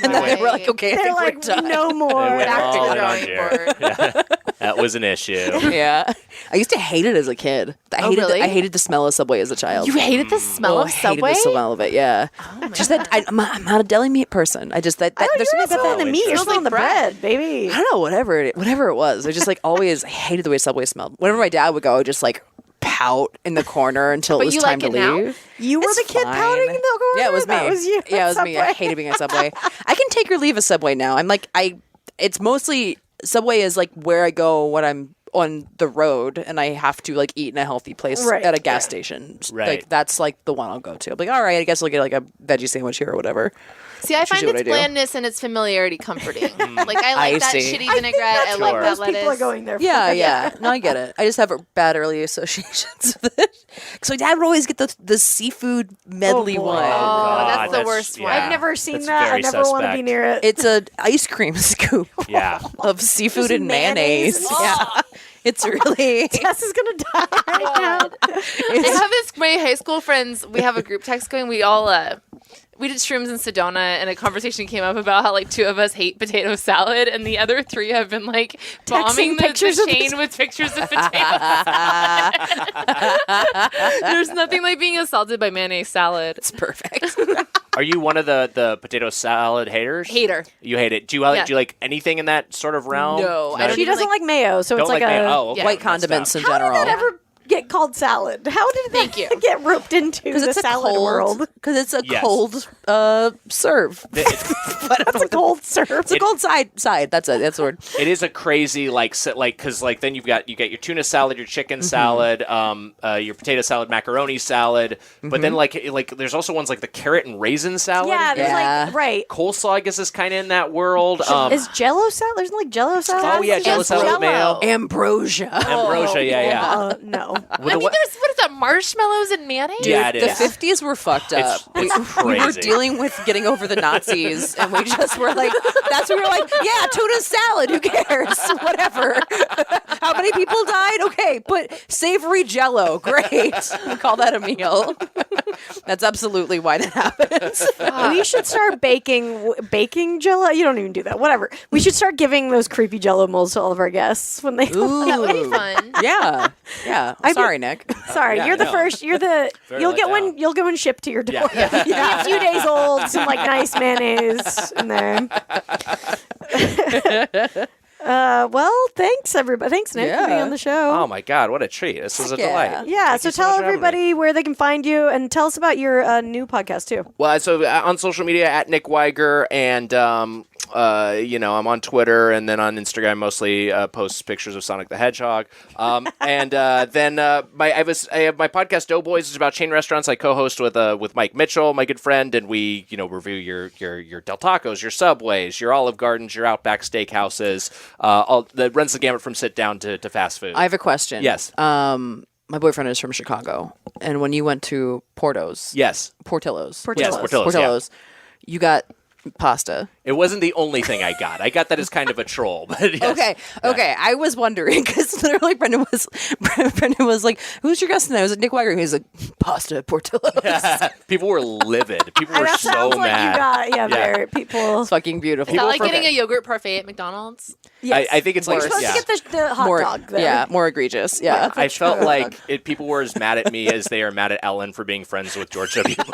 [SPEAKER 1] And then they were like, okay, I
[SPEAKER 2] They're
[SPEAKER 1] think
[SPEAKER 2] like,
[SPEAKER 1] we're done.
[SPEAKER 2] "No more."
[SPEAKER 5] They went
[SPEAKER 3] Back to
[SPEAKER 5] all
[SPEAKER 3] the
[SPEAKER 5] in on
[SPEAKER 3] drawing
[SPEAKER 5] Jared.
[SPEAKER 3] board.
[SPEAKER 5] Yeah. That was an issue.
[SPEAKER 1] Yeah. I used to hate it as a kid. I hated
[SPEAKER 3] really?
[SPEAKER 1] I hated the smell of Subway as a child.
[SPEAKER 3] You hated the smell
[SPEAKER 1] Oh,
[SPEAKER 3] of
[SPEAKER 1] I hated
[SPEAKER 3] Subway?
[SPEAKER 1] the smell of it, yeah. Just that I'm not a deli meat person. I just that
[SPEAKER 2] Oh,
[SPEAKER 1] there's
[SPEAKER 2] you're
[SPEAKER 1] something
[SPEAKER 2] not
[SPEAKER 1] about
[SPEAKER 2] smelling
[SPEAKER 1] that.
[SPEAKER 2] the meat. You're
[SPEAKER 3] Smells
[SPEAKER 2] smelling
[SPEAKER 3] like
[SPEAKER 2] the bread, baby.
[SPEAKER 1] I don't know, whatever it was. I just like always hated the way Subway smelled. Whenever my dad would go, I would just like pout in the corner until
[SPEAKER 3] But
[SPEAKER 1] it was
[SPEAKER 3] you
[SPEAKER 1] time
[SPEAKER 3] like
[SPEAKER 1] to
[SPEAKER 3] it now?
[SPEAKER 1] leave.
[SPEAKER 2] You were
[SPEAKER 1] It's
[SPEAKER 2] the kid
[SPEAKER 1] fine.
[SPEAKER 2] pouting in the corner.
[SPEAKER 1] Yeah, it was me.
[SPEAKER 2] That was you.
[SPEAKER 1] Yeah, it
[SPEAKER 2] at
[SPEAKER 1] was me. I
[SPEAKER 2] Subway.
[SPEAKER 1] hated being at Subway. I can take or leave a Subway now. It's mostly Subway is like where I go when I'm on the road and I have to like eat in a healthy place
[SPEAKER 2] Right,
[SPEAKER 1] at a gas
[SPEAKER 2] right.
[SPEAKER 1] station.
[SPEAKER 5] Right.
[SPEAKER 1] Like that's like the one I'll go to. I'm like, all right, I guess I'll get like a veggie sandwich here or whatever.
[SPEAKER 3] See, I find
[SPEAKER 1] usually what
[SPEAKER 3] its
[SPEAKER 1] I do.
[SPEAKER 3] blandness and its familiarity comforting. Like, I like
[SPEAKER 1] I
[SPEAKER 3] that
[SPEAKER 1] see.
[SPEAKER 3] shitty
[SPEAKER 2] I think
[SPEAKER 3] vinaigrette. I
[SPEAKER 2] that's
[SPEAKER 3] like
[SPEAKER 2] what
[SPEAKER 3] that
[SPEAKER 2] most people are
[SPEAKER 3] lettuce.
[SPEAKER 2] going there for.
[SPEAKER 1] Yeah. No, I get it. I just have bad early associations with it. Because my dad would always get the seafood medley
[SPEAKER 2] boy.
[SPEAKER 1] one.
[SPEAKER 3] Oh,
[SPEAKER 5] God,
[SPEAKER 3] that's the worst one.
[SPEAKER 2] I've never seen
[SPEAKER 5] That's
[SPEAKER 2] that. I
[SPEAKER 5] very
[SPEAKER 2] never want to be
[SPEAKER 5] suspect.
[SPEAKER 2] near it.
[SPEAKER 1] It's a ice cream scoop
[SPEAKER 5] Yeah.
[SPEAKER 1] of seafood
[SPEAKER 2] Just
[SPEAKER 1] and mayonnaise.
[SPEAKER 2] mayonnaise.
[SPEAKER 1] Yeah. It's really
[SPEAKER 2] Tess is gonna die right now.
[SPEAKER 3] I have my high school friends. We have a group text going. We all we did shrooms in Sedona, and a conversation came up about how like two of us hate potato salad, and the other three have been like bombing the
[SPEAKER 2] pictures of
[SPEAKER 3] chain with pictures of potato salad. There's nothing like being assaulted by mayonnaise salad.
[SPEAKER 1] it's perfect.
[SPEAKER 5] Are you one of the potato salad haters?
[SPEAKER 3] Hater.
[SPEAKER 5] You hate it. Do you
[SPEAKER 3] Yeah.
[SPEAKER 5] like anything in that sort of realm?
[SPEAKER 3] No, I don't
[SPEAKER 2] She
[SPEAKER 3] even
[SPEAKER 2] doesn't like mayo, so
[SPEAKER 5] Don't
[SPEAKER 2] it's like a.
[SPEAKER 5] mayo. Oh, okay.
[SPEAKER 3] Yeah.
[SPEAKER 1] White
[SPEAKER 5] That's
[SPEAKER 1] condiments
[SPEAKER 5] tough.
[SPEAKER 1] in
[SPEAKER 2] How
[SPEAKER 1] general.
[SPEAKER 2] did that ever get called salad? How did
[SPEAKER 3] Thank
[SPEAKER 2] that
[SPEAKER 3] you.
[SPEAKER 2] get roped into
[SPEAKER 1] Because
[SPEAKER 2] the
[SPEAKER 1] it's a
[SPEAKER 2] salad world?
[SPEAKER 1] cold. Because it's a
[SPEAKER 5] Yes.
[SPEAKER 1] cold serve.
[SPEAKER 2] That's a cold serve.
[SPEAKER 1] It's a cold side. That's it. That's the word.
[SPEAKER 5] It is a crazy because then you get your tuna salad, your chicken salad, your potato salad, macaroni salad, but then like there's also ones like the carrot and raisin salad.
[SPEAKER 2] Yeah, there's
[SPEAKER 1] Yeah.
[SPEAKER 2] like right.
[SPEAKER 5] Coleslaw, I guess, is kind of in that world.
[SPEAKER 2] Is Jello salad? There's like Jello salad.
[SPEAKER 5] Oh, yeah, Jello
[SPEAKER 3] It's
[SPEAKER 5] salad with mayo.
[SPEAKER 1] Ambrosia.
[SPEAKER 5] Ambrosia, yeah.
[SPEAKER 2] No.
[SPEAKER 3] I mean, there's what is that? Marshmallows and mayonnaise.
[SPEAKER 5] Yeah, it
[SPEAKER 1] The
[SPEAKER 5] is.
[SPEAKER 1] 50s were fucked up.
[SPEAKER 5] It's
[SPEAKER 1] We were
[SPEAKER 5] crazy.
[SPEAKER 1] dealing with getting over the Nazis, and we just were like, that's when we were like, yeah, tuna salad, who cares? Whatever. How many people died? Okay, but savory jello, great. We call that a meal. That's absolutely why that happens.
[SPEAKER 2] We should start baking Jello. You don't even do that. Whatever. We should start giving those creepy Jello molds to all of our guests when they.
[SPEAKER 3] That would be fun.
[SPEAKER 1] Yeah. Yeah. Sorry, Nick.
[SPEAKER 2] Sorry,
[SPEAKER 5] Yeah,
[SPEAKER 2] you're the
[SPEAKER 5] no.
[SPEAKER 2] first. You're the.
[SPEAKER 5] Very
[SPEAKER 2] You'll
[SPEAKER 5] let
[SPEAKER 2] get
[SPEAKER 5] down.
[SPEAKER 2] one. You'll get one shipped to your door.
[SPEAKER 5] Yeah.
[SPEAKER 2] Be a few days old. Some like nice mayonnaise in there. Well, thanks everybody. Thanks Nick for being
[SPEAKER 1] Yeah.
[SPEAKER 2] on the show.
[SPEAKER 5] Oh my God, what a treat! This was a
[SPEAKER 1] Yeah.
[SPEAKER 5] delight.
[SPEAKER 2] Yeah,
[SPEAKER 5] Thank
[SPEAKER 2] so
[SPEAKER 5] you
[SPEAKER 2] tell
[SPEAKER 5] much for having me.
[SPEAKER 2] everybody where they can find you and tell us about your new podcast too.
[SPEAKER 5] Well, so on social media at Nick Wiger, and I'm on Twitter, and then on Instagram mostly post pictures of Sonic the Hedgehog. And then I have my podcast Doughboys is about chain restaurants. I co-host with Mike Mitchell, my good friend, and we review your Del Tacos, your Subways, your Olive Gardens, your Outback Steakhouses. All that runs the gamut from sit down to fast food.
[SPEAKER 1] I have a question.
[SPEAKER 5] Yes.
[SPEAKER 1] my boyfriend is from Chicago, and when you went to Portillos,
[SPEAKER 5] Yes.
[SPEAKER 1] Portillos,
[SPEAKER 5] Yes, Portillos, yeah.
[SPEAKER 1] you got pasta.
[SPEAKER 5] It wasn't the only thing I got. I got that as kind of a troll. But yes.
[SPEAKER 1] Okay. I was wondering because literally Brendan was like, "Who's your guest tonight?" I was like, "Nick Wiger." He was like, "Pasta at Portillos."
[SPEAKER 5] People were livid. People were
[SPEAKER 2] that
[SPEAKER 5] so
[SPEAKER 2] sounds like
[SPEAKER 5] mad.
[SPEAKER 2] you got, very people.
[SPEAKER 1] It's fucking beautiful.
[SPEAKER 3] Is that like
[SPEAKER 5] from-
[SPEAKER 3] getting a yogurt parfait at McDonald's?
[SPEAKER 2] Yes.
[SPEAKER 5] I think it's like
[SPEAKER 2] You're supposed to get the hot
[SPEAKER 1] more,
[SPEAKER 2] dog there.
[SPEAKER 1] yeah, more egregious. Yeah,
[SPEAKER 5] I felt like people were as mad at me as they are mad at Ellen for being friends with George W. Bush.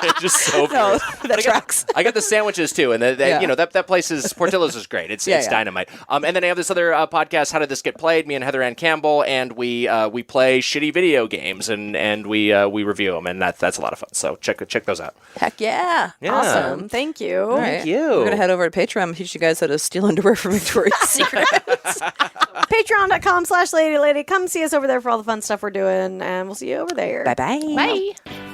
[SPEAKER 5] It's just so
[SPEAKER 1] no,
[SPEAKER 5] funny.
[SPEAKER 1] that tracks.
[SPEAKER 5] I got the sandwiches too, and that place is Portillos is great. It's dynamite. And then I have this other podcast, How Did This Get Played? Me and Heather Ann Campbell, and we play shitty video games and we review them, and that's a lot of fun. So check those out.
[SPEAKER 1] Heck yeah.
[SPEAKER 2] Awesome. Thank you.
[SPEAKER 1] All right.
[SPEAKER 5] Thank you.
[SPEAKER 1] We're gonna head over to Patreon and teach you guys how to steal underwear from Victoria's Secret.
[SPEAKER 2] Patreon.com/LadyLady. Come see us over there for all the fun stuff we're doing, and we'll see you over there.
[SPEAKER 1] Bye.
[SPEAKER 3] Bye.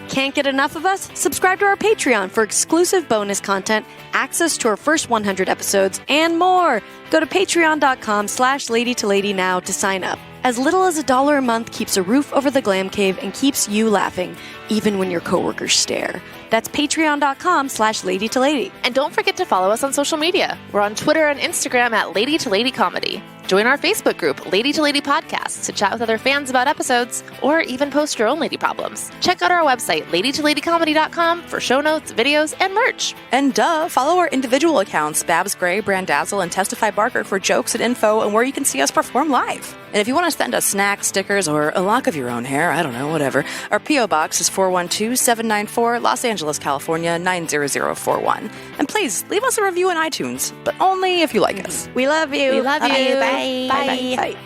[SPEAKER 2] Can't get enough of us? Subscribe to our Patreon for exclusive bonus content, access to our first 100 episodes, and more. Go to patreon.com/LadyToLady now to sign up. As little as $1 a month keeps a roof over the glam cave and keeps you laughing, even when your coworkers stare. That's patreon.com/LadyToLady.
[SPEAKER 3] And don't forget to follow us on social media. We're on Twitter and Instagram at Lady to Lady Comedy. Join our Facebook group, Lady to Lady Podcasts, to chat with other fans about episodes, or even post your own lady problems. Check out our website, ladytoladycomedy.com, for show notes, videos, and merch.
[SPEAKER 1] And follow our individual accounts, Babs Gray, Brandazzle, and Testify Barker for jokes and info and where you can see us perform live. And if you want to send us snacks, stickers, or a lock of your own hair, I don't know, whatever, our P.O. Box is 412-794, Los Angeles, California, 90041. And please, leave us a review on iTunes, but only if you like us.
[SPEAKER 2] We love you.
[SPEAKER 3] We love you.
[SPEAKER 2] Bye. Bye. Bye.